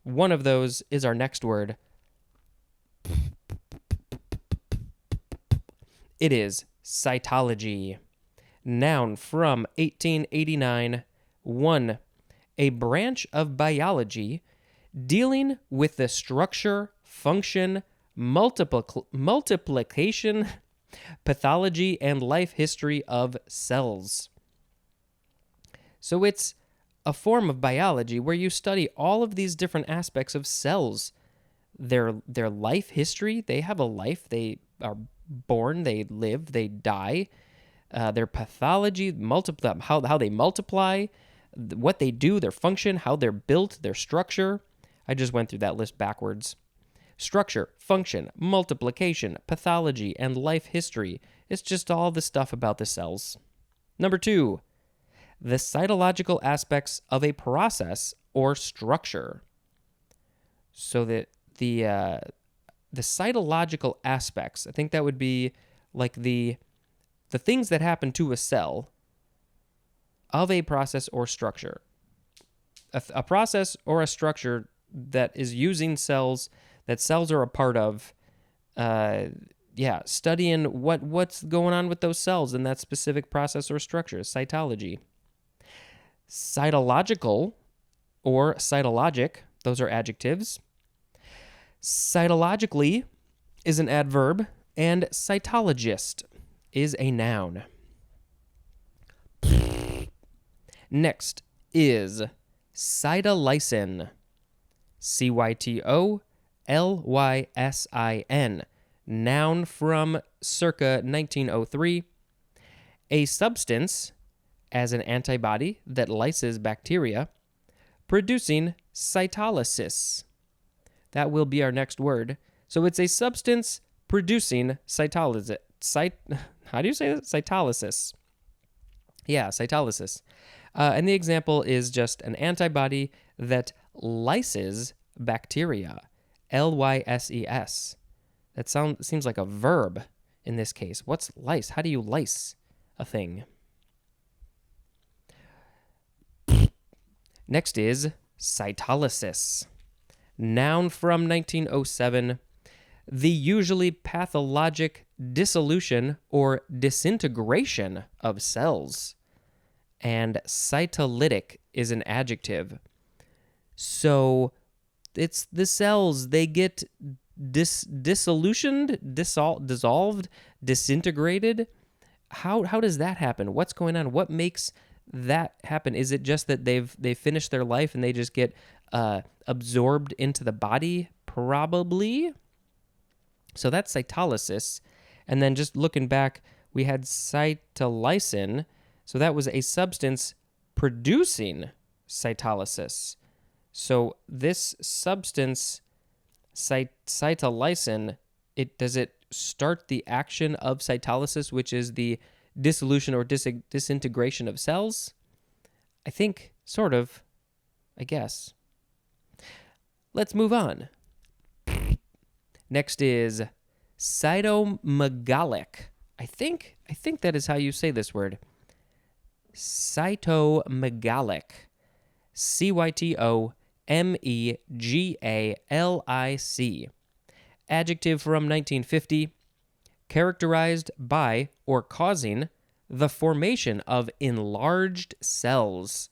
one of those is our next word. It is cytology. Noun from 1889. 1. A branch of biology dealing with the structure, function, multiplication, pathology, and life history of cells. So it's a form of biology where you study all of these different aspects of cells. Their life history, they have a life, they are born, they live, they die. Their pathology, how they multiply, what they do, their function, how they're built, their structure. I just went through that list backwards. Structure, function, multiplication, pathology, and life history. It's just all the stuff about the cells. Number 2, the cytological aspects of a process or structure. So the cytological aspects, I think that would be like the things that happen to a cell of a process or structure. A process or a structure that is using cells, that cells are a part of, studying what's going on with those cells in that specific process or structure, cytology. Cytological or cytologic, those are adjectives. Cytologically is an adverb, and cytologist is a noun. Next is cytolysin, C-Y-T-O-L-Y-S-I-N, noun from circa 1903, a substance as an antibody that lyses bacteria, producing cytolysis. That will be our next word. So it's a substance producing cytolysis. How do you say that? Cytolysis. Yeah, cytolysis. And the example is just an antibody that lyses bacteria. L-Y-S-E-S. That seems like a verb in this case. What's lyse? How do you lyse a thing? Next is cytolysis. Noun from 1907. The usually pathologic dissolution or disintegration of cells. And cytolytic is an adjective. So it's the cells, they get dissolutioned, dissolved, disintegrated. How does that happen? What's going on? What makes that happen? Is it just that they've finished their life and they just get absorbed into the body? Probably. So that's cytolysis. And then just looking back, we had cytolysin. So that was a substance producing cytolysis. So this substance, cytolysin, does it start the action of cytolysis, which is the dissolution or disintegration of cells? I think, sort of, I guess. Let's move on. Next is cytomegalic. I think that is how you say this word. Cytomegalic. C-Y-T-O-M-E-G-A-L-I-C. Adjective from 1950. Characterized by or causing the formation of enlarged cells.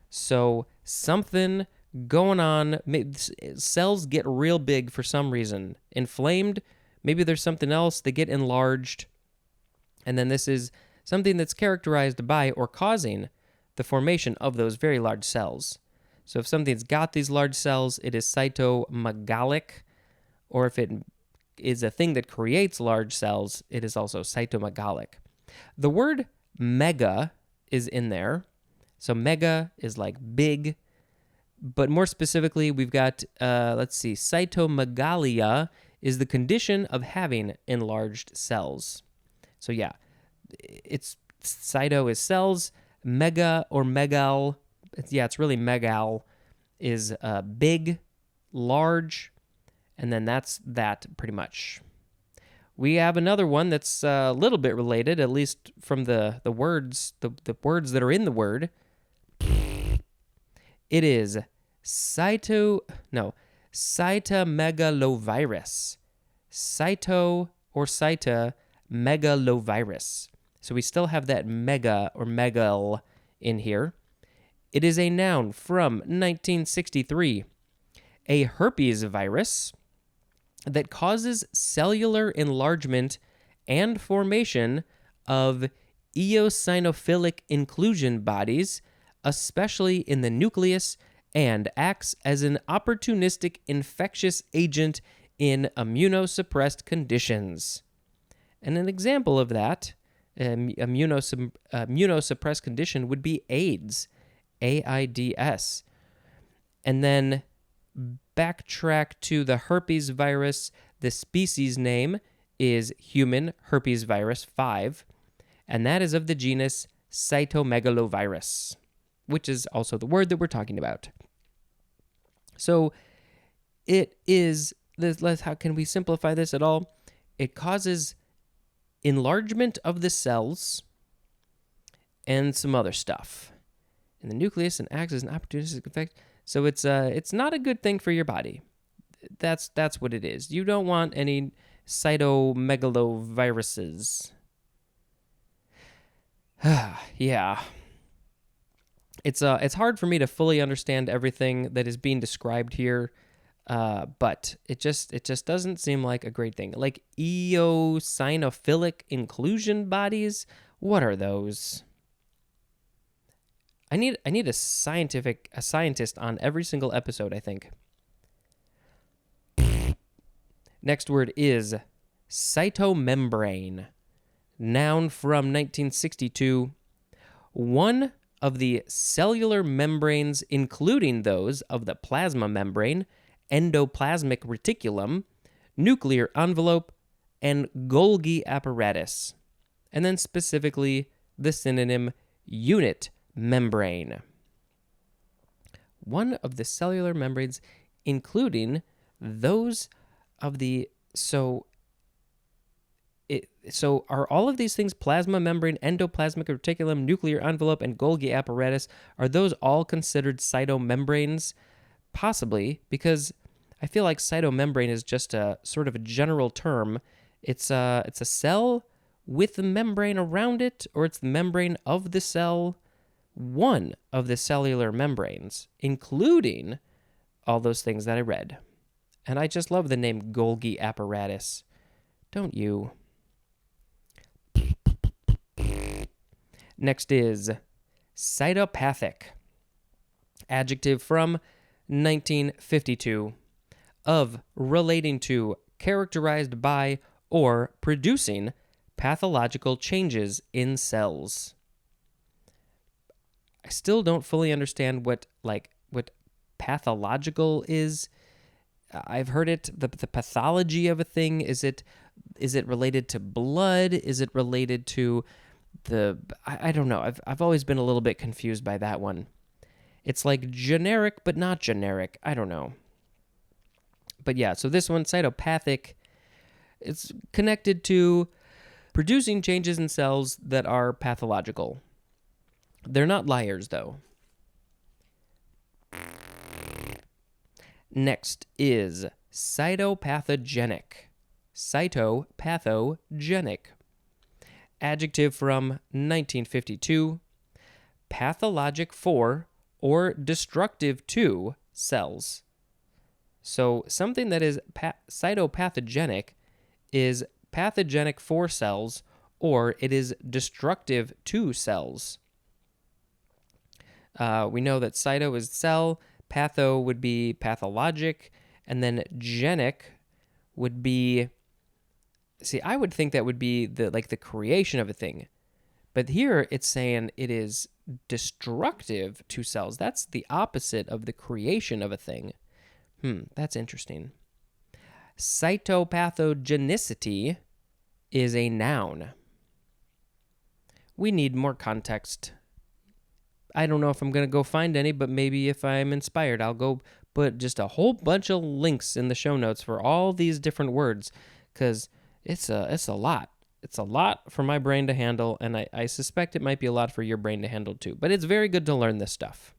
So something going on. Cells get real big for some reason. Inflamed, maybe there's something else. They get enlarged. And then this is something that's characterized by or causing the formation of those very large cells. So if something's got these large cells, it is cytomegalic, or if it is a thing that creates large cells, it is also cytomegalic. The word mega is in there. So mega is like big, but more specifically, we've got, cytomegalia is the condition of having enlarged cells. So yeah, it's cyto is cells, mega or megal, it's really megal, is big, large, and then that's that pretty much. We have another one that's a little bit related, at least from the words, the words that are in the word. It is cytomegalovirus. Cyto or cytomegalovirus. So we still have that mega or megal in here. It is a noun from 1963. A herpes virus that causes cellular enlargement and formation of eosinophilic inclusion bodies, especially in the nucleus, and acts as an opportunistic infectious agent in immunosuppressed conditions. And an example of that immunosuppressed condition would be AIDS, AIDS. And then backtrack to the herpes virus. The species name is human herpes virus 5, and that is of the genus cytomegalovirus, which is also the word that we're talking about. So it is, how can we simplify this at all? It causes enlargement of the cells and some other stuff in the nucleus and acts as an opportunistic effect. So it's not a good thing for your body. That's what it is. You don't want any cytomegaloviruses. Yeah. It's hard for me to fully understand everything that is being described here, but it just doesn't seem like a great thing. Like eosinophilic inclusion bodies, what are those? I need a scientist on every single episode, I think. Next word is cytomembrane. Noun from 1962. One of the cellular membranes, including those of the plasma membrane, endoplasmic reticulum, nuclear envelope, and Golgi apparatus. And then specifically the synonym unit membrane. One of the cellular membranes, including those of the... So are all of these things, plasma membrane, endoplasmic reticulum, nuclear envelope, and Golgi apparatus, are those all considered cytomembranes? Possibly, because I feel like cytomembrane is just a sort of a general term. It's a cell with the membrane around it, or it's the membrane of the cell. One of the cellular membranes, including all those things that I read. And I just love the name Golgi apparatus. Don't you? Next is cytopathic. Adjective from 1952. Of, relating to, characterized by, or producing pathological changes in cells. I still don't fully understand what pathological is. I've heard it, the pathology of a thing. Is it related to blood? Is it related to I don't know. I've always been a little bit confused by that one. It's like generic, but not generic. I don't know. But yeah, so this one, cytopathic, it's connected to producing changes in cells that are pathological. They're not liars, though. Next is cytopathogenic. Cytopathogenic. Adjective from 1952. Pathologic for or destructive to cells. So something that is cytopathogenic is pathogenic for cells, or it is destructive to cells. We know that cyto is cell, patho would be pathologic, and then genic would be... See, I would think that would be the creation of a thing. But here it's saying it is destructive to cells. That's the opposite of the creation of a thing. That's interesting. Cytopathogenicity is a noun. We need more context. I don't know if I'm going to go find any, but maybe if I'm inspired, I'll go put just a whole bunch of links in the show notes for all these different words, because it's a lot. It's a lot for my brain to handle, and I suspect it might be a lot for your brain to handle too. But it's very good to learn this stuff.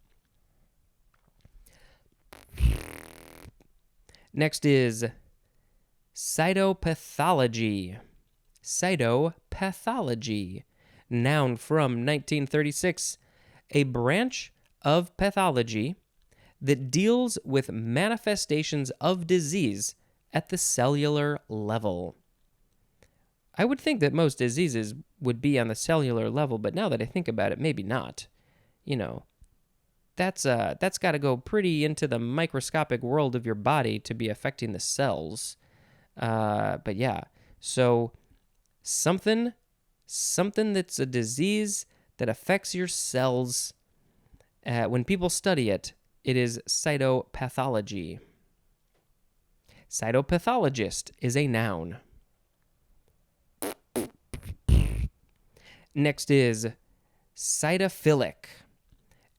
Next is cytopathology. Cytopathology. Noun from 1936. A branch of pathology that deals with manifestations of disease at the cellular level. I would think that most diseases would be on the cellular level, but now that I think about it, maybe not. You know, that's got to go pretty into the microscopic world of your body to be affecting the cells. But yeah, so something that's a disease that affects your cells. When people study it, it is cytopathology. Cytopathologist is a noun. Next is cytophilic.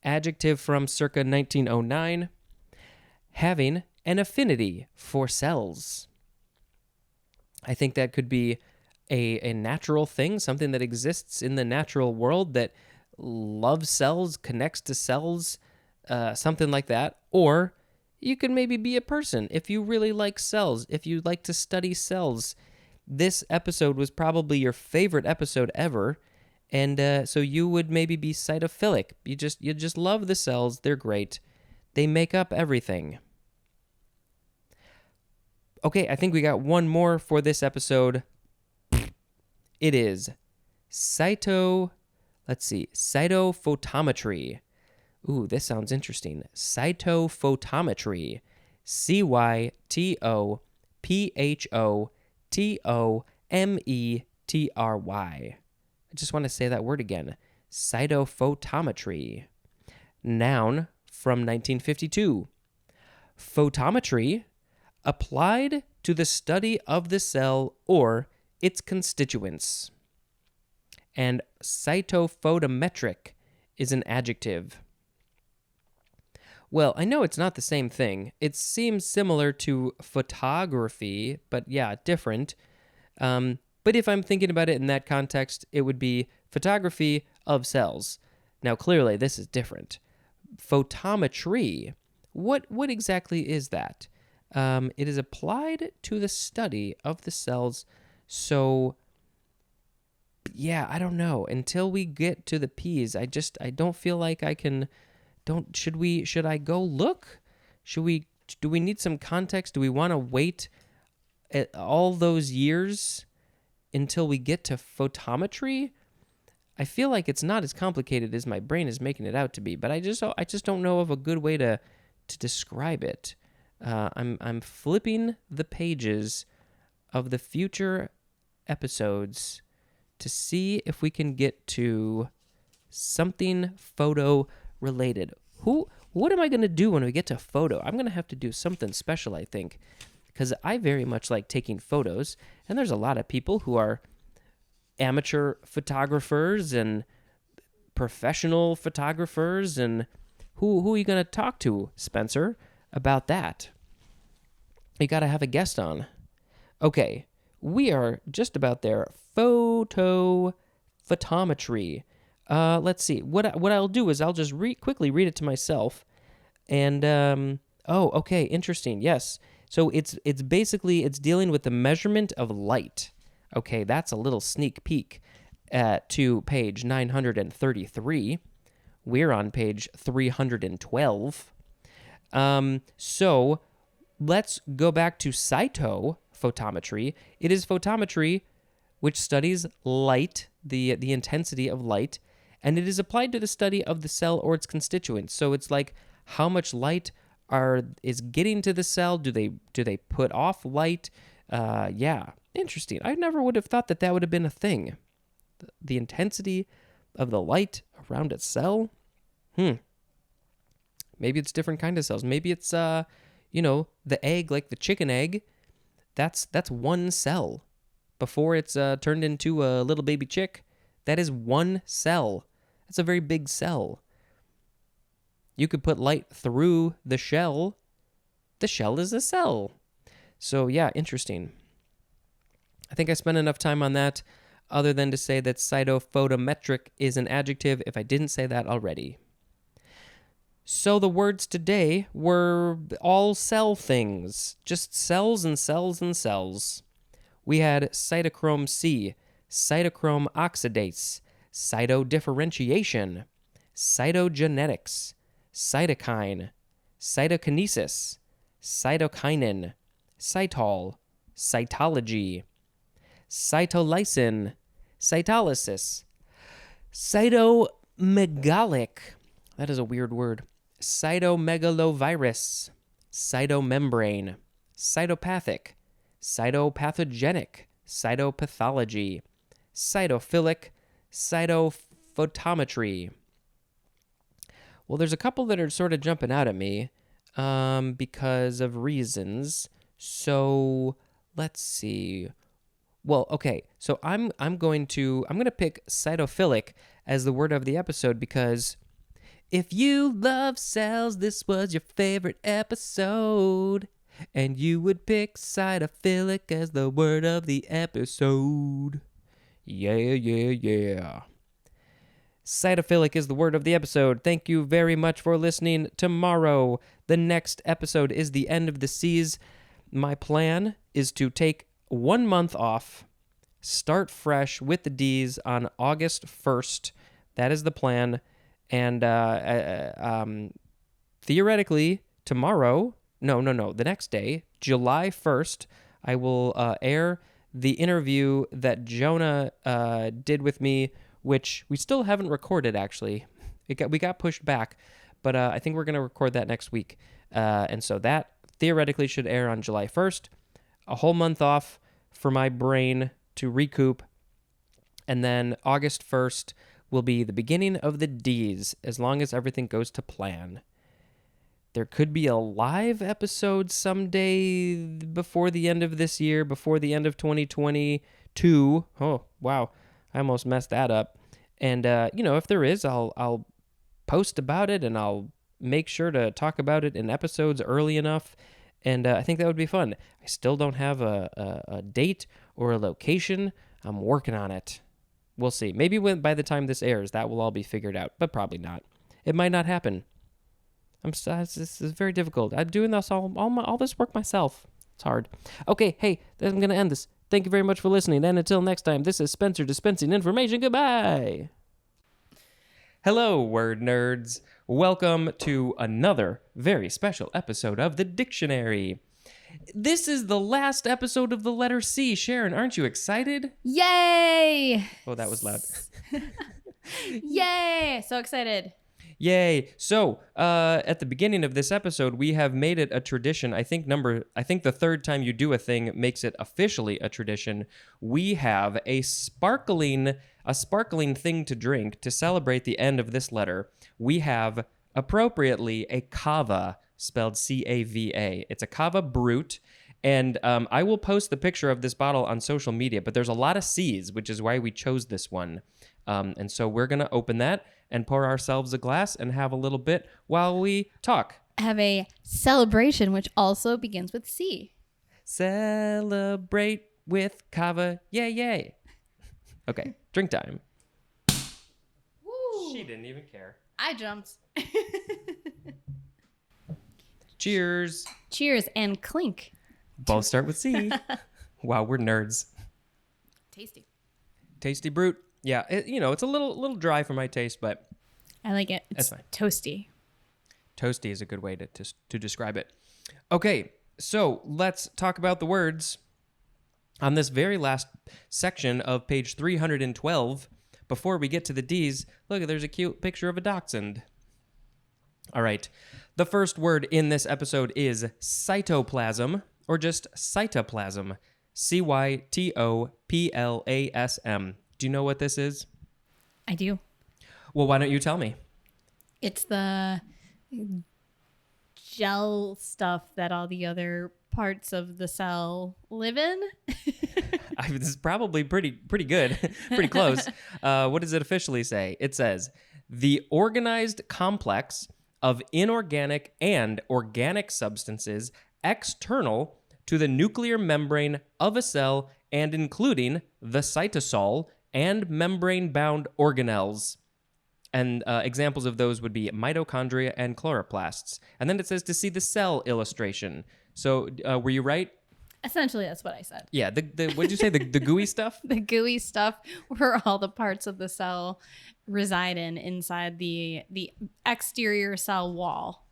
Adjective from circa 1909. Having an affinity for cells. I think that could be a natural thing, something that exists in the natural world that loves cells, connects to cells, something like that. Or you could maybe be a person if you really like cells, if you like to study cells. This episode was probably your favorite episode ever, and so you would maybe be cytophilic. You just love the cells. They're great. They make up everything. Okay, I think we got one more for this episode. It is cytophotometry. Ooh, this sounds interesting. Cytophotometry. cytophotometry. I just want to say that word again. Cytophotometry. Noun from 1952. Photometry, applied to the study of the cell or its constituents. And cytophotometric is an adjective. Well, I know it's not the same thing. It seems similar to photography, but yeah, different. But if I'm thinking about it in that context, it would be photography of cells. Now, clearly, this is different. Photometry, what exactly is that? It is applied to the study of the cells. So, yeah, I don't know. Until we get to the P's, I don't feel like I can. Should I go look? Do we need some context? Do we want to wait all those years until we get to photometry? I feel like it's not as complicated as my brain is making it out to be, but I just don't know of a good way to describe it. I'm flipping the pages of the future episodes to see if we can get to something photo related. What am I going to do when we get to photo? I'm going to have to do something special, I think, because I very much like taking photos, and there's a lot of people who are amateur photographers and professional photographers, and who are you going to talk to, Spencer, about that? You got to have a guest on. Okay, we are just about there. Photometry. Let's see. What I'll do is I'll just quickly read it to myself. And okay, interesting. Yes. So it's basically dealing with the measurement of light. Okay, that's a little sneak peek to page 933. We're on page 312. So let's go back to cytophotometry. It is photometry which studies light, the intensity of light, and it is applied to the study of the cell or its constituents. So it's like how much light is getting to the cell. Do they put off light? Yeah, interesting. I never would have thought that would have been a thing. The intensity of the light around a cell. Maybe it's different kind of cells. Maybe it's the egg, like the chicken egg. That's one cell. Before it's turned into a little baby chick, that is one cell. That's a very big cell. You could put light through the shell. The shell is a cell. So yeah, interesting. I think I spent enough time on that other than to say that cytophotometric is an adjective if I didn't say that already. So the words today were all cell things, just cells and cells and cells. We had cytochrome C, cytochrome oxidase, cytodifferentiation, cytogenetics, cytokine, cytokinesis, cytokinin, cytol, cytology, cytolysin, cytolysis, cytomegalic, that is a weird word, cytomegalovirus, cytomembrane, cytopathic, cytopathogenic, cytopathology, cytophilic, cytophotometry. Well, there's a couple that are sort of jumping out at me because of reasons. So let's see. Well, okay. So I'm going to pick cytophilic as the word of the episode because if you love cells, this was your favorite episode. And you would pick cytophilic as the word of the episode. Yeah. Cytophilic is the word of the episode. Thank you very much for listening. Tomorrow, the next episode is the end of the seas. My plan is to take 1 month off, start fresh with the D's on August 1st. That is the plan. And theoretically, tomorrow... No. The next day, July 1st, I will air the interview that Jonah did with me, which we still haven't recorded, actually. We got pushed back, but I think we're going to record that next week. And so that theoretically should air on July 1st. A whole month off for my brain to recoup. And then August 1st will be the beginning of the D's, as long as everything goes to plan. There could be a live episode someday before the end of this year, before the end of 2022. Oh, wow. I almost messed that up. And, if there is, I'll post about it and I'll make sure to talk about it in episodes early enough. And I think that would be fun. I still don't have a date or a location. I'm working on it. We'll see. Maybe by the time this airs, that will all be figured out, but probably not. It might not happen. This is very difficult. I'm doing this all this work myself. It's hard. Okay, hey, I'm going to end this. Thank you very much for listening, and until next time, this is Spencer dispensing information. Goodbye! Hello, word nerds. Welcome to another very special episode of The Dictionary. This is the last episode of the letter C. Sharon, aren't you excited? Yay! Oh, that was loud. Yay! So excited. Yay. So, at the beginning of this episode, we have made it a tradition. I think the third time you do a thing makes it officially a tradition. We have a sparkling thing to drink to celebrate the end of this letter. We have, appropriately, a cava, spelled C-A-V-A. It's a cava brut. And I will post the picture of this bottle on social media, but there's a lot of C's, which is why we chose this one. And so we're going to open that and pour ourselves a glass and have a little bit while we talk. Have a celebration, which also begins with C. Celebrate with cava, yay. Okay, drink time. Woo. She didn't even care. I jumped. Cheers. Cheers and clink. Both start with C. Wow, we're nerds. Tasty brute. Yeah, it's a little dry for my taste, but I like it. that's It's fine. toasty. Toasty is a good way to describe it. Okay, so let's talk about the words on this very last section of page 312. Before we get to the D's, look, there's a cute picture of a dachshund. All right, the first word in this episode is cytoplasm, or just cytoplasm. cytoplasm. Do you know what this is? I do. Well, why don't you tell me? It's the gel stuff that all the other parts of the cell live in. This is probably pretty good, pretty close. What does it officially say? It says, the organized complex of inorganic and organic substances external to the nuclear membrane of a cell and including the cytosol and membrane-bound organelles. And examples of those would be mitochondria and chloroplasts. And then it says to see the cell illustration. So were you right? Essentially, that's what I said. Yeah. What did you say? The gooey stuff? The gooey stuff where all the parts of the cell reside inside the exterior cell wall.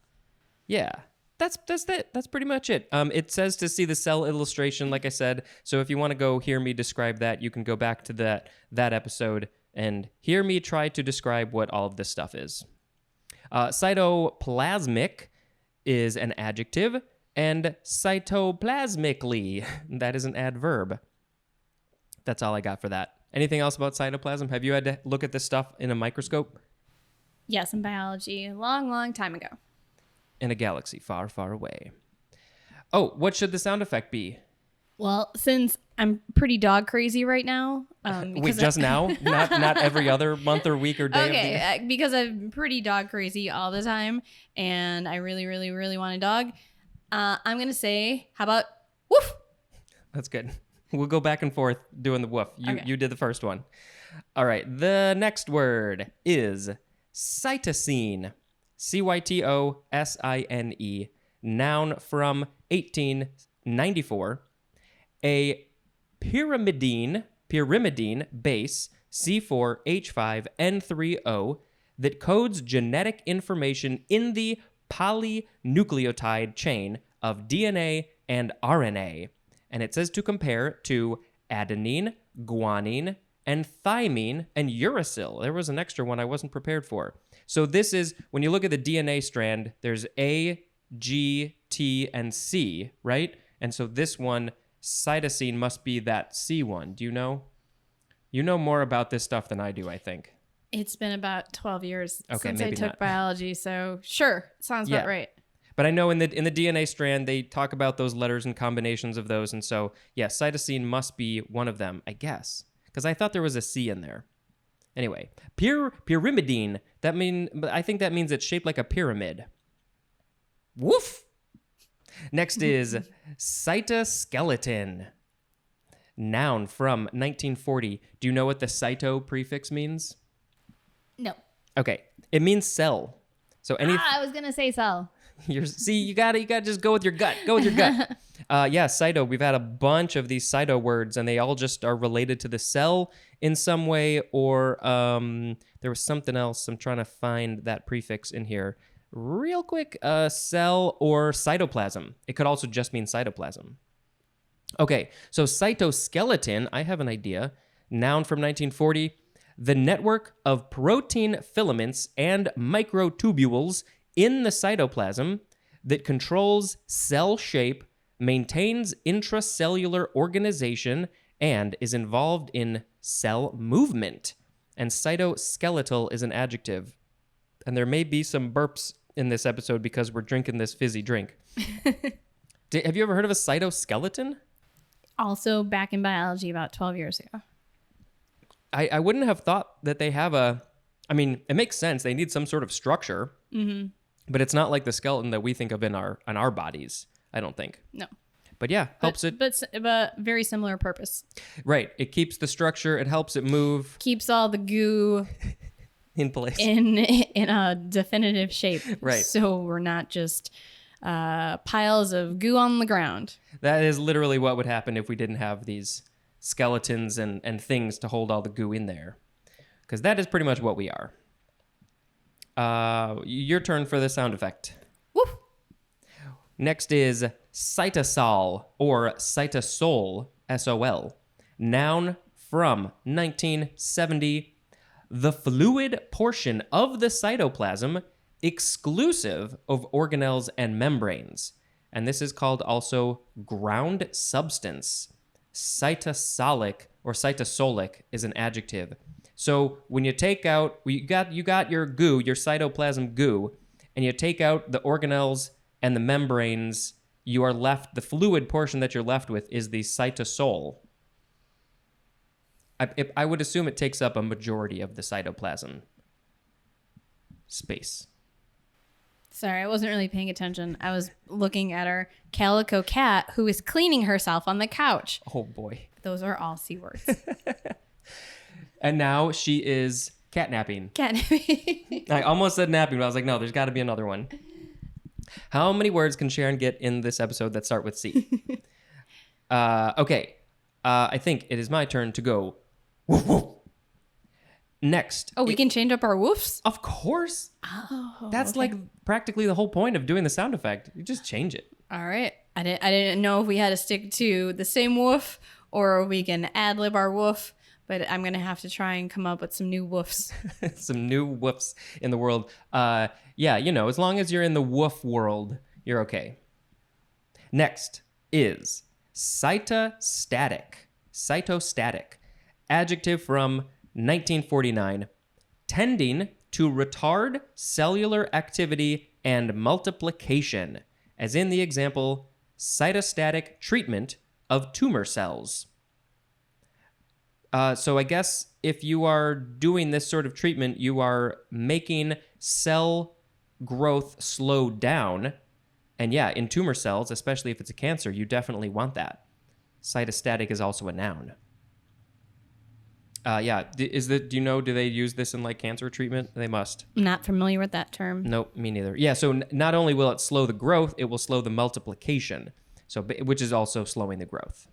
Yeah. That's pretty much it. It says to see the cell illustration, like I said. So if you want to go hear me describe that, you can go back to that episode and hear me try to describe what all of this stuff is. Cytoplasmic is an adjective, and cytoplasmically, that is an adverb. That's all I got for that. Anything else about cytoplasm? Have you had to look at this stuff in a microscope? Yes, in biology, a long, long time ago. In a galaxy far, far away. Oh, what should the sound effect be? Well, since I'm pretty dog crazy right now. Wait, just now? Not every other month or week or day? Okay, because I'm pretty dog crazy all the time, and I really, really, really want a dog. I'm going to say, how about woof? That's good. We'll go back and forth doing the woof. You did the first one. All right, the next word is cytosine. cytosine. Noun from 1894. A pyrimidine base C4H5N3O that codes genetic information in the polynucleotide chain of DNA and RNA. And it says to compare to adenine, guanine, and thymine, and uracil. There was an extra one I wasn't prepared for. So this is, when you look at the DNA strand, there's A, G, T, and C, right? And so this one, cytosine, must be that C one. Do you know? You know more about this stuff than I do, I think. It's been about 12 years since I maybe took not. biology, so sure, sounds about right. But I know in the DNA strand, they talk about those letters and combinations of those. And so, yeah, cytosine must be one of them, I guess. Because I thought there was a C in there. Anyway, pyrimidine, but I think that means it's shaped like a pyramid. Woof! Next is cytoskeleton. Noun from 1940. Do you know what the cyto prefix means? No. Okay, it means cell. So I was going to say cell. You gotta just go with your gut. Go with your gut. Yeah, cyto. We've had a bunch of these cyto words, and they all just are related to the cell in some way, or there was something else. I'm trying to find that prefix in here real quick. Cell or cytoplasm. It could also just mean cytoplasm. Okay, so cytoskeleton. I have an idea. Noun from 1940. The network of protein filaments and microtubules in the cytoplasm that controls cell shape, maintains intracellular organization, and is involved in cell movement. And cytoskeletal is an adjective. And there may be some burps in this episode because we're drinking this fizzy drink. Have you ever heard of a cytoskeleton? Also back in biology about 12 years ago. I wouldn't have thought that they have it makes sense. They need some sort of structure. Mm-hmm. But it's not like the skeleton that we think of in our bodies, I don't think. No. But yeah, helps it. But very similar purpose. Right. It keeps the structure. It helps it move. Keeps all the goo in place. In a definitive shape. Right. So we're not just piles of goo on the ground. That is literally what would happen if we didn't have these skeletons and things to hold all the goo in there. Because that is pretty much what we are. Your turn for the sound effect. Woof. Next is cytosol or cytosol, S-O-L. Noun from 1970. The fluid portion of the cytoplasm exclusive of organelles and membranes. And this is called also ground substance. Cytosolic or cytosolic is an adjective. So when you take out, you got your goo, your cytoplasm goo, and you take out the organelles and the membranes, you are left, the fluid portion that you're left with is the cytosol. I would assume it takes up a majority of the cytoplasm space. Sorry, I wasn't really paying attention. I was looking at our calico cat who is cleaning herself on the couch. Oh boy. Those are all C words. And now she is catnapping. Catnapping. I almost said napping, but I was like, no, there's got to be another one. How many words can Sharon get in this episode that start with C? Okay. I think it is my turn to go. Woof, woof. Next. Oh, we can change up our woofs? Of course. Oh, That's okay. like practically the whole point of doing the sound effect. You just change it. All right. I didn't know if we had to stick to the same woof or we can ad-lib our woof, but I'm going to have to try and come up with some new woofs. Some new woofs in the world. Yeah, as long as you're in the woof world, you're okay. Next is cytostatic. Cytostatic. Adjective from 1949. Tending to retard cellular activity and multiplication, as in the example, cytostatic treatment of tumor cells. So I guess if you are doing this sort of treatment, you are making cell growth slow down. And yeah, in tumor cells, especially if it's a cancer, you definitely want that. Cytostatic is also a noun. Yeah, do they use this in like cancer treatment? They must. I'm not familiar with that term. Nope, me neither. Yeah, so not only will it slow the growth, it will slow the multiplication, so which is also slowing the growth.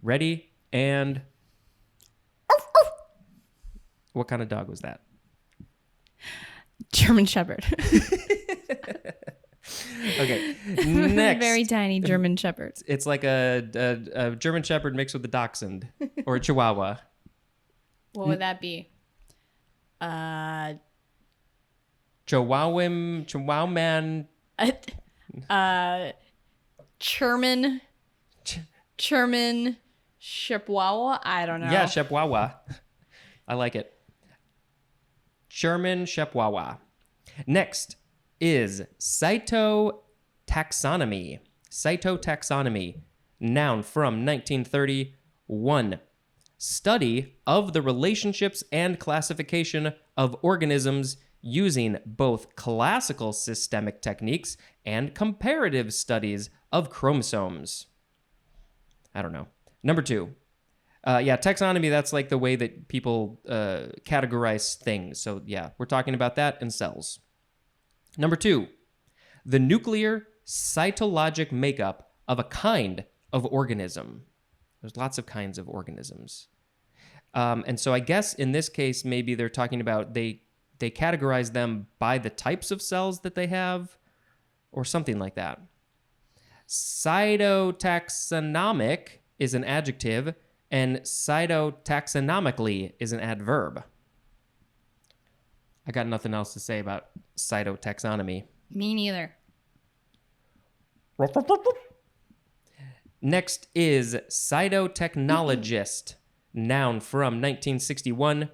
Ready? And what kind of dog was that? German Shepherd. Okay, next. Very tiny German Shepherd. It's like a German Shepherd mixed with a Dachshund or a Chihuahua. What would that be? Chihuahuan. German Chihuahua? I don't know. Yeah, Chihuahua. I like it. German Chihuahua. Next is cytotaxonomy. Cytotaxonomy. Noun from 1931. Study of the relationships and classification of organisms using both classical systemic techniques and comparative studies of chromosomes. I don't know. Number 2. Taxonomy, that's like the way that people categorize things. So yeah, we're talking about that in cells. Number 2, the nuclear cytologic makeup of a kind of organism. There's lots of kinds of organisms. And so I guess in this case, maybe they're talking about they categorize them by the types of cells that they have or something like that. Cytotaxonomic is an adjective and cytotaxonomically is an adverb. I got nothing else to say about cytotaxonomy. Me neither. Next is cytotechnologist, noun from 1961,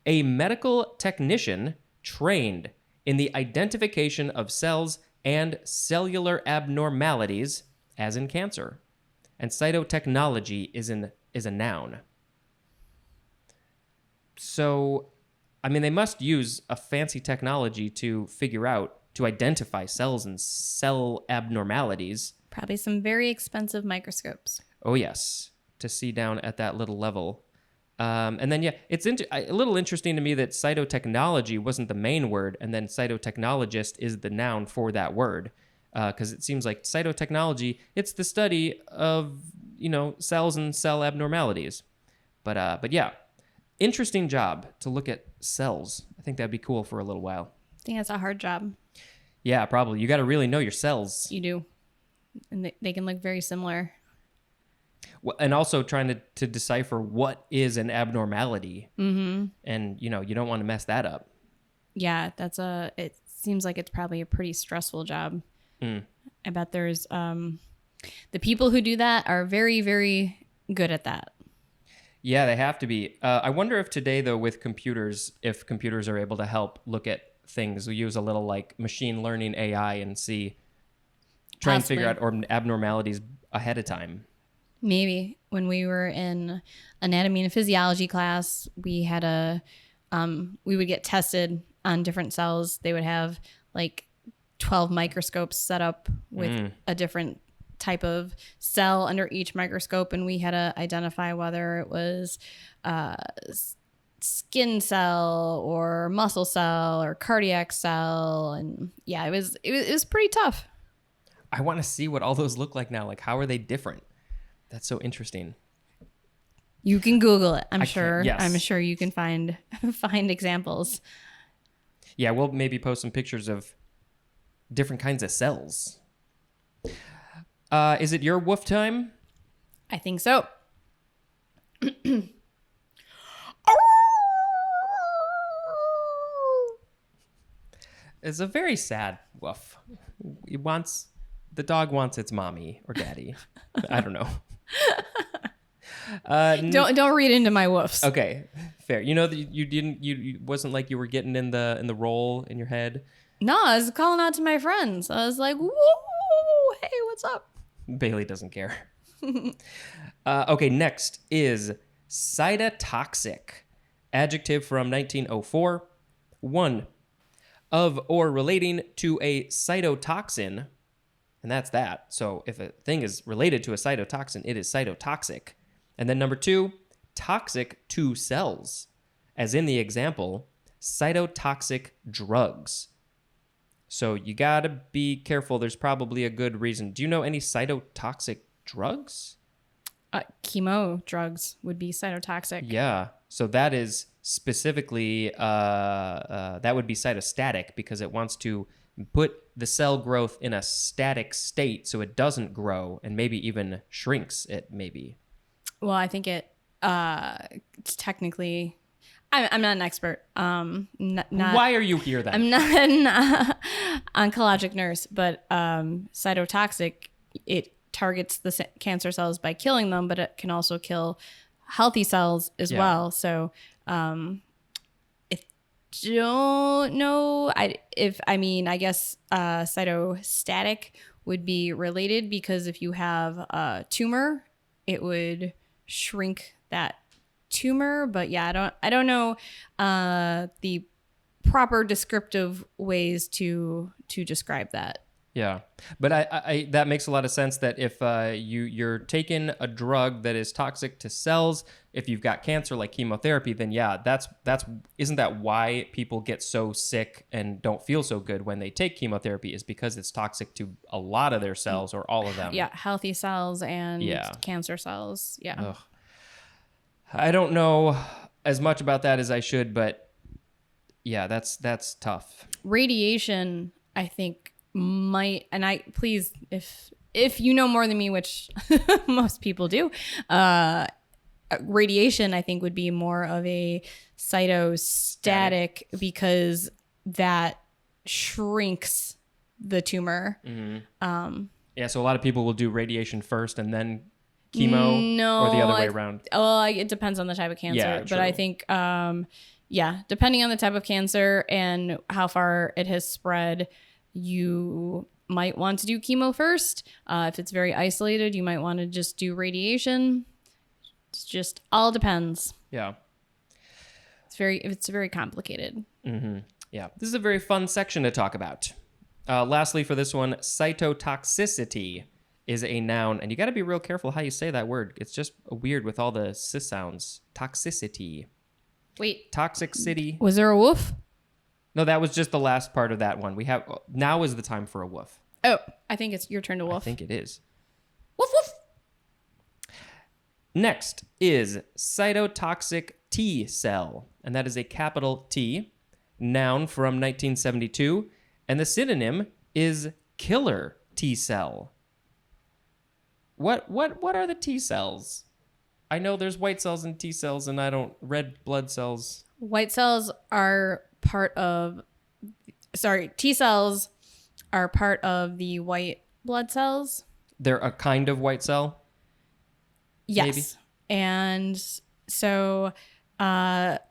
a medical technician trained in the identification of cells and cellular abnormalities, as in cancer. And cytotechnology is a noun. So, I mean, they must use a fancy technology to identify cells and cell abnormalities. Probably some very expensive microscopes. Oh, yes, to see down at that little level. And then, yeah, it's a little interesting to me that cytotechnology wasn't the main word, and then cytotechnologist is the noun for that word. Because it seems like cytotechnology, it's the study of, cells and cell abnormalities. But yeah, interesting job to look at cells. I think that'd be cool for a little while. think that's a hard job. Yeah, probably. You got to really know your cells. You do. And they can look very similar. And also trying to decipher what is an abnormality. Mm-hmm. And, you don't want to mess that up. Yeah, it seems like it's probably a pretty stressful job. I bet there's, the people who do that are very, very good at that. Yeah, they have to be. I wonder if today, though, with computers, if computers are able to help look at things, we use a little like machine learning AI and try and figure out abnormalities ahead of time. Maybe when we were in anatomy and physiology class, we had we would get tested on different cells. They would have like 12 microscopes set up with a different type of cell under each microscope, and we had to identify whether it was skin cell or muscle cell or cardiac cell. And yeah, it was pretty tough. I want to see what all those look like now. Like, how are they different? That's so interesting. You can Google it. I'm sure. Yes. I'm sure you can find examples. Yeah, we'll maybe post some pictures of different kinds of cells. Is it your woof time? I think so. It's a very sad woof. The dog wants its mommy or daddy. I don't know. Don't read into my woofs. Okay, fair. You know that you didn't. You wasn't like you were getting in the role in your head. No, I was calling out to my friends. I was like, "Whoa, hey, what's up?" Bailey doesn't care. Okay, next is cytotoxic. Adjective from 1904. 1. Of or relating to a cytotoxin. And that's that. So if a thing is related to a cytotoxin, it is cytotoxic. And then number 2, toxic to cells. As in the example, cytotoxic drugs. So you gotta be careful. There's probably a good reason. Do you know any cytotoxic drugs? Chemo drugs would be cytotoxic. Yeah. So that is specifically, that would be cytostatic because it wants to put the cell growth in a static state so it doesn't grow and maybe even shrinks it maybe. Well, I think it's technically... I'm not an expert. Why are you here then? I'm not an oncologic nurse, but cytotoxic, it targets the cancer cells by killing them, but it can also kill healthy cells as well. So I don't know. I guess cytostatic would be related because if you have a tumor, it would shrink that tumor. But yeah, I don't know the proper descriptive ways to describe that. Yeah, but I that makes a lot of sense that if you're taking a drug that is toxic to cells, if you've got cancer like chemotherapy, then yeah, that's isn't that why people get so sick and don't feel so good when they take chemotherapy is because it's toxic to a lot of their cells or all of them. Yeah, healthy cells and cancer cells. Yeah. Ugh. I don't know as much about that as I should, but yeah, that's tough. Radiation, I think, might, and I please, if you know more than me, which most people do, radiation I think would be more of a cytostatic because that shrinks the tumor. Mm-hmm. Yeah, so a lot of people will do radiation first and then chemo, or the other way around. Well, it depends on the type of cancer, but I think depending on the type of cancer and how far it has spread, you might want to do chemo first. If it's very isolated, you might want to just do radiation. It's just all depends. Yeah. It's very complicated. Mm-hmm. Yeah. This is a very fun section to talk about. Lastly, for this one, cytotoxicity is a noun, and you got to be real careful how you say that word. It's just weird with all the cis sounds. Toxicity. Wait. Toxic city. Was there a woof? No, that was just the last part of that one. Now is the time for a woof. Oh, I think it's your turn to woof. I think it is. Woof woof. Next is cytotoxic T cell, and that is a capital T. noun from 1972, and the synonym is killer T cell. What are the T cells? I know there's white cells and T cells, and red blood cells. White cells are T cells are part of the white blood cells. They're a kind of white cell? Yes. Maybe? And so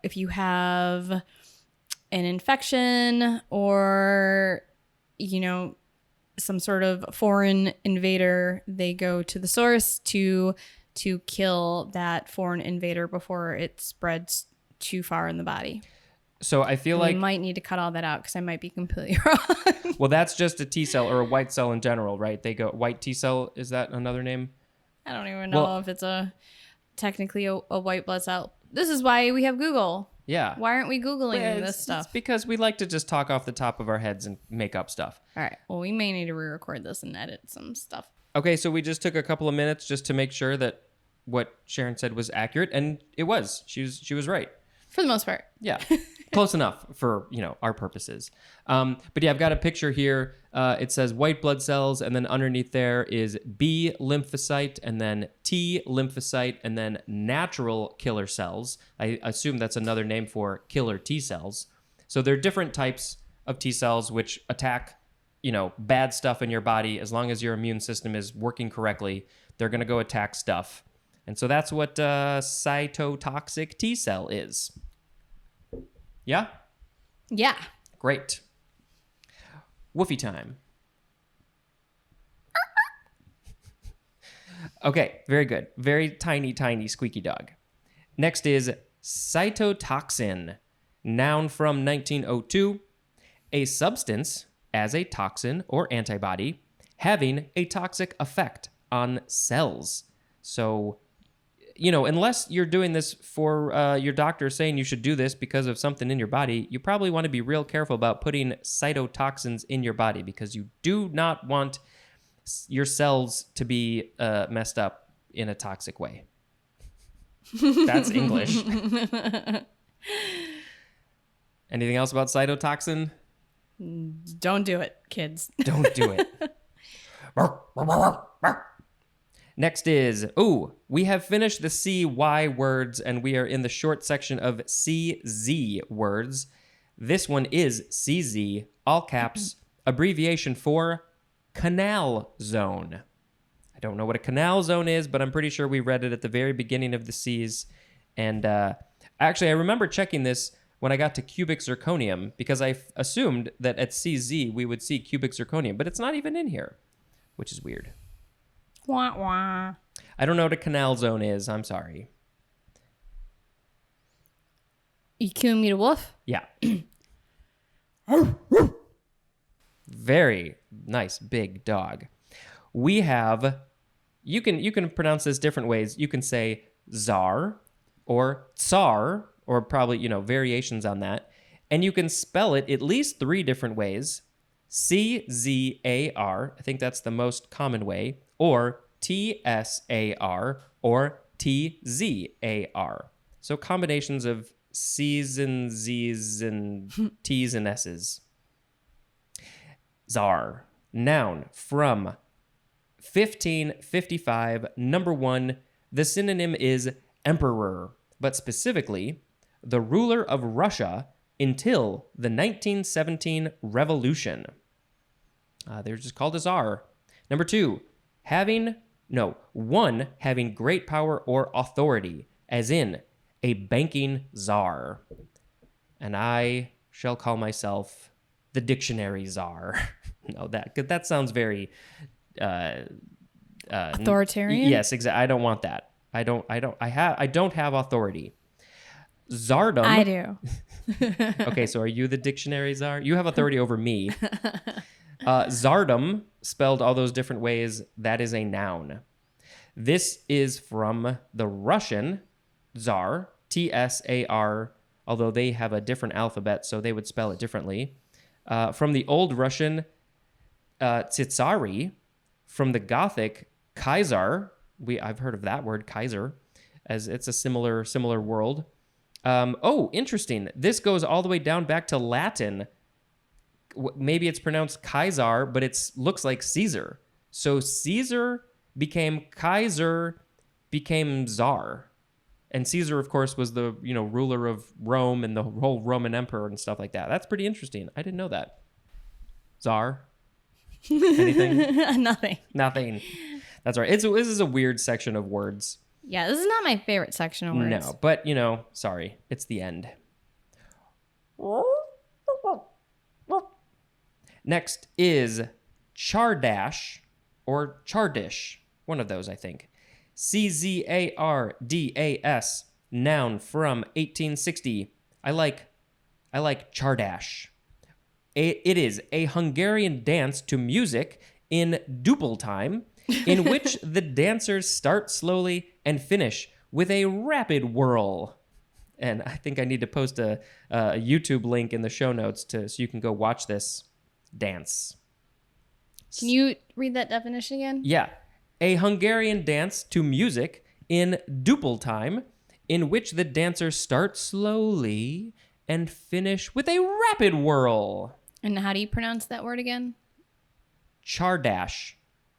if you have an infection or, some sort of foreign invader, they go to the source to kill that foreign invader before it spreads too far in the body. So I feel like we might need to cut all that out because I might be completely wrong. Well, that's just a T cell or a white cell in general, right? They go white T cell. Is that another name? I don't even know if it's technically a white blood cell. This is why we have Google. Yeah. Why aren't we Googling this stuff? It's because we like to just talk off the top of our heads and make up stuff. All right. Well, we may need to re-record this and edit some stuff. Okay, so we just took a couple of minutes just to make sure that what Sharon said was accurate, and it was. She was right. For the most part. Yeah. Close enough for, our purposes. But yeah, I've got a picture here. It says white blood cells, and then underneath there is B lymphocyte, and then T lymphocyte, and then natural killer cells. I assume that's another name for killer T cells. So there are different types of T cells which attack, bad stuff in your body. As long as your immune system is working correctly, they're going to go attack stuff. And so that's what cytotoxic T cell is. Yeah? Yeah. Great. Woofy time. Okay, very good. Very tiny, tiny squeaky dog. Next is cytotoxin, noun from 1902, a substance as a toxin or antibody having a toxic effect on cells. So, unless you're doing this for your doctor saying you should do this because of something in your body, you probably want to be real careful about putting cytotoxins in your body because you do not want your cells to be messed up in a toxic way. That's English. Anything else about cytotoxin? Don't do it, kids. Don't do it. Next is, we have finished the CY words, and we are in the short section of CZ words. This one is CZ, all caps, abbreviation for canal zone. I don't know what a canal zone is, but I'm pretty sure we read it at the very beginning of the C's. And actually, I remember checking this when I got to cubic zirconium, because I assumed that at CZ we would see cubic zirconium, but it's not even in here, which is weird. Wah, wah. I don't know what a canal zone is. I'm sorry. You killing me to wolf? Yeah. Very nice big dog. We have, you can pronounce this different ways. You can say czar or tsar, or probably, variations on that. And you can spell it at least 3 different ways. CZAR, I think that's the most common way, or TSAR, or TZAR. So combinations of C's and Z's and T's and S's. Czar, noun from 1555, number 1. The synonym is emperor, but specifically the ruler of Russia until the 1917 revolution. They're just called a czar. Number 2, having great power or authority, as in a banking czar. And I shall call myself the dictionary czar. No, that sounds very authoritarian. Yes, exactly. I don't want that. I don't have authority. Czardom. I do. Okay, so are you the dictionary czar? You have authority over me. Czardom, spelled all those different ways, that is a noun. This is from the Russian czar, TSAR, although they have a different alphabet, so they would spell it differently. From the Old Russian, tsitsari. From the Gothic, Kaiser. I've heard of that word, Kaiser, as it's a similar world. Oh, interesting. This goes all the way down back to Latin. Maybe it's pronounced Kaiser, but it looks like Caesar. So Caesar became Kaiser, became Czar. And Caesar, of course, was the ruler of Rome and the whole Roman emperor and stuff like that. That's pretty interesting. I didn't know that. Czar? Anything? Nothing. That's right. This is a weird section of words. Yeah, this is not my favorite section of words. No, but, sorry. It's the end. Next is chardash or chardish. One of those, I think. Czardas, noun from 1860. I like chardash. It is a Hungarian dance to music in double time, in which the dancers start slowly and finish with a rapid whirl. And I think I need to post a YouTube link in the show notes so you can go watch this dance. Can you read that definition again? Yeah. A Hungarian dance to music in double time, in which the dancers start slowly and finish with a rapid whirl. And how do you pronounce that word again? Chardash.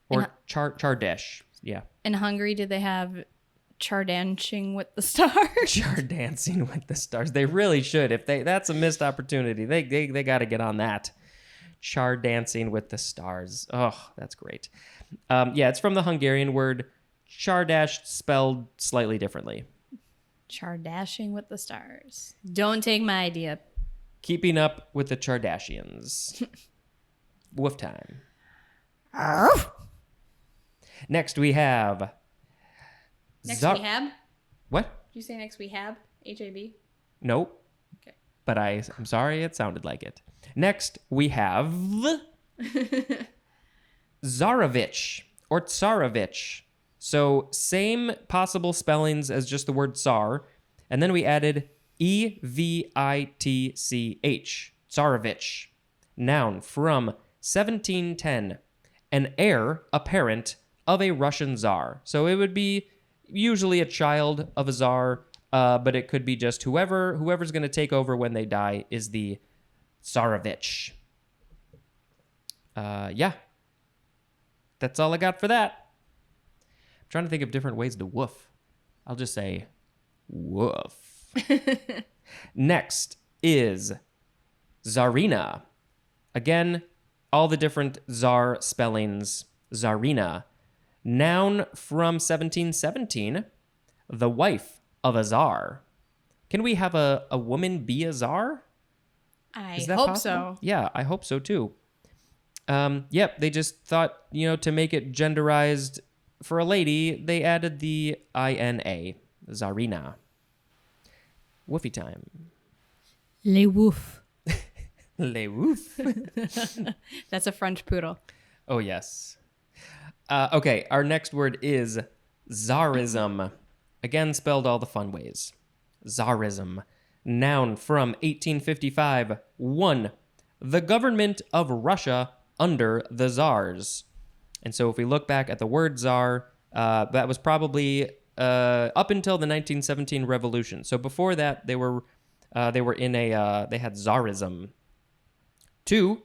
Or chardash. Yeah. In Hungary, did they have Chardancing with the Stars? Chardancing with the Stars. They really should. That's a missed opportunity. They got to get on that. Chardancing with the Stars. Oh, that's great. Yeah, it's from the Hungarian word chardash, spelled slightly differently. Chardashing with the Stars. Don't take my idea. Keeping up with the Chardashians. Woof time. Next we have... we have? What? Did you say next we have? H-A-B? Nope. Okay. But I'm sorry, it sounded like it. Next we have... Tsarevich or Tsarevich. So same possible spellings as just the word Tsar. And then we added E-V-I-T-C-H. Tsarevich. Noun from 1710. An heir apparent of a Russian Tsar. So it would be usually a child of a Tsar, but it could be just whoever's going to take over when they die is the Tsarevich. Yeah. That's all I got for that. I'm trying to think of different ways to woof. I'll just say woof. Next is Tsarina. Again, all the different Tsar spellings. Tsarina. Noun from 1717. The wife of a Tsar. Can we have a woman be a Tsar? I hope possible? So. Yeah, I hope so too. Yep, they just thought, to make it genderized for a lady, they added the I-N-A, Tsarina. Woofy time. Les wouf. Les wouf. That's a French poodle. Oh, yes. Okay, our next word is Tsarism. Again, spelled all the fun ways. Tsarism. Noun from 1855. 1. The government of Russia under the Tsars. And so if we look back at the word Tsar, that was probably up until the 1917 revolution. So before that, they had Tsarism. 2,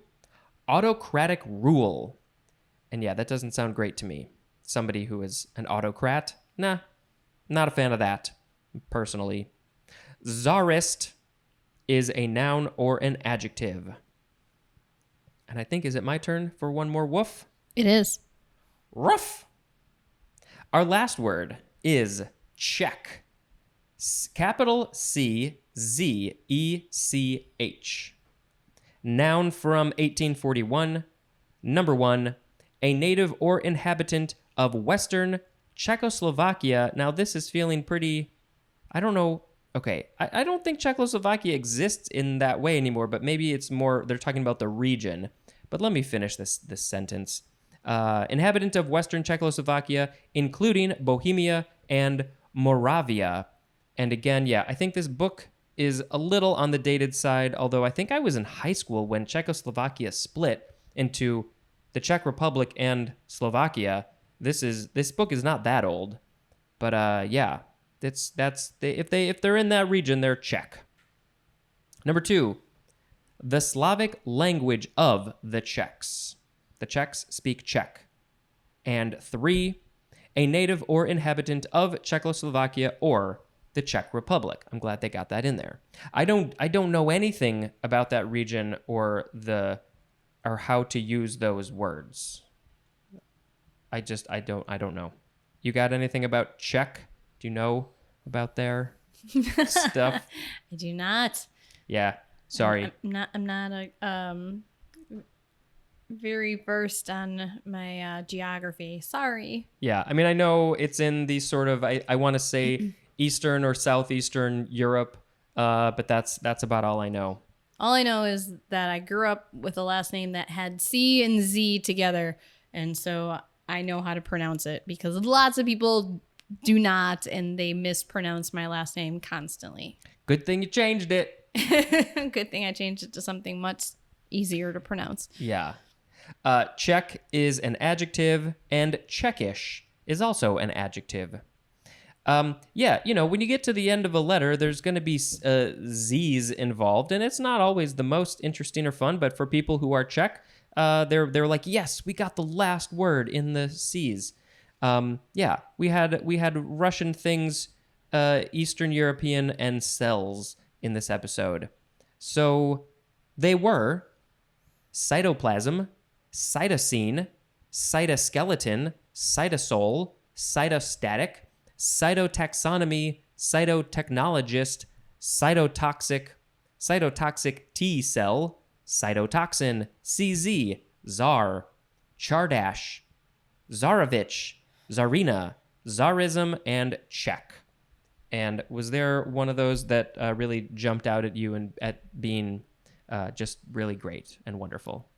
autocratic rule. And yeah, that doesn't sound great to me. Somebody who is an autocrat? Nah, not a fan of that, personally. Tsarist is a noun or an adjective. And I think, is it my turn for one more woof? It is. Ruff. Our last word is Czech. Capital C-Z-E-C-H. Noun from 1841. Number 1, a native or inhabitant of Western Czechoslovakia. Now, this is feeling pretty, I don't know. Okay, I don't think Czechoslovakia exists in that way anymore, but maybe it's more, they're talking about the region. But let me finish this sentence. Inhabitant of Western Czechoslovakia, including Bohemia and Moravia. And again, yeah, I think this book is a little on the dated side, although I think I was in high school when Czechoslovakia split into the Czech Republic and Slovakia. This book is not that old. But yeah, If they're in that region, they're Czech. Number 2, the Slavic language of the Czechs. The Czechs speak Czech. And 3, a native or inhabitant of Czechoslovakia or the Czech Republic. I'm glad they got that in there. I don't know anything about that region or how to use those words. I don't know. You got anything about Czech? Do you know about their stuff? I do not. Yeah. Sorry. I'm not very versed on my geography. Sorry. Yeah. I mean, I know it's in the sort of, I want to say Eastern or Southeastern Europe, but that's about all I know. All I know is that I grew up with a last name that had C and Z together. And so I know how to pronounce it because lots of people do not, and they mispronounce my last name constantly. Good thing you changed it. Good thing I changed it to something much easier to pronounce. Yeah. Czech is an adjective, and Czechish is also an adjective. Yeah, when you get to the end of a letter, there's going to be Z's involved, and it's not always the most interesting or fun, but for people who are Czech, they're like, yes, we got the last word in the C's. Yeah, we had Russian things, Eastern European, and cells in this episode. So they were cytoplasm, cytosine, cytoskeleton, cytosol, cytostatic, cytotaxonomy, cytotechnologist, cytotoxic T cell, cytotoxin, CZ, czar, Chardash, Tsarevich, Tsarina, Tsarism, and Czech. And was there one of those that really jumped out at you and at being just really great and wonderful?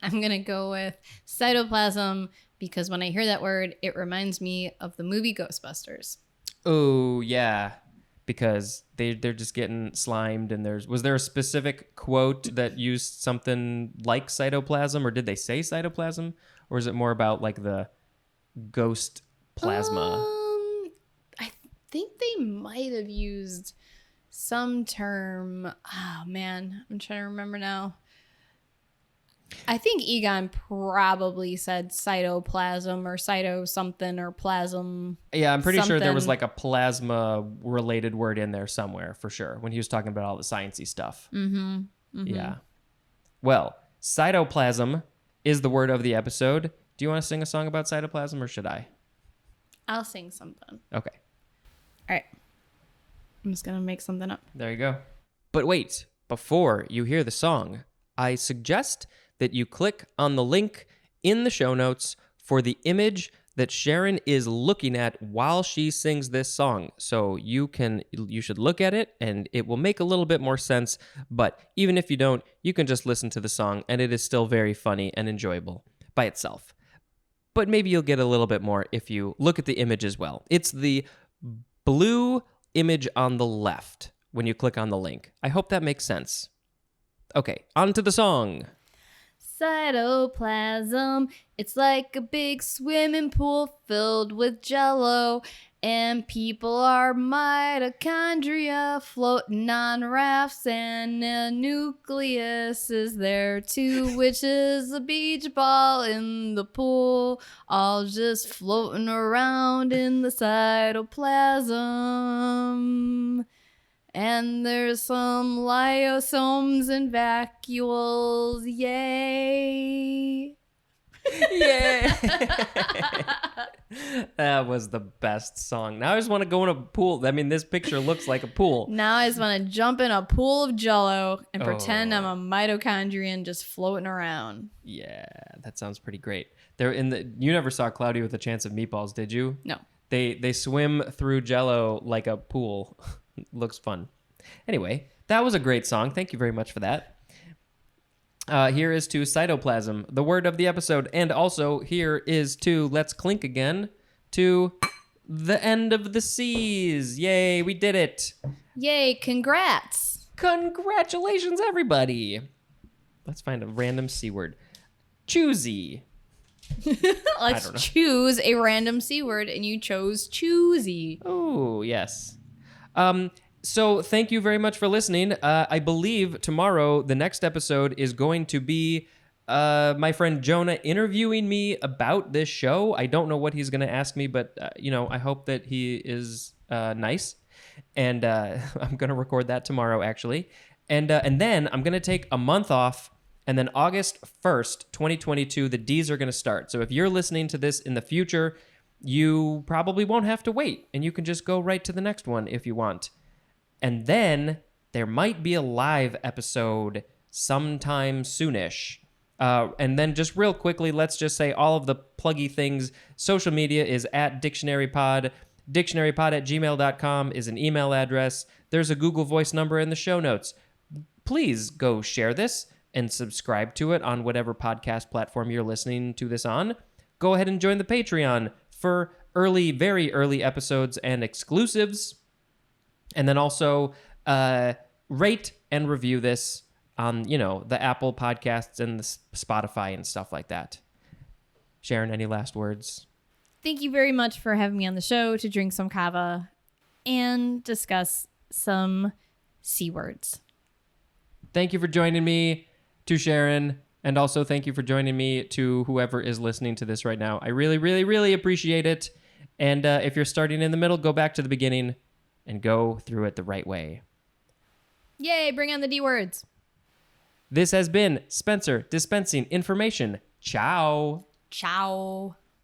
I'm going to go with cytoplasm because when I hear that word, it reminds me of the movie Ghostbusters. Oh, yeah. Because they're just getting slimed, and was there a specific quote that used something like cytoplasm, or did they say cytoplasm? Or is it more about like the ghost plasma? I think they might have used some term. Oh man, I'm trying to remember now. I think Egon probably said cytoplasm or cyto something or plasm. Yeah, I'm pretty sure there was something. like a plasma related word in there somewhere for sure when he was talking about all the sciencey stuff. Mm-hmm. Yeah. Well, cytoplasm is the word of the episode. Do you want to sing a song about cytoplasm, or should I? I'll sing something. Okay. All right. I'm just going to make something up. There you go. But wait, before you hear the song, I suggest that you click on the link in the show notes for the image that Sharon is looking at while she sings this song. So you should look at it and it will make a little bit more sense. But even if you don't, you can just listen to the song and it is still very funny and enjoyable by itself. But maybe you'll get a little bit more if you look at the image as well. It's the blue image on the left when you click on the link. I hope that makes sense. Okay, on to the song. Cytoplasm, it's like a big swimming pool filled with jello, and people are mitochondria floating on rafts, and a nucleus is there too, which is a beach ball in the pool, all just floating around in the cytoplasm. And there's some lyosomes and vacuoles, yay. Yeah. That was the best song. Now I just want to go in a pool. I mean, this picture looks like a pool. Now I just want to jump in a pool of jello and pretend I'm a mitochondrion just floating around. Yeah, that sounds pretty great. You never saw Cloudy with a Chance of Meatballs, did you? No. They swim through jello like a pool. Looks fun. Anyway, that was a great song. Thank you very much for that. Here is to cytoplasm, the word of the episode. And also here is to, let's clink again, to the end of the C's. Yay, we did it. Yay, congrats. Congratulations, everybody. Let's find a random C word. Choosy. Let's choose a random C word, and you chose choosy. Oh, yes. So thank you very much for listening. I believe tomorrow the next episode is going to be my friend Jonah interviewing me about this show. I don't know what he's going to ask me, but I hope that he is nice. And I'm going to record that tomorrow, actually. And then I'm going to take a month off. And then August 1st, 2022, the D's are going to start. So if you're listening to this in the future, you probably won't have to wait. And you can just go right to the next one if you want. And then there might be a live episode sometime soonish. And then just real quickly, let's just say all of the pluggy things. Social media is at dictionarypod. Dictionarypod@gmail.com is an email address. There's a Google Voice number in the show notes. Please go share this and subscribe to it on whatever podcast platform you're listening to this on. Go ahead and join the Patreon for early, very early episodes and exclusives. And then also rate and review this on, the Apple Podcasts and the Spotify and stuff like that. Sharon, any last words? Thank you very much for having me on the show to drink some kava and discuss some C words. Thank you for joining me, to Sharon, and also thank you for joining me to whoever is listening to this right now. I really, really, really appreciate it. And if you're starting in the middle, go back to the beginning and go through it the right way. Yay, bring on the D words. This has been Spencer dispensing information. Ciao. Ciao.